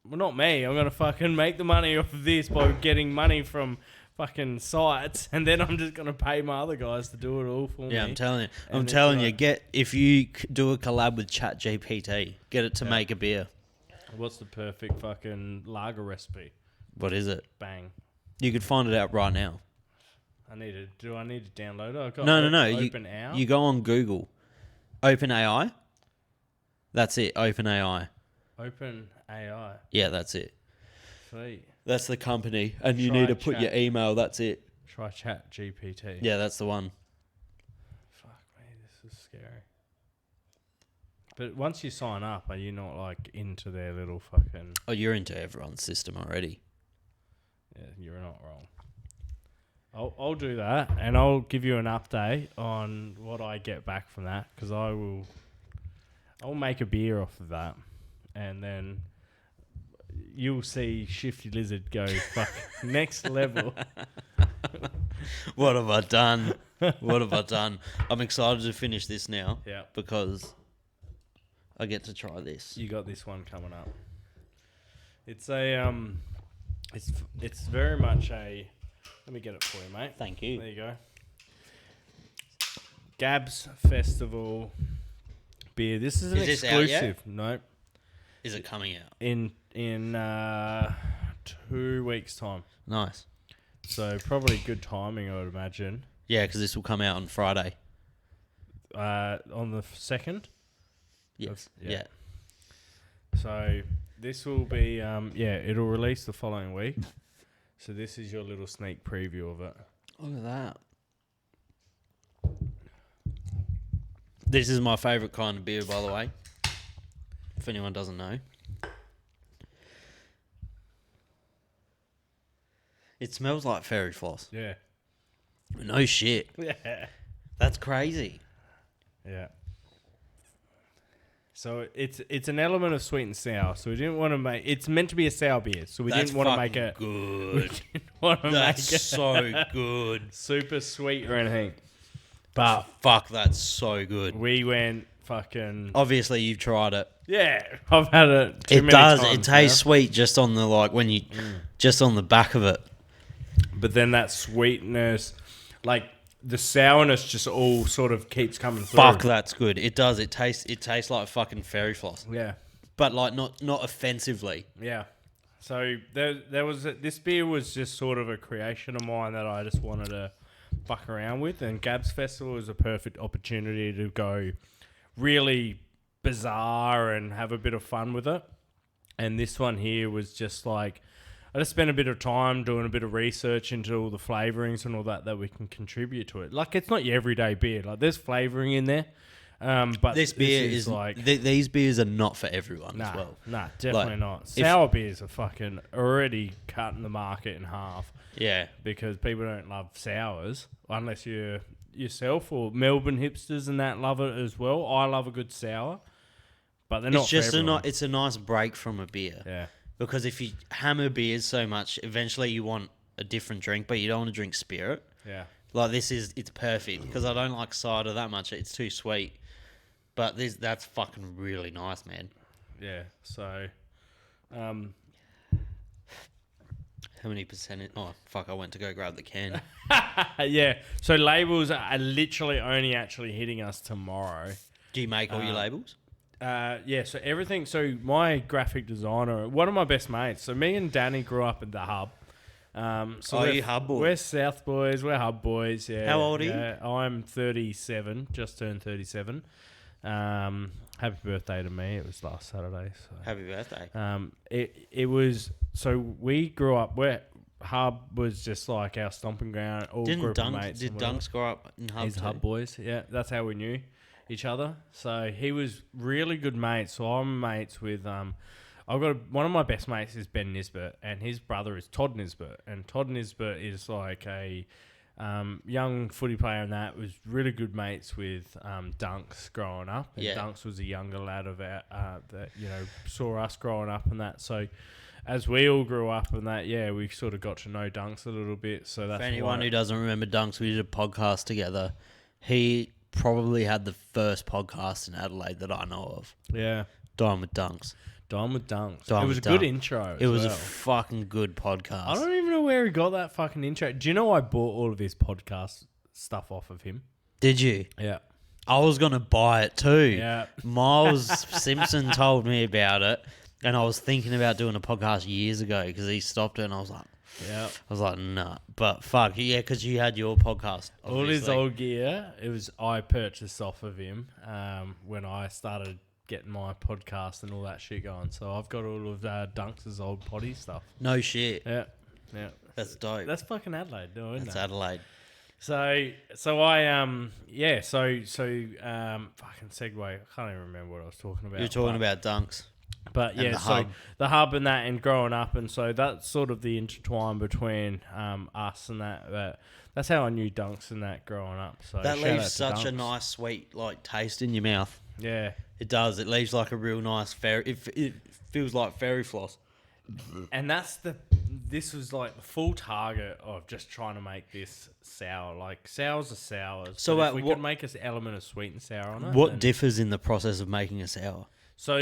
Well, not me. I'm gonna fucking make the money off of this by getting money from fucking sites, and then I'm just gonna pay my other guys to do it all for me. Yeah, I'm telling you. And I'm it's telling you. like- If you do a collab with ChatGPT, get it to make a beer. What's the perfect fucking lager recipe? What is it? Bang. You could find it out right now. Do I need to download it? I've got No. OpenAI. You go on Google. OpenAI. That's it. OpenAI. OpenAI. Yeah, that's it. Sweet. That's the company, and you Try need to put your Chat. email. That's it. Try Chat GPT. Yeah, that's the one. Fuck me, this is scary. But once you sign up, are you not like into their little fucking? Oh, you're into everyone's system already. Yeah, you're not wrong. I'll do that, and I'll give you an update on what I get back from that, because I'll make a beer off of that, and then you'll see Shifty Lizard go fuck next level. What have I done? What have I done? I'm excited to finish this now. Yeah. Because I get to try this. You got this one coming up. It's a it's very much a. Let me get it for you, mate. Thank you. There you go. Gabs Festival beer. This is an Is this out yet? exclusive. Nope. Is it coming out? In 2 weeks' time. Nice. So probably good timing, I would imagine. Yeah, because this will come out on Friday. On the 2nd. Yes. Yeah. Yeah. So this will be it'll release the following week. So this is your little sneak preview of it. Look at that. This is my favourite kind of beer, by the way. If anyone doesn't know. It smells like fairy floss. Yeah. No shit. Yeah. That's crazy. Yeah. So it's an element of sweet and sour. So we didn't want to make. It's meant to be a sour beer. So we didn't want to make it good. didn't want to That's make it so good. super sweet or anything. But Fuck, that's so good. we went fucking. Obviously, you've tried it. Yeah, I've had it. Too It many does. times, It tastes sweet just on the when you just on the back of it. But then that sweetness, like the sourness, just all sort of keeps coming through. Fuck, that's good. It does. It tastes like fucking fairy floss, Yeah, but like not offensively. yeah. So there was this beer was just sort of a creation of mine that I just wanted to fuck around with, and Gabs Festival is a perfect opportunity to go really bizarre and have a bit of fun with it. And this one here was just like, I just spent a bit of time doing a bit of research into all the flavorings and all that we can contribute to it. Like, it's not your everyday beer. Like, there's flavoring in there. But This beer is like... these beers are not for everyone Nah, as well. nah, definitely Like, not. Sour beers are fucking already cutting the market in half Yeah. because people don't love sours unless you're yourself or Melbourne hipsters and that love it as well. I love a good sour, but they're not It's just for everyone. it's a nice break from a beer. Yeah. Because if you hammer beers so much, eventually you want a different drink, but you don't want to drink spirit. Yeah. Like it's perfect because I don't like cider that much. It's too sweet. But that's fucking really nice, man. Yeah. So, How many percent? Oh, fuck, I went to go grab the can. yeah. So labels are literally only actually hitting us tomorrow. Do you make all your labels? Yeah, so everything. So my graphic designer, one of my best mates. So me and Danny grew up in the hub. So you hub boys? We're South boys. We're hub boys. Yeah. How old are you? I'm 37. Just turned 37. Happy birthday to me. It was last Saturday. So. Happy birthday. It was. So we grew up. Where hub was just like our stomping ground. All group of mates. Did Dunks grow up in hub? He's too? hub boys. Yeah, that's how we knew each other. So he was really good mates. So I'm mates with I've got one of my best mates is Ben Nisbet, and his brother is Todd Nisbet, and Todd Nisbet is like a young footy player, and that was really good mates with Dunks growing up. And Dunks was a younger lad of our that saw us growing up and that. So as we all grew up and that, we sort of got to know Dunks a little bit. So that's For anyone who doesn't remember Dunks, we did a podcast together. He probably had the first podcast in Adelaide that I know of. Yeah. Dine with Dunks. Dine with Dunks. Dine It was a with good Dunks. intro. It was well. a fucking good podcast. I don't even know where he got that fucking intro. Do you know I bought all of his podcast stuff off of him? Did you? Yeah. I was going to buy it too. Yeah. Miles Simpson told me about it, and I was thinking about doing a podcast years ago because he stopped it, and I was like, nah. But fuck, yeah, because you had your podcast. All his obviously. old gear, I purchased off of him when I started getting my podcast and all that shit going. So I've got all of Dunks' old potty stuff. No shit. Yeah. Yeah. That's dope. That's fucking Adelaide, though, isn't That's it? Adelaide. So I fucking segue. I can't even remember what I was talking about. You're talking about Dunks. But And yeah, the so hub. the hub and that, and growing up, and so that's sort of the intertwine between us and that. But that's how I knew Dunks and that growing up. So That shout out leaves to such a Dunks. nice, sweet, like, taste in your mouth. Yeah, It does. It leaves, like, a real nice fairy... It feels like fairy floss. and this was like the full target of just trying to make this sour. Like sours are sours. So, but if we what- could make an element of sweet and sour on it. What then- differs in the process of making a sour? So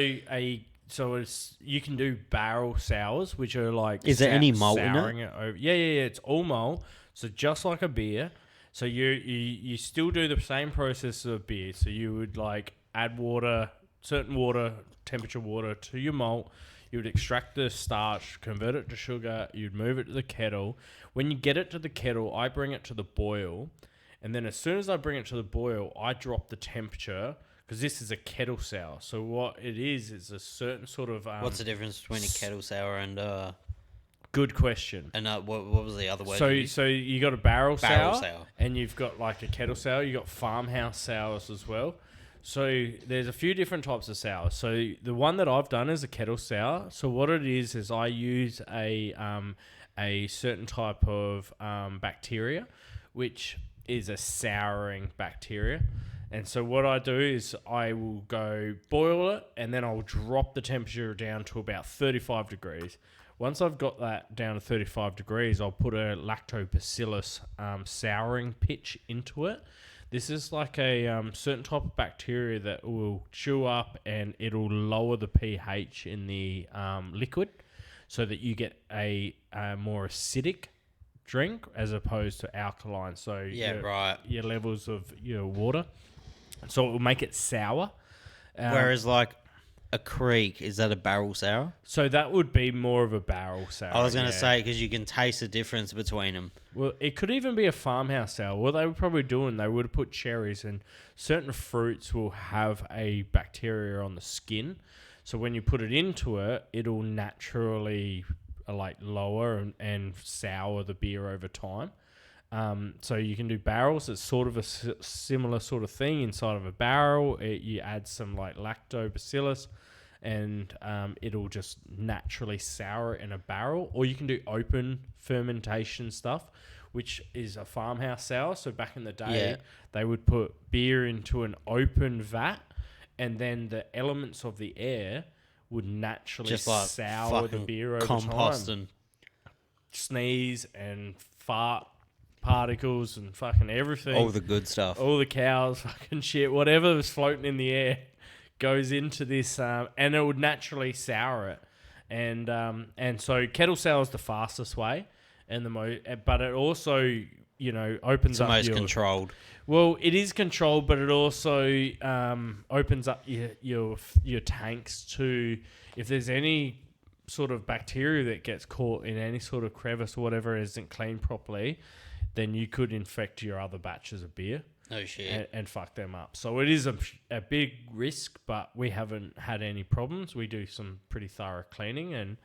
it's you can do barrel sours, which are like Is there any malt in it? souring over. Yeah. It's all malt. So just like a beer. So you still do the same process of beer. So you would like add water, certain water, temperature water to your malt. You would extract the starch, convert it to sugar. You'd move it to the kettle. When you get it to the kettle, I bring it to the boil, and then as soon as I bring it to the boil, I drop the temperature. Because this is a kettle sour. So what it is a certain sort of... What's the difference between a kettle sour and... Good question. And what was the other word? So you got a barrel Barrel sour, sour. and you've got like a kettle sour. You got farmhouse sours as well. So there's a few different types of sours. So the one that I've done is a kettle sour. So what it is I use a certain type of bacteria, which is a souring bacteria. And so what I do is I will go boil it, and then I'll drop the temperature down to about 35 degrees. Once I've got that down to 35 degrees, I'll put a lactobacillus souring pitch into it. This is like a certain type of bacteria that will chew up, and it'll lower the pH in the liquid so that you get a more acidic drink as opposed to alkaline. So right. your levels of your water. So it will make it sour. Whereas, like, a creek, is that a barrel sour? So that would be more of a barrel sour. I was going to say, because you can taste the difference between them. Well, it could even be a farmhouse sour. What they were probably doing, they would have put cherries, and certain fruits will have a bacteria on the skin. So when you put it into it, it'll naturally like lower and sour the beer over time. So you can do barrels. It's sort of a similar sort of thing inside of a barrel. You add some like lactobacillus, and it'll just naturally sour it in a barrel. Or you can do open fermentation stuff, which is a farmhouse sour. So back in the day, they would put beer into an open vat, and then the elements of the air would naturally Just like sour the fucking beer over compost time. and... Sneeze and fart particles and fucking everything. all the good stuff. All the cows, fucking shit, whatever was floating in the air goes into this, and it would naturally sour it. And so kettle sour is the fastest way, and but it also, you know, opens It's the up most your... controlled. Well, it is controlled, but it also opens up your tanks to, if there's any sort of bacteria that gets caught in any sort of crevice or whatever isn't cleaned properly, then you could infect your other batches of beer. Oh, shit. And fuck them up. So it is a big risk, but we haven't had any problems. We do some pretty thorough cleaning, and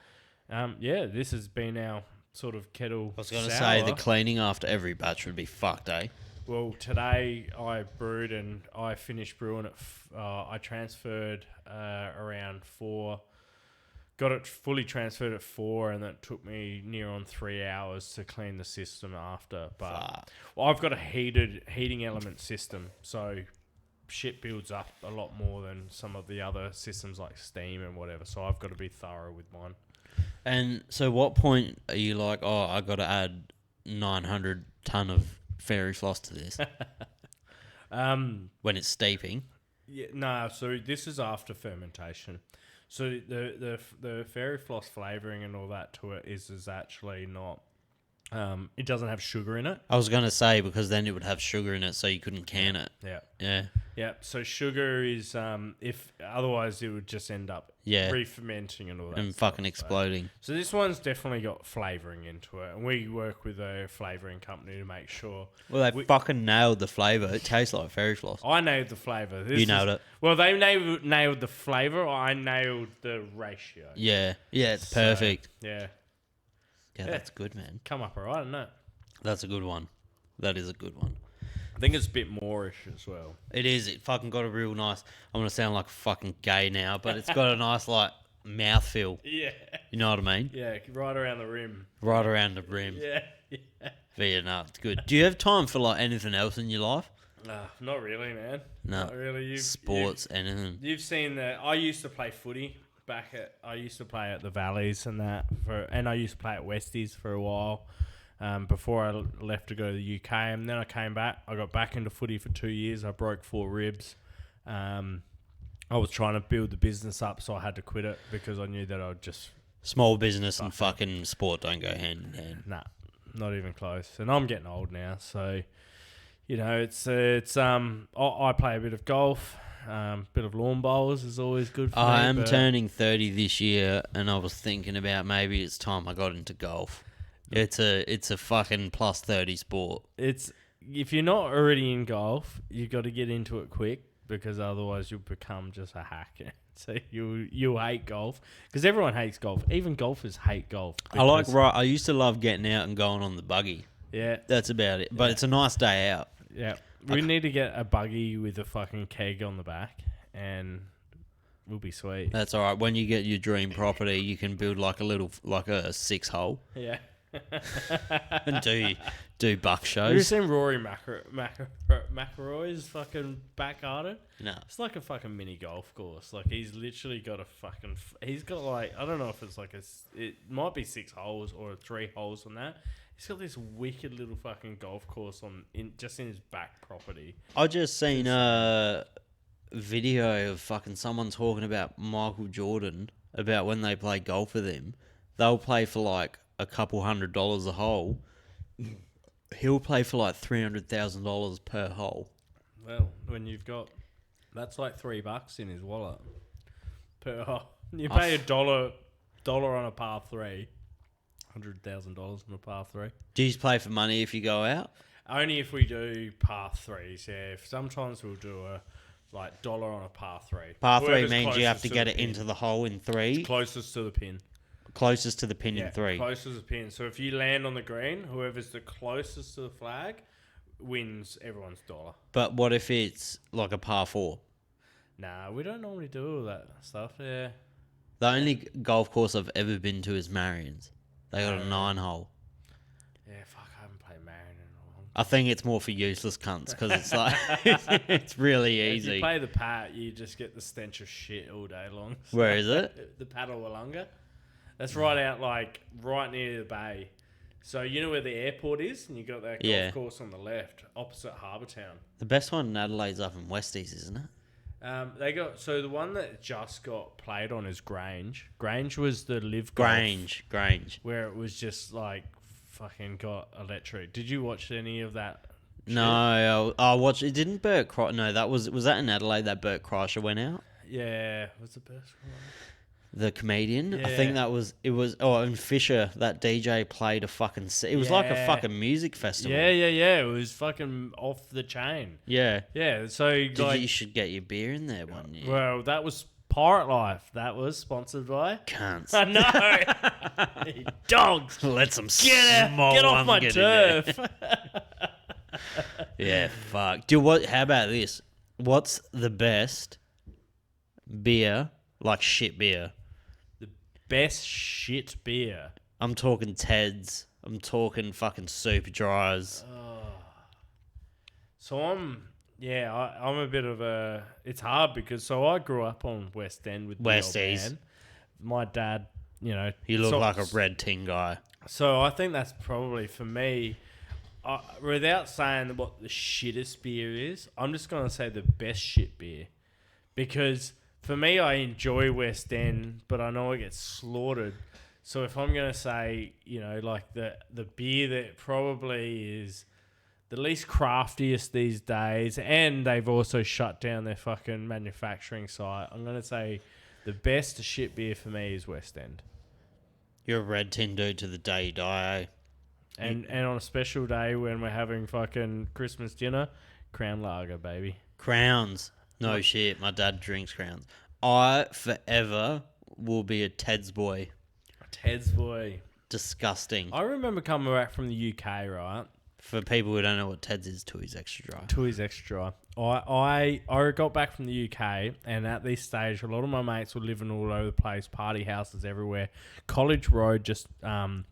this has been our sort of kettle. I was going to sour. say the cleaning after every batch would be fucked, eh? Well, today I brewed and I finished brewing at... I transferred around 4... Got it fully transferred at 4, and that took me near on 3 hours to clean the system after. But well, I've got a heating element system, so shit builds up a lot more than some of the other systems like steam and whatever. So I've got to be thorough with mine. And so what point are you like, oh, I got to add 900 ton of fairy floss to this? When it's steeping? Yeah, no. So this is after fermentation. So the fairy floss flavouring and all that to it is actually not... it doesn't have sugar in it. I was going to say, because then it would have sugar in it, so you couldn't can it. Yeah. Yeah. Yeah, so sugar is... if otherwise it would just end up re-fermenting and all that And stuff. fucking exploding. So this one's definitely got flavouring into it, and we work with a flavouring company to make sure... Well, they fucking nailed the flavour. It tastes like fairy floss. I nailed the flavour. You nailed it. Well, they nailed the flavour. I nailed the ratio. Yeah. Yeah, it's perfect. Yeah. Yeah, that's good, man. Come up all right, isn't it? That's a good one. That is a good one. I think it's a bit moreish as well. It is. It fucking got a real nice... I'm going to sound like a fucking gay now, but it's got a nice, like, mouthfeel. Yeah. You know what I mean? Yeah, right around the rim. Right around the rim. Yeah. But yeah, no, it's good. Do you have time for like anything else in your life? Not really, man. No. Not really. Sports, anything. You've seen that. I used to play footy I used to play at the Valleys and that, and I used to play at Westies for a while before I left to go to the UK. And then I came back. I got back into footy for 2 years. I broke 4 ribs. I was trying to build the business up, so I had to quit it because I knew that I'd just... Small business and fucking sport don't go hand in hand. Nah, not even close. And I'm getting old now, so... You know, it's I play a bit of golf, bit of lawn bowls is always good for me. I am turning 30 this year, and I was thinking about maybe it's time I got into golf. It's a fucking plus 30 sport. If you're not already in golf, you got to get into it quick because otherwise you'll become just a hack. So you'll hate golf because everyone hates golf. Even golfers hate golf. I used to love getting out and going on the buggy. Yeah, that's about it. But it's a nice day out. Yeah, we need to get a buggy with a fucking keg on the back, and we'll be sweet. That's all right. When you get your dream property, you can build like a 6-hole. Yeah. And do buck shows. Have you seen Rory McIlroy's fucking back garden? No. It's like a fucking mini golf course. Like he's literally got a fucking... He's got like... I don't know if it's like it might be 6 holes or 3 holes on that. He's got this wicked little fucking golf course just in his back property. I just seen a video of fucking someone talking about Michael Jordan, about when they play golf with him. They'll play for like a couple $100 a hole. He'll play for like $300,000 per hole. Well, when you've got... That's like $3 in his wallet per hole. You pay $1 on a par 3. $100,000 on a par 3. Do you play for money if you go out? Only if we do par 3s, yeah. Sometimes we'll do a dollar on a par 3. Par 3 means you have to get it into the hole in 3. It's closest to the pin. Closest to the pin in 3. Closest to the pin. So if you land on the green, whoever's the closest to the flag wins everyone's dollar. But what if it's like a par 4? Nah, we don't normally do all that stuff, yeah. The only golf course I've ever been to is Marion's. They got a 9-hole. Yeah, fuck, I haven't played Marion in a long time. I think it's more for useless cunts because it's like it's really easy. If you play the pat, you just get the stench of shit all day long. So where is it? The Paddawalunga. That's right out, right near the bay. So you know where the airport is, and you got that golf course on the left, opposite Harbour Town. The best one in Adelaide's up in Westies, isn't it? The one that just got played on is Grange. Grange was the live golf. Grange. Where it was just like fucking got electric. Did you watch any of that? Shit? No, I watched. It didn't Bert Kreischer. No, was that in Adelaide that Bert Kreischer went out? Yeah, was the best one. The comedian. Yeah. I think it was. Oh, and Fisher, that DJ played a fucking. It was like a fucking music festival. Yeah. It was fucking off the chain. Yeah. Yeah. So you should get your beer in there one year. Well, that was Pirate Life. That was sponsored by Cunts. I know. Dogs. Let some get off my turf. Yeah. Fuck. Dude, how about this? What's the best beer? Like shit beer. Best shit beer. I'm talking Ted's. I'm talking fucking Super Dries. So I'm a bit of a... It's hard because... So I grew up on West End with the old man. My dad, you know... You look like a red tin guy. So I think that's probably, for me... without saying what the shittest beer is, I'm just going to say the best shit beer. Because... For me, I enjoy West End, but I know it gets slaughtered. So if I'm going to say, you know, like the beer that probably is the least craftiest these days, and they've also shut down their fucking manufacturing site, I'm going to say the best shit beer for me is West End. You're a red tin dude to the day you die, eh? And on a special day when we're having fucking Christmas dinner, Crown Lager, baby. Crowns. No shit, my dad drinks Crowns. I forever will be a Ted's boy. A Ted's boy. Disgusting. I remember coming back from the UK, right? For people who don't know what Ted's is, Tooheys Extra Dry. Tooheys Extra Dry. I got back from the UK, and at this stage, a lot of my mates were living all over the place, party houses everywhere. College Road, just in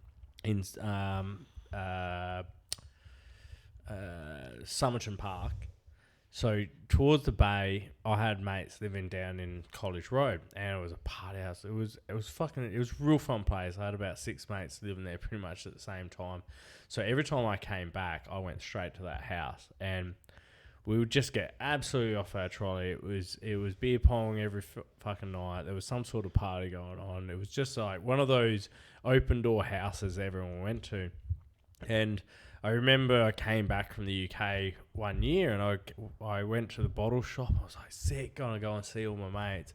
Somerton Park. So towards the bay, I had mates living down in College Road, and it was a party house. It was real fun place. I had about 6 mates living there pretty much at the same time. So every time I came back, I went straight to that house, and we would just get absolutely off our trolley. It was beer pong every fucking night. There was some sort of party going on. It was just like one of those open door houses everyone went to, and I remember I came back from the UK one year, and I went to the bottle shop. I was like, sick, gonna go and see all my mates.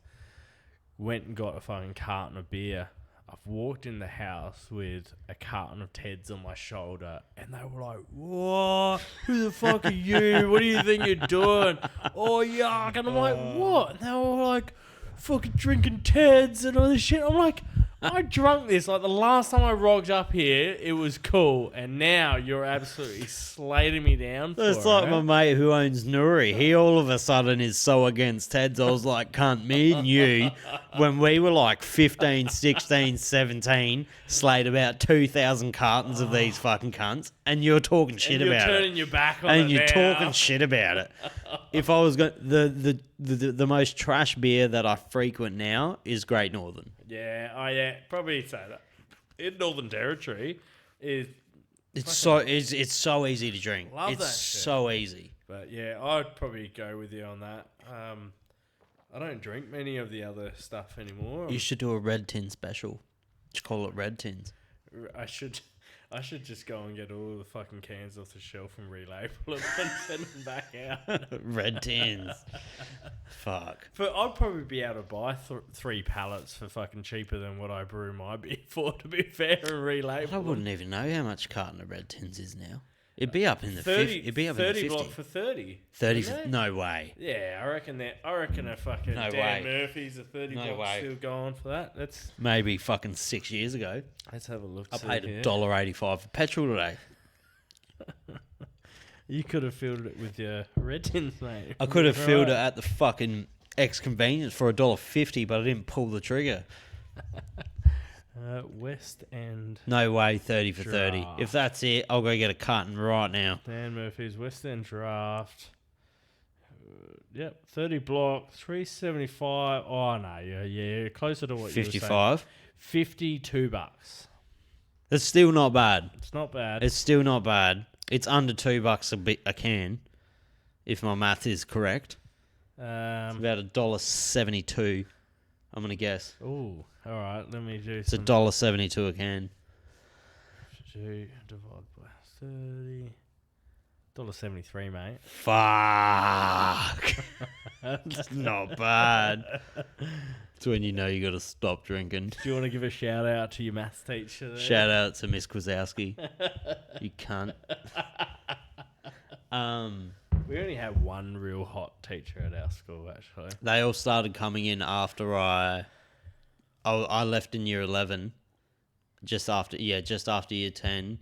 Went and got a fucking carton of beer. I've walked in the house with a carton of Ted's on my shoulder, and they were like, "What? Who the fuck are you? What do you think you're doing? Oh, yuck!" And I'm like, "What?" And they were like, "Fucking drinking Ted's and all this shit." I'm like, I drunk this. Like, the last time I rocked up here, it was cool, and now you're absolutely slating me down for It's like my mate who owns Nuri. He all of a sudden is so against Ted's. I was like, cunt, me and you, when we were like 15, 16, 17, slayed about 2,000 cartons of these fucking cunts, and you're talking shit and about it. You're turning your back on and it you're now. talking shit about it. If I was going, the most trash beer that I frequent now is Great Northern. Yeah, probably say that. In Northern Territory, it's so so easy to drink. Love it's that shit. so easy. But yeah, I'd probably go with you on that. I don't drink many of the other stuff anymore. You should do a red tin special. Just call it red tins. I should just go and get all the fucking cans off the shelf and relabel them and send them back out. Red tins. Fuck. But I'd probably be able to buy 3 pallets for fucking cheaper than what I brew my beer for, to be fair, and relabel I wouldn't even know how much a carton of red tins is now. It'd be up in the 50. It'd be up in the 50. 30 block for 30. 30 isn't for, it? no way. Yeah, I reckon a fucking No Dan way. Murphy's a 30 No block way. still going for that. Maybe fucking 6 years ago. Let's have a look. I paid $1.85 for petrol today. You could have filled it with your red tins, mate. I could have Right. filled it at the fucking ex-convenience for $1.50, but I didn't pull the trigger. West End. No way, 30 for 30. Draft. If that's it, I'll go get a carton right now. Dan Murphy's West End draft. Yep, 30 block, 375. Oh no, yeah, closer to what you were saying. 55. $52. It's still not bad. It's not bad. It's still not bad. It's under $2 a can, if my math is correct. It's about $1.72. I'm gonna guess. Oh, all right. Let me do. It's $1.72 a can. Divide by 30. $1.73, mate. Fuck. That's not bad. It's when you know you got to stop drinking. Do you want to give a shout out to your maths teacher there? Shout out to Miss Kwasowski. You cunt. We only had one real hot teacher at our school, actually. They all started coming in after I left in year 11. Just after year 10.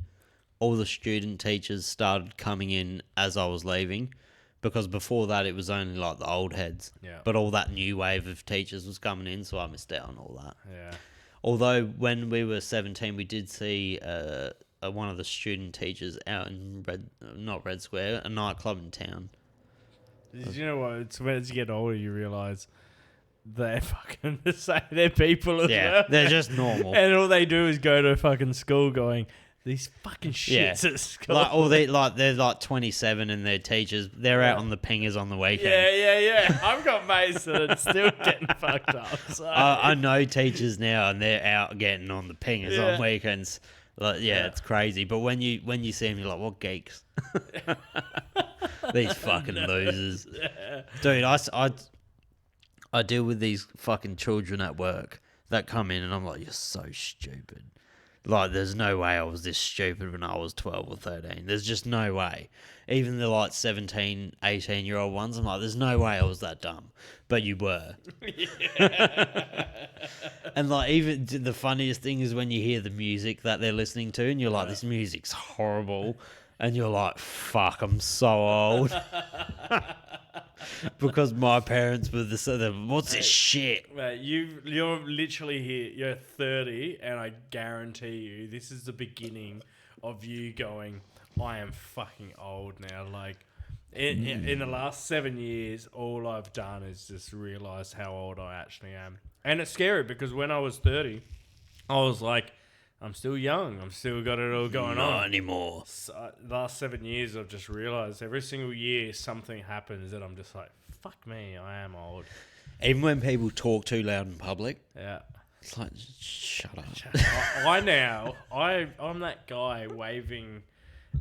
All the student teachers started coming in as I was leaving, because before that it was only like the old heads. Yeah. But all that new wave of teachers was coming in, so I missed out on all that. Yeah. Although when we were 17, we did see one of the student teachers out in Red Square, a nightclub in town. Did you know what? It's when as you get older, you realise they're fucking the same. They're people as well. They're just normal. And all they do is go to fucking school going, these fucking shits at school. They're like 27 and they're teachers. They're out on the pingers on the weekend. Yeah. I've got mates that are still getting fucked up. So. I know teachers now and they're out getting on the pingers on weekends. Like, it's crazy. But when you see them, you're like, what geeks? These fucking losers. Dude, I deal with these fucking children at work that come in and I'm like, you're so stupid. Like, there's no way I was this stupid when I was 12 or 13. There's just no way. Even the, 17, 18-year-old ones, I'm like, there's no way I was that dumb. But you were. And, even the funniest thing is when you hear the music that they're listening to and you're like, this music's horrible. And you're like, fuck, I'm so old. Because my parents were what's this shit? Mate, you're literally here. You're 30, and I guarantee you, this is the beginning of you going, I am fucking old now. Like, in the last 7 years, all I've done is just realize how old I actually am. And it's scary because when I was 30, I was like, I'm still young. I'm still got it all going on. Not anymore. So, the last 7 years, I've just realized every single year something happens that I'm just like, fuck me, I am old. Even when people talk too loud in public, Yeah. it's like, shut up. I'm that guy waving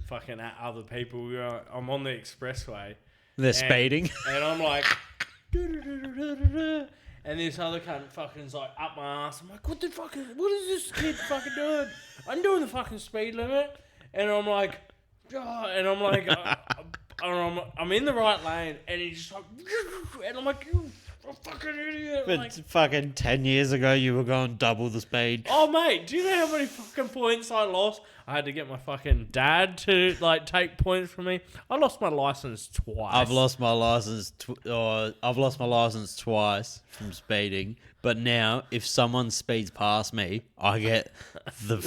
fucking at other people. I'm on the expressway. They're speeding. And I'm like, and this other cunt fucking's like up my ass. I'm like, what is this kid fucking doing? I'm doing the fucking speed limit. And I'm like, I'm in the right lane. And he's just like, and I'm like, you fucking idiot. But Like, fucking 10 years ago, you were going double the speed. oh, mate, do you know how many fucking points I lost? I had to get my fucking dad to, like, take points from me. I lost my license twice. I've lost my license. I've lost my license twice from speeding. But now, if someone speeds past me, I get the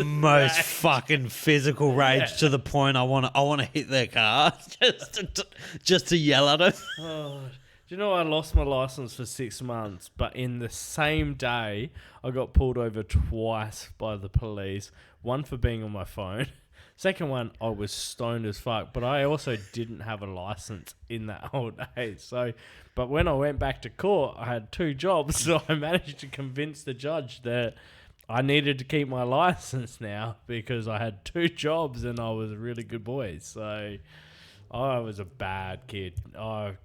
most fucking physical rage to the point I want to hit their car just to yell at them. Oh, do you know I lost my license for 6 months, but in the same day, I got pulled over twice by the police. One for being on my phone. Second one, I was stoned as fuck, but I also didn't have a license in that whole day. So, but when I went back to court, I had 2 jobs, so I managed to convince the judge that I needed to keep my license now because I had 2 jobs and I was a really good boy. So, I was a bad kid. I've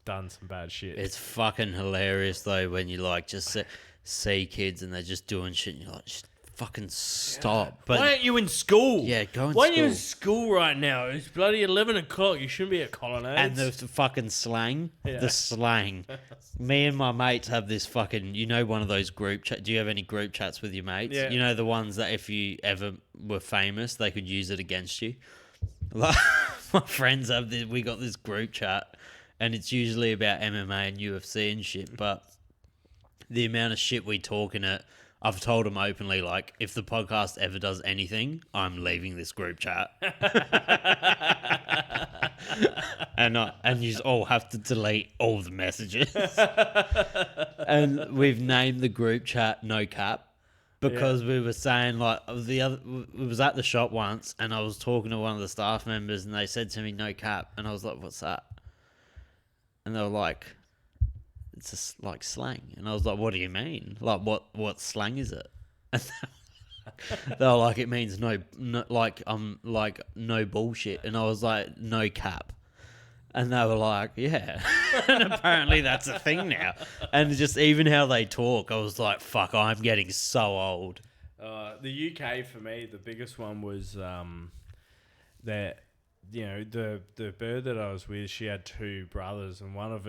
done some bad shit. It's fucking hilarious though when you like just see kids and they're just doing shit and you're like, just fucking stop. But why aren't you in school? Yeah, go in Why aren't you school. in school right now? It's bloody 11 o'clock. You shouldn't be at Colonnades. And the fucking slang, Yeah. the slang. Me and my mates have this fucking, one of those group chat. Do you have any group chats with your mates? Yeah. You know, the ones that if you ever were famous, they could use it against you. Like, my friends have this, we got this group chat and it's usually about MMA and UFC and shit, but the amount of shit we talk in it, I've told them openly, like, if the podcast ever does anything, I'm leaving this group chat. and you all have to delete all the messages. And we've named the group chat No Cap because we were saying, like, we was at the shop once and I was talking to one of the staff members and they said to me, No Cap. And I was like, what's that? And they were like, it's just like slang. And I was like, what do you mean? Like, what slang is it? And they were like, it means no bullshit. And I was like, no cap. And they were like, yeah. And apparently that's a thing now. And just even how they talk, I was like, fuck, I'm getting so old. The UK for me, the biggest one was that, the bird that I was with, she had 2 brothers, and one of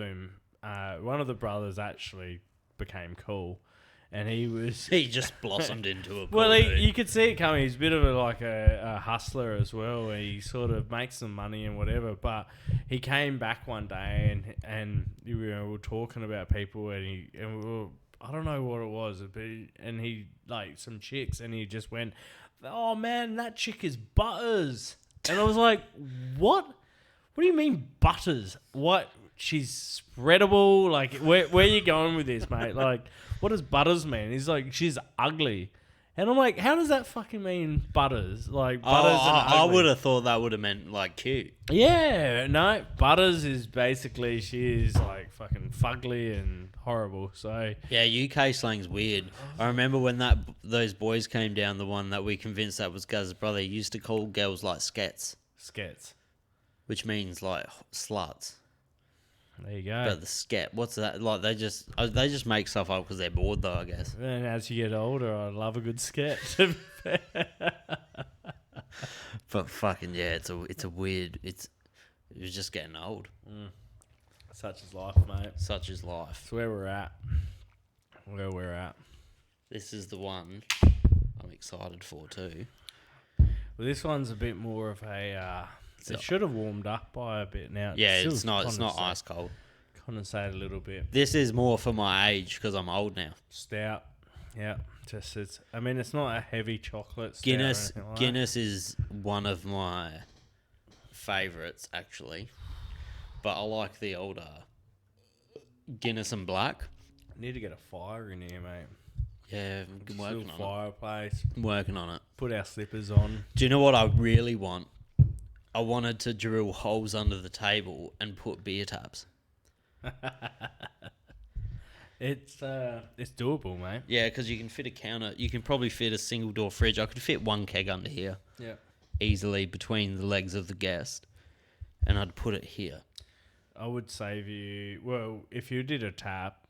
the brothers actually became cool, and he just blossomed into a cool well, dude. you could see it coming. He's a bit of a hustler as well. He sort of makes some money and whatever, but he came back one day and we were talking about people and I don't know what it was, but he like some chicks and he just went, oh man, that chick is Butters. And I was like, what? What do you mean Butters? What? She's spreadable? Like, where are you going with this, mate? Like, what does Butters mean? He's like, she's ugly. And I'm like, how does that fucking mean Butters? Like, Butters and I ugly. would have thought that would have meant, like, cute. Yeah, no. Butters is basically, she's like fucking fugly and horrible. So, Yeah, UK slang's weird. I remember when those boys came down, the one that we convinced that was Gaz's brother, he used to call girls like skets, which means like sluts. There you go. But the sket, what's that? Like they just make stuff up because they're bored, though, I guess. And as you get older, I love a good sketch. But fucking yeah, it's a weird. It was just getting old. Such is life, mate. Such is life. It's where we're at. Where we're at. This is the one I'm excited for too. Well, this one's a bit more of a. It should have warmed up by a bit now. Yeah, it's not ice cold. Condensate a little bit. This is more for my age because I'm old now. Stout. Yeah, it's not a heavy chocolate stout Guinness or anything like Guinness is one of my favourites actually, but I like the older Guinness and black. that. Need to get a fire in here, mate. Yeah, I'm working on fireplace. it. Working on it. Put our slippers on. Do you know what I really want? I wanted to drill holes under the table and put beer taps. It's doable, mate. Yeah, because you can fit a counter. You can probably fit a single door fridge. I could fit one keg under here Yeah. easily between the legs of the guest, and I'd put it here. I would save you. Well, if you did a tap,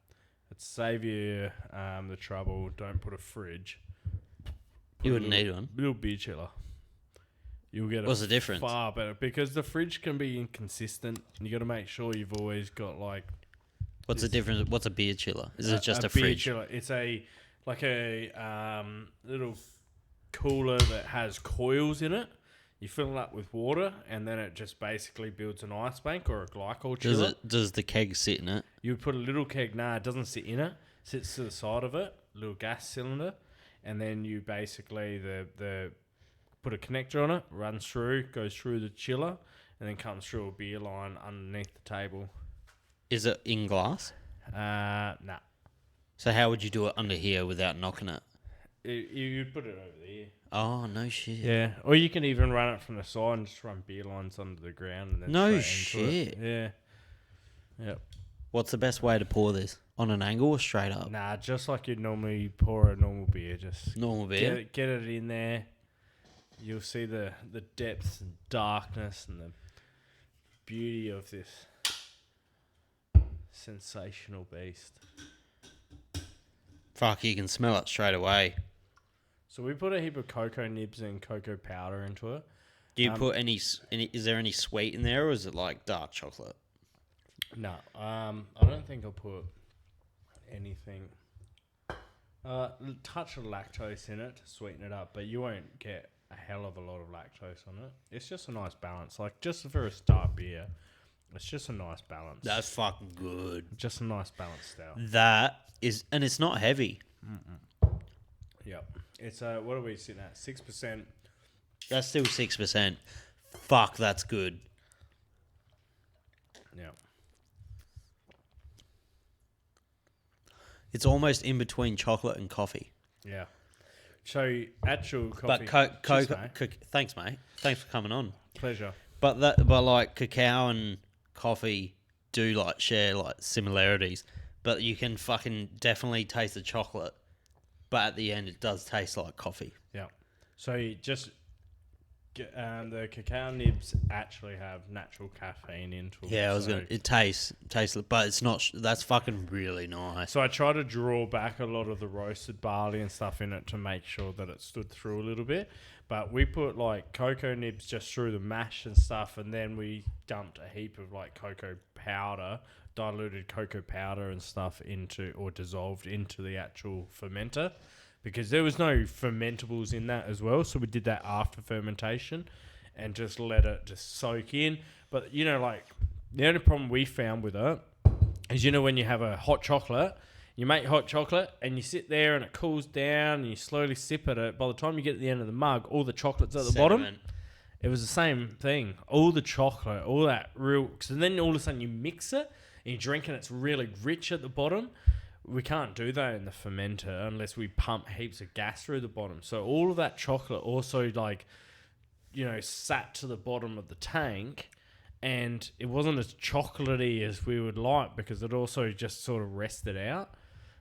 it'd save you the trouble. Don't put a fridge. You wouldn't need one. Little beer chiller. You'll get What's the difference? Far better because the fridge can be inconsistent. And you got to make sure you've always got like. What's the difference? What's a beer chiller? Is it just a beer fridge? chiller? It's a little cooler that has coils in it. You fill it up with water, and then it just basically builds an ice bank or a glycol chiller. Does the keg sit in it? You would put a little keg. Nah, it doesn't sit in it. It sits to the side of it, little gas cylinder, and then you basically the put a connector on it, runs through, goes through the chiller, and then comes through a beer line underneath the table. Is it in glass? Nah. So how would you do it under here without knocking it? You'd put it over there. Oh, no shit. Yeah, or you can even run it from the side and just run beer lines under the ground. And then No straight into shit. it. Yeah. Yep. What's the best way to pour this? On an angle or straight up? Nah, just like you'd normally pour a normal beer. Just Normal beer? get it in there. You'll see the depth and darkness and the beauty of this sensational beast. Fuck, you can smell it straight away. So we put a heap of cocoa nibs and cocoa powder into it. Do you put any? Is there any sweet in there, or is it like dark chocolate? No, I don't think I'll put anything. Touch of lactose in it to sweeten it up, but you won't get a hell of a lot of lactose on it. It's just a nice balance, like just for a start beer. It's just a nice balance. That's fucking good. Just a nice balance stout. That is, and it's not heavy. Yep. It's what are we sitting at? 6%. That's still 6%. Fuck, that's good. Yeah. It's almost in between chocolate and coffee. Yeah. So actual coffee. But Cheers, mate. thanks, mate. Thanks for coming on. Pleasure. But like cacao and coffee do like share like similarities, but you can fucking definitely taste the chocolate. But at the end, it does taste like coffee. Yeah. So you just the cacao nibs actually have natural caffeine into them. Yeah, it tastes, but it's not. That's fucking really nice. So I try to draw back a lot of the roasted barley and stuff in it to make sure that it stood through a little bit. But we put like cocoa nibs just through the mash and stuff, and then we dumped a heap of like cocoa powder, diluted cocoa powder and stuff into, or dissolved into the actual fermenter, because there was no fermentables in that as well. So we did that after fermentation and just let it just soak in. But you know, like the only problem we found with it is, you know, when you have a hot chocolate, you make hot chocolate and you sit there and it cools down and you slowly sip at it. By the time you get to the end of the mug, all the chocolate's at the bottom. It was the same thing. All the chocolate, all that real... So then all of a sudden you mix it and you drink and it's really rich at the bottom. We can't do that in the fermenter unless we pump heaps of gas through the bottom. So all of that chocolate also, like, you know, sat to the bottom of the tank, and it wasn't as chocolatey as we would like because it also just sort of rested out.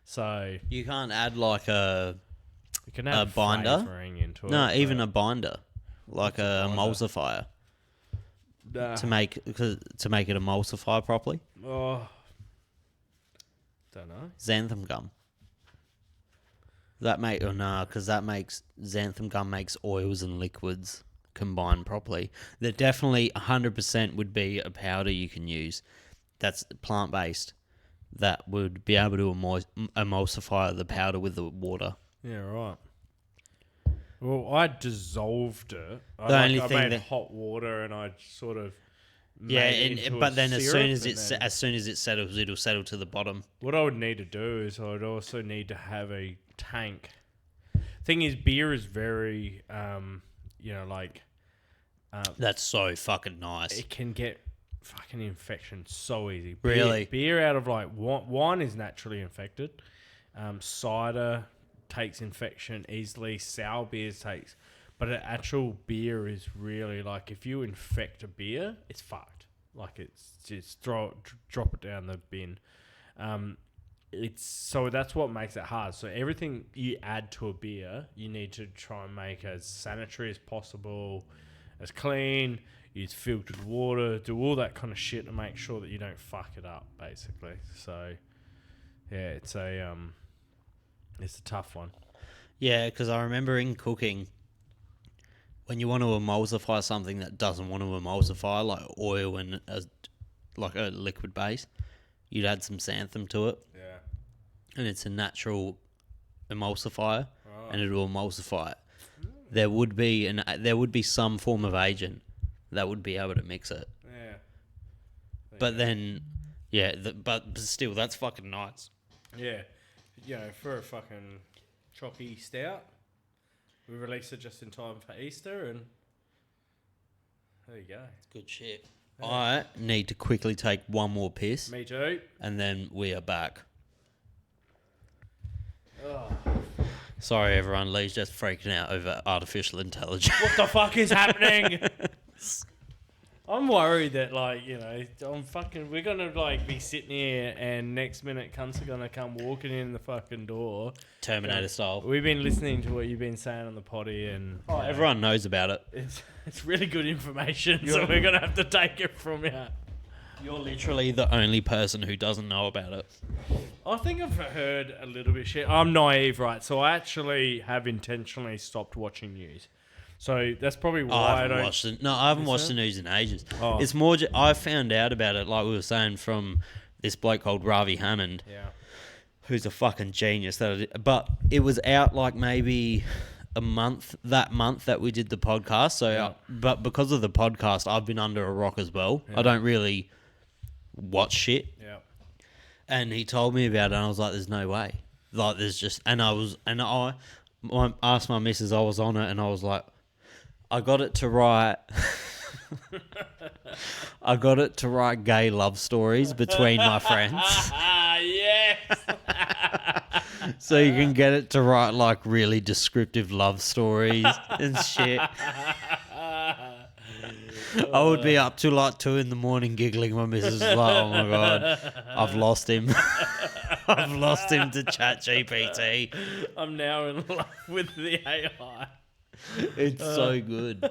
So You can't add like a you can add binder? flavouring into it. no, even but- a binder, like a emulsifier to make it emulsify properly. Oh, don't know. Xanthan gum. Because that makes xanthan gum makes oils and liquids combine properly. There definitely 100% would be a powder you can use that's plant based that would be able to emulsify the powder with the water. Yeah, right. Well, I dissolved it. The only I thing made that- hot water and I sort of Yeah, made it into but a then syrup, as soon as it settles, it'll settle to the bottom. what I would need to do is I would also need to have a tank. Thing is, beer is very, like That's so fucking nice. it can get fucking infection so easy. Really? Beer out of like wine is naturally infected. Cider takes infection easily. Sour beers takes, but an actual beer is really like if you infect a beer, it's fucked. Like it's just drop it down the bin. It's so that's what makes it hard. So everything you add to a beer, you need to try and make as sanitary as possible, as clean. Use filtered water, do all that kind of shit to make sure that you don't fuck it up, basically. So, yeah, it's a tough one. Yeah, because I remember in cooking, when you want to emulsify something that doesn't want to emulsify, like oil and like a liquid base, you'd add some xanthan to it, Yeah. and it's a natural emulsifier, Oh. and it'll emulsify it. There would be some form of agent that would be able to mix it, Yeah. but then, yeah, but still, that's fucking nice. Yeah. For a fucking choppy stout, we released it just in time for Easter, and there you go. Good shit. I need to quickly take one more piss, Me too. and then we are back. Oh. Sorry, everyone. Lee's just freaking out over artificial intelligence. What the fuck is happening? I'm worried that, we're going to, be sitting here and next minute cunts are going to come walking in the fucking door. Terminator style. We've been listening to what you've been saying on the potty and... Oh, everyone knows about it. It's really good information, so we're going to have to take it from you. You're literally the only person who doesn't know about it. I think I've heard a little bit shit. I'm naive, right? So I actually have intentionally stopped watching news. So that's probably why I I don't... haven't watched the news in ages. Oh. It's more... I found out about it, like we were saying, from this bloke called Ravi Hammond, Yeah. who's a fucking genius. But it was out like maybe a month that we did the podcast. So, Yeah. but because of the podcast, I've been under a rock as well. Yeah. I don't really watch shit. Yeah. And he told me about it, and I was like, "There's no way." Like, there's just, I asked my missus. I was on it, and I was like, I got it to write. I got it to write gay love stories between my friends. Yes. So you can get it to write like really descriptive love stories and shit. I would be up till like 2 a.m. giggling. My missus is like, "Oh my god, I've lost him. I've lost him to ChatGPT." I'm now in love with the AI. It's so good.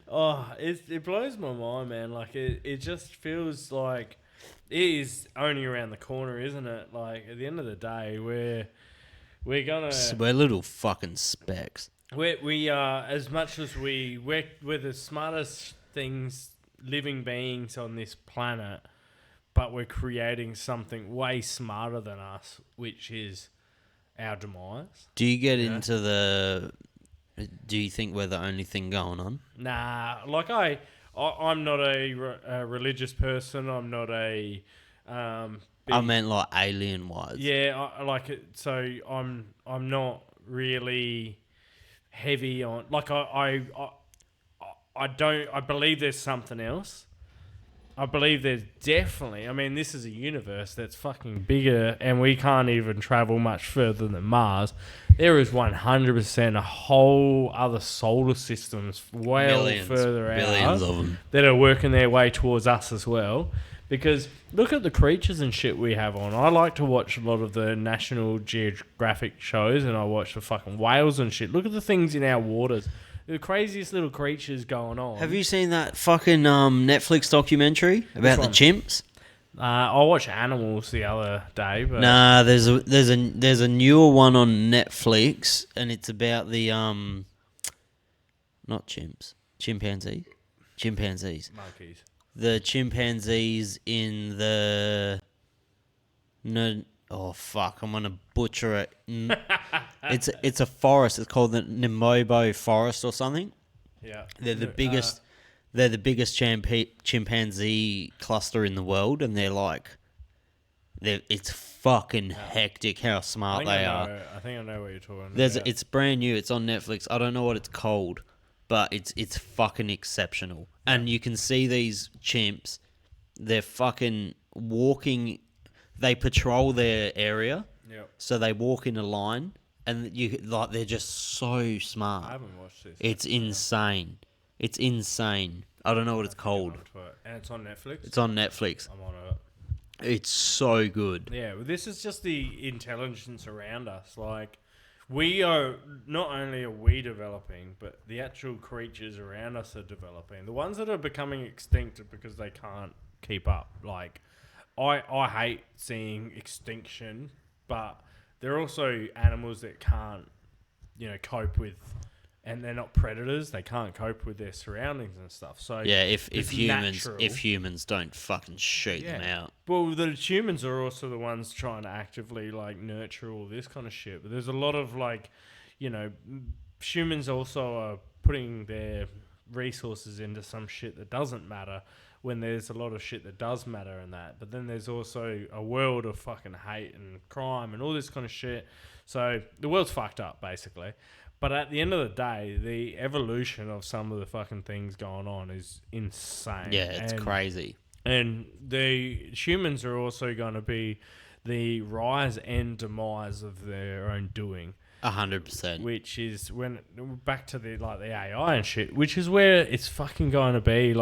Oh, it blows my mind, man. Like it just feels like it is only around the corner, isn't it? Like at the end of the day, we're gonna We're little fucking specks. we are as much as we're the smartest living beings on this planet, but we're creating something way smarter than us, which is our demise. Do you get into the... Do you think we're the only thing going on? Nah, like I'm not a religious person. I'm not a. I meant like alien wise. Yeah, I like it. So I'm not really heavy on. Like I don't. I believe there's something else. I believe there's definitely... I mean, this is a universe that's fucking bigger and we can't even travel much further than Mars. There is 100% a whole other solar systems Millions, further out. billions of them. That are working their way towards us as well. Because look at the creatures and shit we have on. I like to watch a lot of the National Geographic shows and I watch the fucking whales and shit. Look at the things in our waters. The craziest little creatures going on. Have you seen that fucking Netflix documentary about the one? chimps? I watched Animals the other day, but Nah, there's a newer one on Netflix, and it's about the not chimps, chimpanzees, monkeys. the chimpanzees in the Oh fuck! I'm gonna butcher it. It's a forest. It's called the Nimobo Forest or something. Yeah. They're the biggest. They're the biggest chimpanzee cluster in the world, and it's fucking hectic how smart they are. I think I know what you're talking about. It's brand new. It's on Netflix. I don't know what it's called, but it's fucking exceptional. And you can see these chimps. They're fucking walking. They patrol their area. Yep. So they walk in a line, and they're just so smart. I haven't watched this. It's insane. It's insane. I don't know what it's called. And it's on Netflix? It's on Netflix. I'm on it. It's so good. Yeah, well, this is just the intelligence around us. Like, we are, not only are we developing, but the actual creatures around us are developing. The ones that are becoming extinct are because they can't keep up. Like, I hate seeing extinction, but there are also animals that can't, cope with, and they're not predators. They can't cope with their surroundings and stuff. So yeah, if it's humans don't fucking shoot them out. Well, the humans are also the ones trying to actively nurture all this kind of shit. But there's a lot of humans also are putting their resources into some shit that doesn't matter, when there's a lot of shit that does matter in that. But then there's also a world of fucking hate and crime and all this kind of shit. So the world's fucked up, basically. But at the end of the day, the evolution of some of the fucking things going on is insane. Yeah, it's crazy. And the humans are also going to be the rise and demise of their own doing. 100%. Which is back to the AI and shit, which is where it's fucking going to be.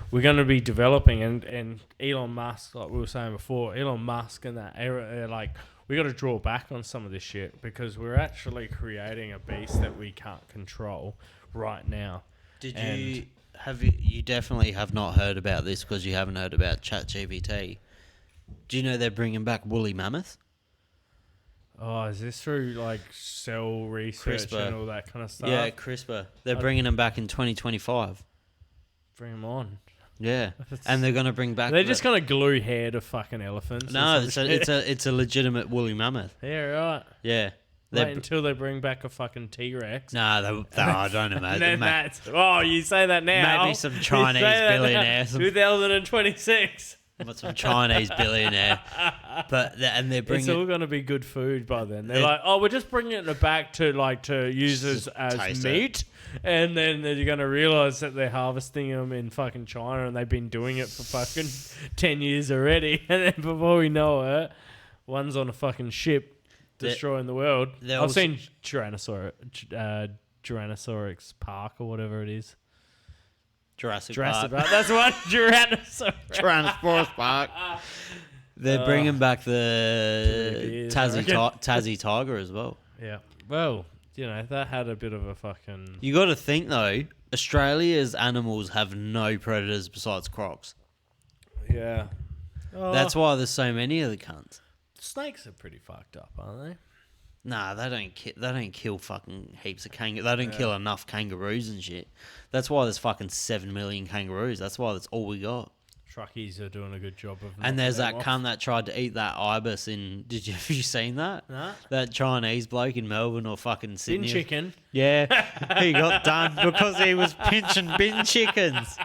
We're going to be developing, and Elon Musk, like we were saying before, Elon Musk and that era, we got to draw back on some of this shit, because we're actually creating a beast that we can't control right now. You definitely have not heard about this because you haven't heard about ChatGPT. Do you know they're bringing back woolly mammoths? Oh, is this through cell research CRISPR and all that kind of stuff? Yeah, CRISPR. They're bringing them back in 2025. Bring them on. Yeah, and they're gonna bring back. They're just gonna glue hair to fucking elephants. No, it's a legitimate woolly mammoth. Yeah, right. Yeah. Wait until they bring back a fucking T-Rex. Nah, I don't imagine. You say that now. Maybe some Chinese billionaire. 2026. Some Chinese billionaire. And they're bringing. It's all going to be good food by then. They're we're just bringing it back to use as meat. And then you're going to realise that they're harvesting them in fucking China, and they've been doing it for fucking 10 years already. And then before we know it, one's on a fucking ship destroying the world. I've seen Tyrannosaurus Park or whatever it is. Jurassic Park. Park. That's one. Tyrannosaurus Park. They're bringing back the Tassie tiger as well. Yeah. Well, that had a bit of a fucking... You got to think, though, Australia's animals have no predators besides crocs. Yeah. That's why there's so many of the cunts. Snakes are pretty fucked up, aren't they? Nah, they don't kill fucking heaps of kangaroos. They don't kill enough kangaroos and shit. That's why there's fucking 7 million kangaroos. That's why that's all we got. Truckies are doing a good job of... And there's that cunt that tried to eat that ibis in... Have you seen that? Nah. That Chinese bloke in Melbourne or fucking Sydney. Bin chicken. Yeah. He got done because he was pinching bin chickens.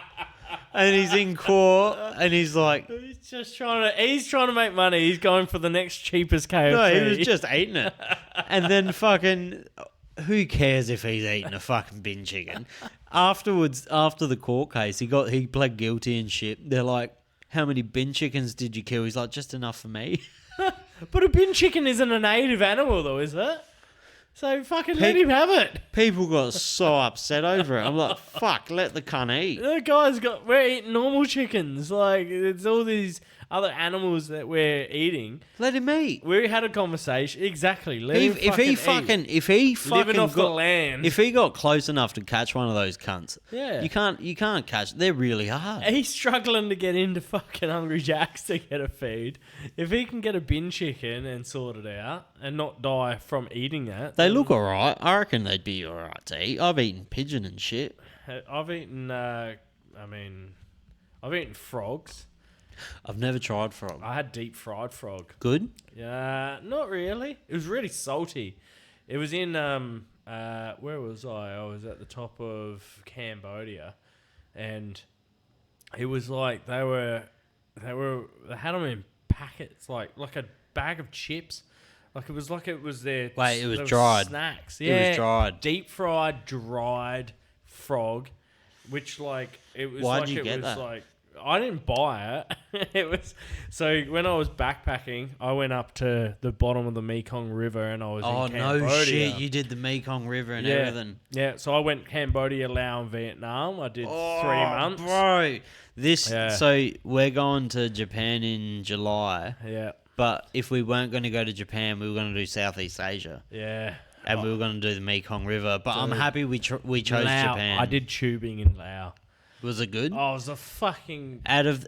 And he's in court, and he's like... He's trying to make money. He's going for the next cheapest KFC. No, he was just eating it. And then fucking... Who cares if he's eating a fucking bin chicken? Afterwards, after the court case, he pled guilty and shit. They're like, how many bin chickens did you kill? He's like, just enough for me. But a bin chicken isn't a native animal, though, is it? So fucking let him have it. People got so upset over it. I'm like, fuck, let the cunt eat. We're eating normal chickens. It's all these other animals that we're eating. Let him eat. We had a conversation. Exactly. If he living off the land. If he got close enough to catch one of those cunts, yeah, you can't catch. They're really hard. He's struggling to get into fucking Hungry Jack's to get a feed. If he can get a bin chicken and sort it out and not die from eating that, they look alright. I reckon they'd be alright to eat. I've eaten pigeon and shit. I've eaten. I've eaten frogs. I've never tried frog. I had deep fried frog. Good? Yeah, not really. It was really salty. It was in where was I? I was at the top of Cambodia, and it was like they had them in packets, like a bag of chips. Like it was their Wait, it was there dried. snacks. It was dried. deep fried, dried frog, which like it was. Why'd like you it get was that? like I didn't buy it. It was so when I was backpacking, I went up to the bottom of the Mekong River and I was Oh, in Cambodia. no shit. You did the Mekong River and everything. Yeah, so I went Cambodia, Laos, and Vietnam. I did 3 months. Bro. Yeah. So we're going to Japan in July. Yeah, But if we weren't going to go to Japan, we were going to do Southeast Asia. yeah. And we were going to do the Mekong River. But I'm happy we chose Laos. Japan. I did tubing in Laos. Was it good? Oh, it was a fucking Out of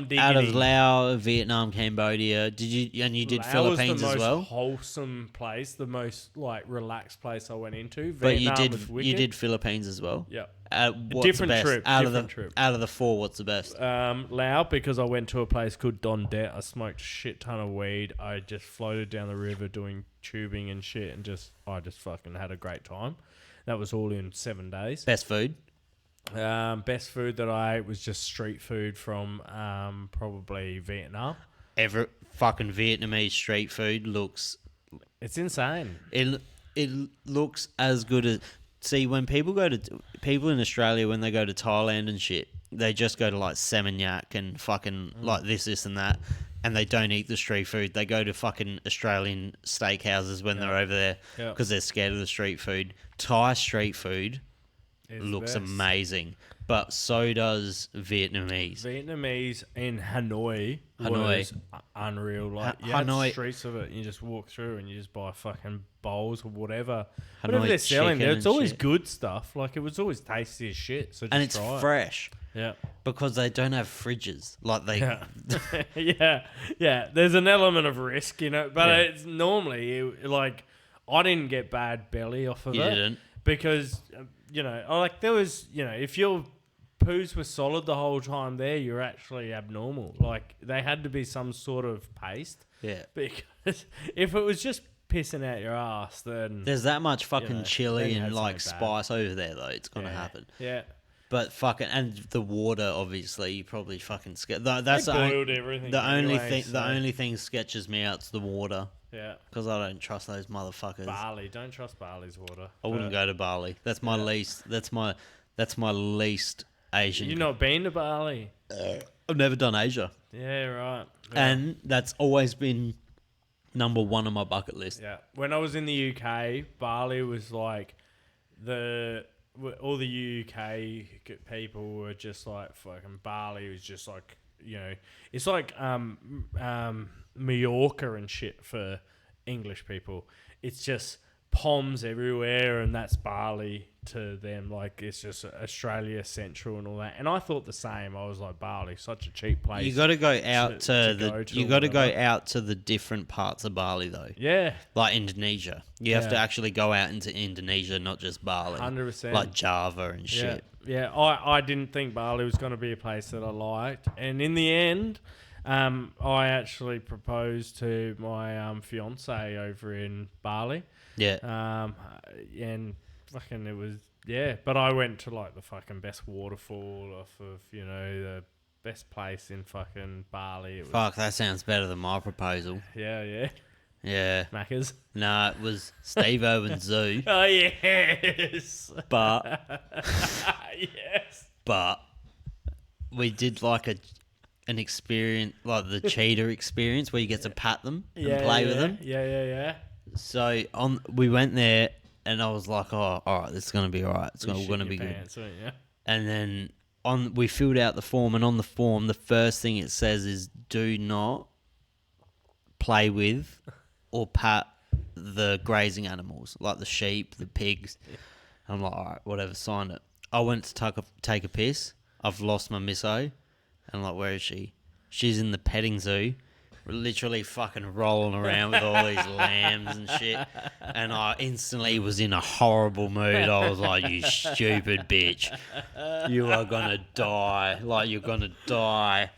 diggity. Laos, Vietnam, Cambodia, you did Laos Philippines was the as well? most wholesome place, the most like relaxed place I went into. But Vietnam was you wicked. did Philippines as well? Yeah. What's Different the best? trip, Out different of trip. Out of the 4, what's the best? Laos, because I went to a place called Don Det. I smoked a shit ton of weed. I just floated down the river doing tubing and shit, and I just fucking had a great time. That was all in 7 days. Best food? Best food that I ate was just street food from probably Vietnam. Every fucking Vietnamese street food looks... It's insane. It looks as good as... See, when people in Australia, when they go to Thailand and shit, they just go to like Seminyak and fucking like this and that, and they don't eat the street food. They go to fucking Australian steakhouses when they're over there because they're scared of the street food. Thai street food looks amazing, but so does Vietnamese. Vietnamese in Hanoi was unreal. Like you Hanoi- had streets of it, and you just walk through and you just buy fucking bowls or whatever. Hanoi Whatever they're selling there, chicken it's and always shit. good stuff. Like it was always tasty as shit. So just And it's try it. fresh Yeah. because they don't have fridges. Like they... Yeah. yeah. There's an element of risk, but it's normally like I didn't get bad belly off of You it didn't? because like there was if your poos were solid the whole time there, you're actually abnormal. Like they had to be some sort of paste. Yeah. Because if it was just pissing out your ass, then There's that much fucking then chili you had and like something bad. spice over there though. It's gonna happen. Yeah. But fucking and the water, obviously, you probably fucking scared. That's They the, boiled everything the only anyway, thing. so- The only thing sketches me out's the water Yeah. because I don't trust those motherfuckers. Barley. Don't trust Barley's water. I wouldn't go to Bali. That's my least. That's my least Asian. You've not been to Bali? I've never done Asia, Yeah, right. Yeah. and that's always been number 1 on my bucket list. Yeah. When I was in the UK, Bali was like all the UK people were just like fucking Bali was just like it's like Mallorca and shit for English people. It's just palms everywhere, and that's Bali to them. Like it's just Australia Central and all that. And I thought the same. I was like, Bali, such a cheap place. You got to go out to to go to You or got to go whatever. out to the different parts of Bali though. Yeah, Like Indonesia, you have to Yeah. actually go out into Indonesia, not just Bali. 100%. Like Java and shit. Yeah. I didn't think Bali was going to be a place that I liked, and in the end, I actually proposed to my fiance over in Bali. Yeah. And fucking it was but I went to like the fucking best waterfall off of the best place in fucking Bali. It was, Fuck, that sounds better than my proposal. yeah, Yeah. Macca's. Nah, it was Steve-O and Zoo, Oh yes, but yes. but we did like an experience, like the cheetah experience, where you get to pat them and play with them. Yeah. So we went there, and I was like, "Oh, all right, this is gonna be all right. It's You all shit gonna your be good." pants, weren't you? And then we filled out the form, and on the form, the first thing it says is, "Do not play with or pat the grazing animals, like the sheep, the pigs." I'm like, all right, whatever, signed it. I went to take a piss. I've lost my misso. And I'm like, where is she? She's in the petting zoo. We're literally fucking rolling around with all these lambs and shit. And I instantly was in a horrible mood. I was like, you stupid bitch. You are going to die. Like, you're going to die.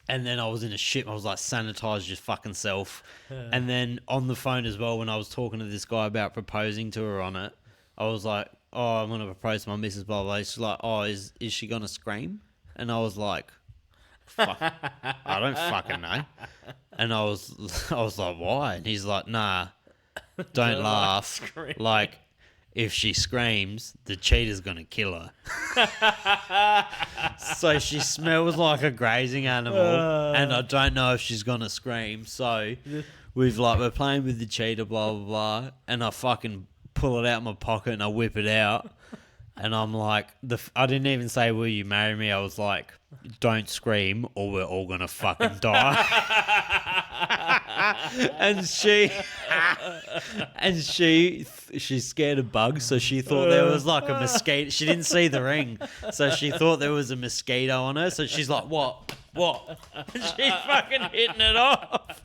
And then I was in a shit. I was like, sanitize your fucking self. And then on the phone as well, when I was talking to this guy about proposing to her on it, I was like, oh, I'm going to propose to my missus, blah, blah. She's like, oh, is she going to scream? And I was like, fuck, I don't fucking know. And I was like, why? And he's like, nah, don't laugh. Like, if she screams, the cheater's going to kill her. So she smells like a grazing animal, and I don't know if she's going to scream. So we're playing with the cheater, blah, blah, blah, and I fucking pull it out of my pocket and I whip it out. And I'm like, I didn't even say, will you marry me? I was like, don't scream or we're all going to fucking die. She's scared of bugs, so she thought there was like a mosquito. She didn't see the ring, so she thought there was a mosquito on her. So she's like, what? And she's fucking hitting it off.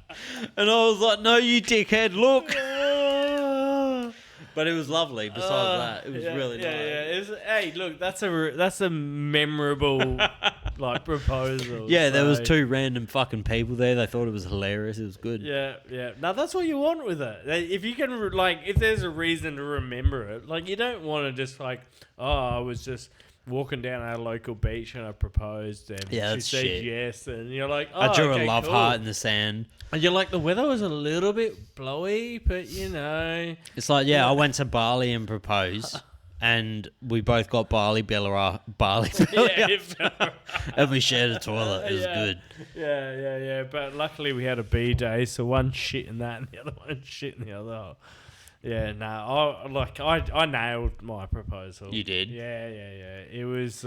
And I was like, no, you dickhead, look. But it was lovely. Besides that, it was really nice. Hey, look, that's a memorable like proposal. Yeah, there was 2 random fucking people there. They thought it was hilarious. It was good. Yeah. Now that's what you want with it. If you can, if there's a reason to remember it, like you don't want to just like, oh, I was just walking down our local beach and I proposed and she said yes, and you're like, oh, I drew okay, a love cool. heart in the sand. And you're like, the weather was a little bit blowy, but you know. It's like, I went to Bali and proposed, and we both got Bali belly, and we shared a toilet. It was good. Yeah. But luckily we had a B day, so one shit in that and the other one shit in the other. Yeah, no, I nailed my proposal. You did? Yeah. It was.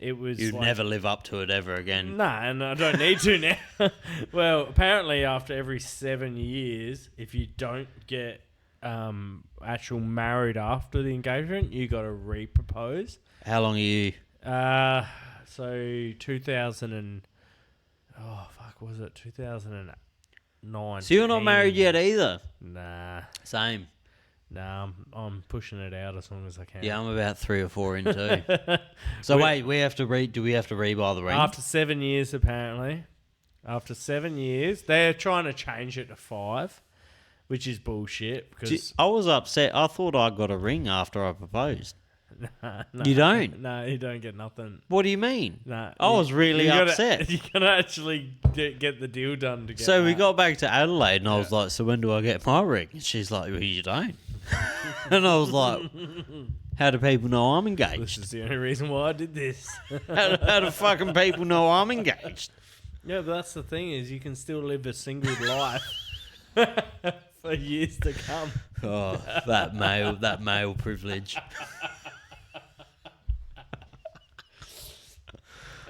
You'd like, never live up to it ever again. Nah, and I don't need to now. Well, apparently after every 7 years, if you don't get actual married after the engagement, you got to re-propose. How long are you? So 2000 and... Oh, fuck, was it 2009? So you're not married yet either? Nah. Same. Nah, I'm pushing it out as long as I can. Yeah, I'm about 3 or 4 in too. So wait, do we have to rebuy the ring? After 7 years, apparently. After 7 years, they're trying to change it to 5, which is bullshit. Because I was upset. I thought I got a ring after I proposed. No, you don't? No, you don't get nothing. What do you mean? No, I was really upset. You gotta actually get the deal done to get. So we got back to Adelaide, and I was like, "So when do I get my ring?" And she's like, "Well, you don't." And I was like, "How do people know I'm engaged?" This is the only reason why I did this. How do fucking people know I'm engaged? Yeah, but that's the thing is you can still live a single life for years to come. Oh, that male privilege.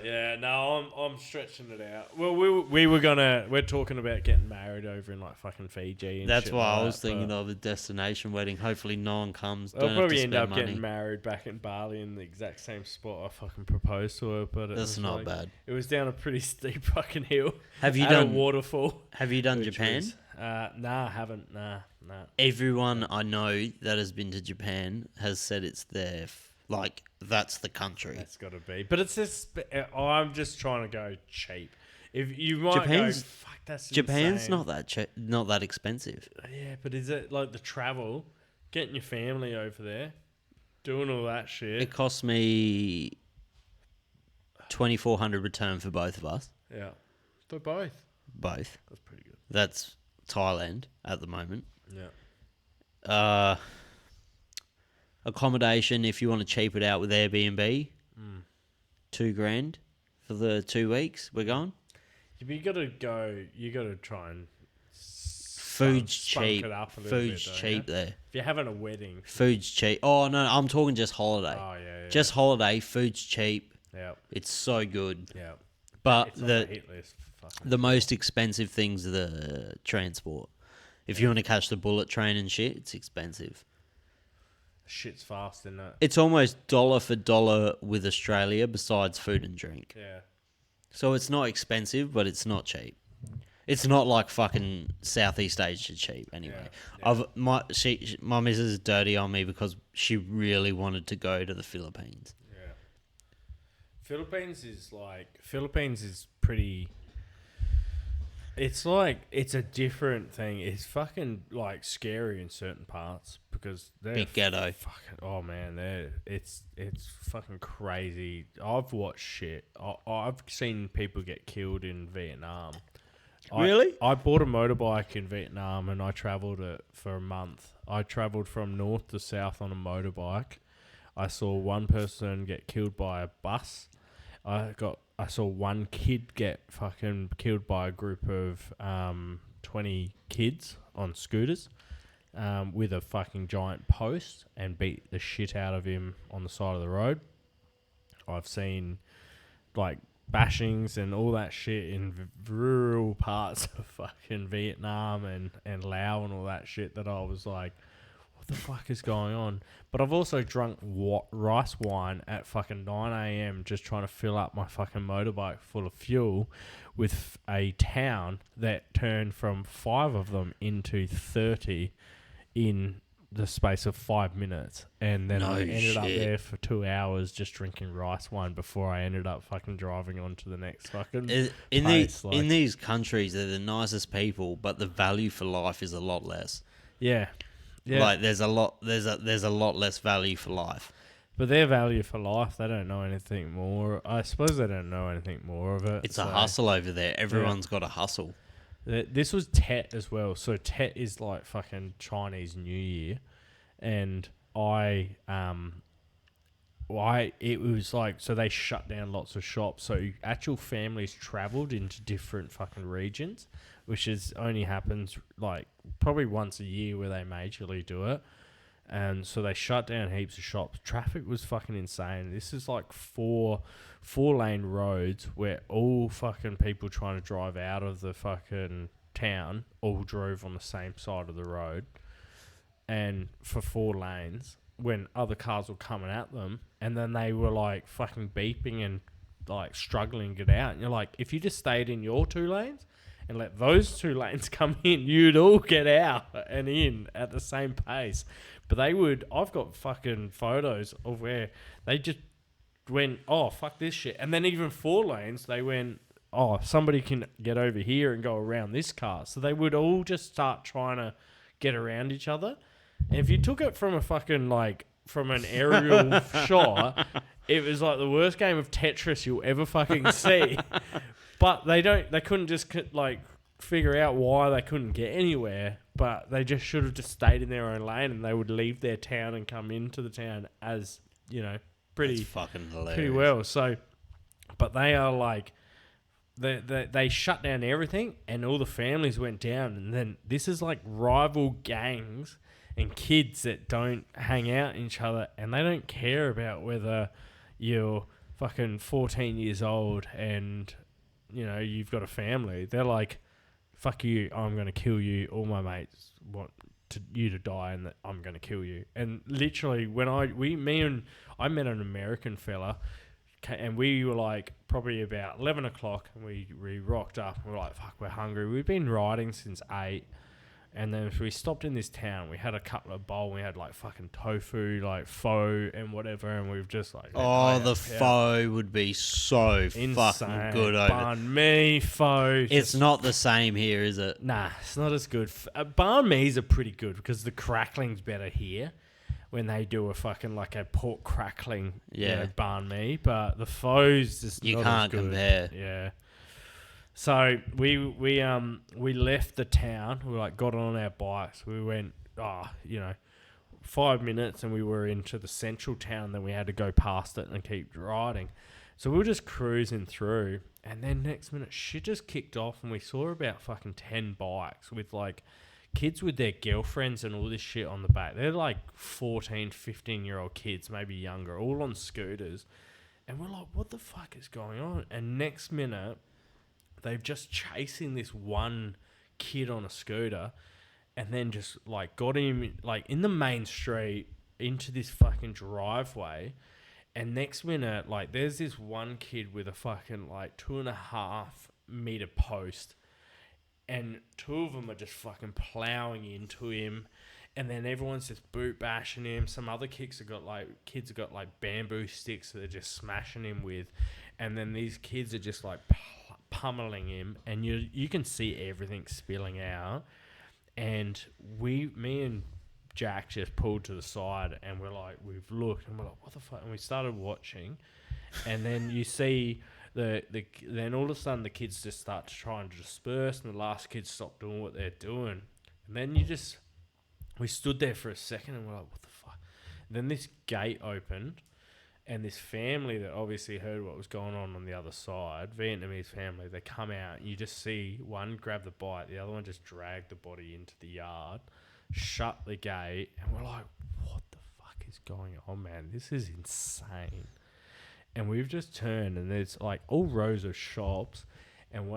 Yeah, no, I'm stretching it out. Well, we're talking about getting married over in like fucking Fiji. And That's shit why like I was that, thinking of a destination wedding. Hopefully, no one comes. I'll probably end up getting married back in Bali in the exact same spot I fucking proposed to her. But that's not bad. It was down a pretty steep fucking hill. Have you done a waterfall? Have you done Japan? Nah, I haven't. Nah. Everyone I know that has been to Japan has said it's their that's the country. That's got to be. But it's just. I'm just trying to go cheap. If you might Japan's, go, fuck, that's Japan's insane. not that expensive. Yeah, but is it like the travel, getting your family over there, doing all that shit? It cost me $2,400 return for both of us. Yeah, for both. Both. That's pretty good. That's Thailand at the moment. Yeah. Accommodation, if you want to cheap it out with Airbnb, $2,000 for the 2 weeks we're going. But you got to go. You got to try and food's cheap. It up a Food's bit, cheap there. If you're having a wedding, food's cheap. Oh no, I'm talking just holiday. Oh yeah. Just holiday. Food's cheap. Yeah. It's so good. Yeah. But it's on the hit list. The most expensive thing's the transport. If you want to catch the bullet train and shit, it's expensive. Shit's fast, isn't it? It's almost dollar for dollar with Australia besides food and drink. Yeah. So it's not expensive, but it's not cheap. It's not like fucking Southeast Asia cheap anyway. Yeah. My missus is dirty on me because she really wanted to go to the Philippines. Yeah. Philippines is pretty It's like, it's a different thing. It's fucking like scary in certain parts because they're Big ghetto. Fucking, oh man, it's fucking crazy. I've watched shit. I've seen people get killed in Vietnam. Really? I bought a motorbike in Vietnam and I travelled it for a month. I travelled from north to south on a motorbike. I saw one person get killed by a bus. I saw one kid get fucking killed by a group of 20 kids on scooters with a fucking giant post and beat the shit out of him on the side of the road. I've seen like bashings and all that shit in rural parts of fucking Vietnam and Laos and all that shit that I was like, what the fuck is going on? But I've also drunk rice wine at fucking 9 a.m. just trying to fill up my fucking motorbike full of fuel with a town that turned from 5 of them into 30 in the space of 5 minutes. And then I ended up there for 2 hours just drinking rice wine before I ended up fucking driving on to the next fucking place. In these countries, they're the nicest people, but the value for life is a lot less. Yeah. Yeah. Like there's a lot less value for life. But their value for life, they don't know anything more. I suppose they don't know anything more of it. It's a hustle over there. Everyone's got a hustle. This was Tet as well. So Tet is like fucking Chinese New Year. And it was like, so they shut down lots of shops. So actual families travelled into different fucking regions, which only happens like probably once a year where they majorly do it. And so they shut down heaps of shops. Traffic was fucking insane. This is like four lane roads where all fucking people trying to drive out of the fucking town all drove on the same side of the road. And for 4 lanes when other cars were coming at them, and then they were like fucking beeping and like struggling to get out. And you're like, if you just stayed in your 2 lanes and let those 2 lanes come in, you'd all get out and in at the same pace. But I've got fucking photos of where they just went, oh, fuck this shit. And then even 4 lanes, they went, oh, somebody can get over here and go around this car. So they would all just start trying to get around each other. And if you took it from a fucking, like, from an aerial shot, it was like the worst game of Tetris you'll ever fucking see. But they couldn't just, like, figure out why they couldn't get anywhere. But they just should have just stayed in their own lane, and they would leave their town and come into the town as, you know, pretty fucking hilarious. Pretty well. So, but they are like, they shut down everything, and all the families went down. And then this is like rival gangs and kids that don't hang out in each other, and they don't care about whether you're fucking 14 years old and, you know, you've got a family. They're like, fuck you, I'm going to kill you. All my mates want you to die, and that I'm going to kill you. And literally, when I met an American fella, and we were like probably about 11 o'clock, and we rocked up, and we were like, fuck, we're hungry. We've been riding since 8. And then we stopped in this town. We had a couple of bowl. We had like fucking tofu, like pho and whatever. And we've just like... Pho would be so insane. Fucking good over Banh mi, pho. It's not the same here, is it? Nah, it's not as good. Banh mi's are pretty good because the crackling's better here when they do a fucking like a pork crackling banh mi. But the pho's just you not can't as good. compare. Yeah. So we left the town. We like got on our bikes. We went 5 minutes and we were into the central town. Then we had to go past it and keep riding. So we were just cruising through, and then next minute shit just kicked off, and we saw about fucking 10 bikes with like kids with their girlfriends and all this shit on the back. They're like 14, 15-year-old kids, maybe younger, all on scooters. And we're like, what the fuck is going on? And next minute, they're just chasing this one kid on a scooter, and then just like got him like in the main street into this fucking driveway. And next minute, like there's this one kid with a fucking like 2.5 meter post, and 2 of them are just fucking plowing into him. And then everyone's just boot bashing him. Some other kids have got like bamboo sticks that they're just smashing him with. And then these kids are just like pummeling him, and you can see everything spilling out. And me and Jack just pulled to the side, and we've looked, and we're like, what the fuck? And we started watching, and then you see then all of a sudden the kids just start to try and disperse, and the last kids stop doing what they're doing, and then we stood there for a second, and we're like, what the fuck? And then this gate opened, and this family that obviously heard what was going on the other side, Vietnamese family, they come out, and you just see one grab the bite, the other one just drag the body into the yard, shut the gate, and we're like, what the fuck is going on, man? This is insane. And we've just turned, and there's like all rows of shops, and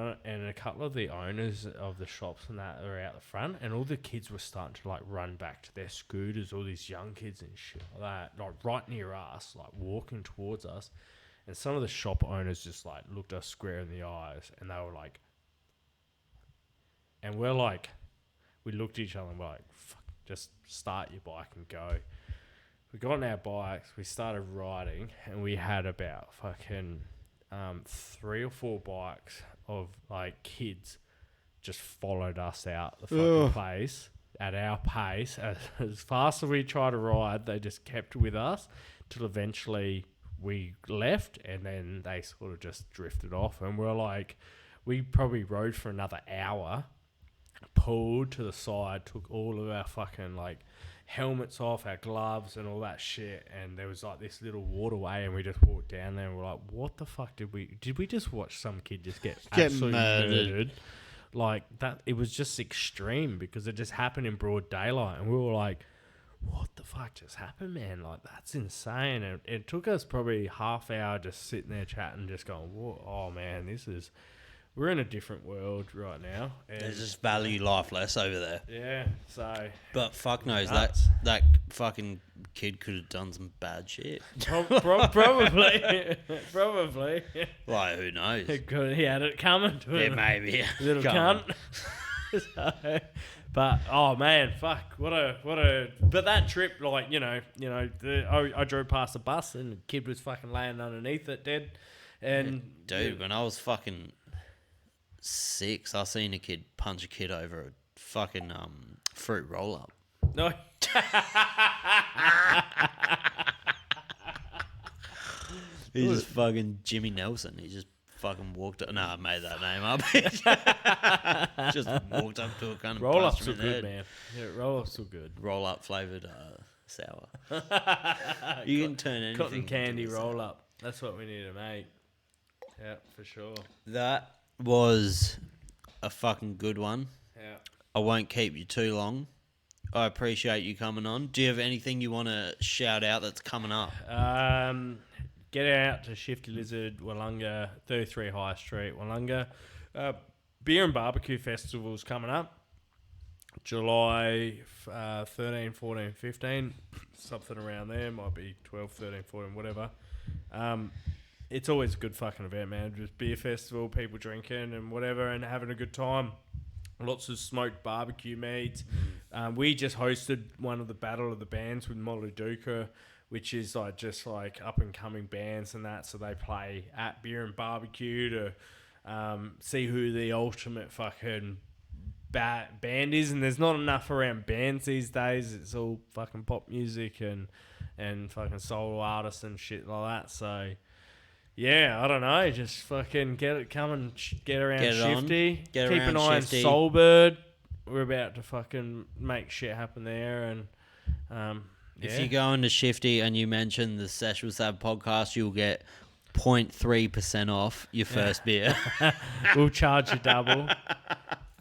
a couple of the owners of the shops and that are out the front, and all the kids were starting to like run back to their scooters, all these young kids and shit like that, like right near us, like walking towards us. And some of the shop owners just like looked us square in the eyes, and they were like, and we're like, we looked at each other and we're like, fuck, just start your bike and go. We got on our bikes, we started riding, and we had about fucking 3 or 4 bikes of like kids just followed us out the fucking place at our pace. As fast as we tried to ride, they just kept with us till eventually we left, and then they sort of just drifted off. And we're like, we probably rode for another hour, pulled to the side, took all of our fucking like helmets off, our gloves and all that shit, and there was like this little waterway, and we just walked down there, and we're like, what the fuck did we just watch some kid just get absolutely murdered? Like that, it was just extreme because it just happened in broad daylight, and we were like, what the fuck just happened, man? Like, that's insane. And it took us probably half hour just sitting there chatting, just going, whoa, oh man, we're in a different world right now. And they just value life less over there. Yeah, so. But fuck knows, that fucking kid could have done some bad shit. Probably. Probably. Like, who knows? He had it coming to him. Yeah, maybe. Little cunt. So, but, oh man, fuck. What a. But that trip, like, I drove past a bus and the kid was fucking laying underneath it dead. And. Dude, when I was fucking 6, I seen a kid punch a kid over a fucking fruit roll up. No. He's just fucking Jimmy Nelson. He just fucking walked up. No, I made that name up. Just walked up to a kind of roll ups are good, man. Yeah, roll ups are good. Roll up flavored sour. You can turn anything. Cotton candy roll up. That's what we need to make. Yeah, for sure. That was a fucking good one. Yeah. I won't keep you too long. I appreciate you coming on. Do you have anything you want to shout out that's coming up? Get out to Shifty Lizard, Wollonga, 33 High Street, Wollonga. Beer and Barbecue Festival's coming up. July 13, 14, 15. Something around there. Might be 12, 13, 14, whatever. It's always a good fucking event, man. Just beer festival, people drinking and whatever and having a good time. Lots of smoked barbecue meats. We just hosted one of the Battle of the Bands with Moluduka, which is like just like up and coming bands and that. So they play at Beer and Barbecue to see who the ultimate fucking band is. And there's not enough around bands these days. It's all fucking pop music and fucking solo artists and shit like that. So yeah, I don't know. Just fucking get around Shifty. Keep an eye on Soulbird. We're about to fucking make shit happen there. And if you go into Shifty and you mention the TSWS podcast, you'll get 0.3% off your first beer. We'll charge you double.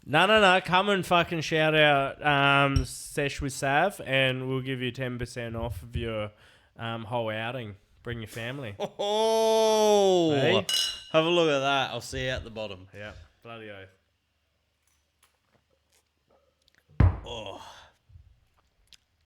No. Come and fucking shout out TSWS, and we'll give you 10% off of your whole outing. Bring your family. Oh, hey? Have a look at that. I'll see you at the bottom. Yeah, bloody oath. Oh.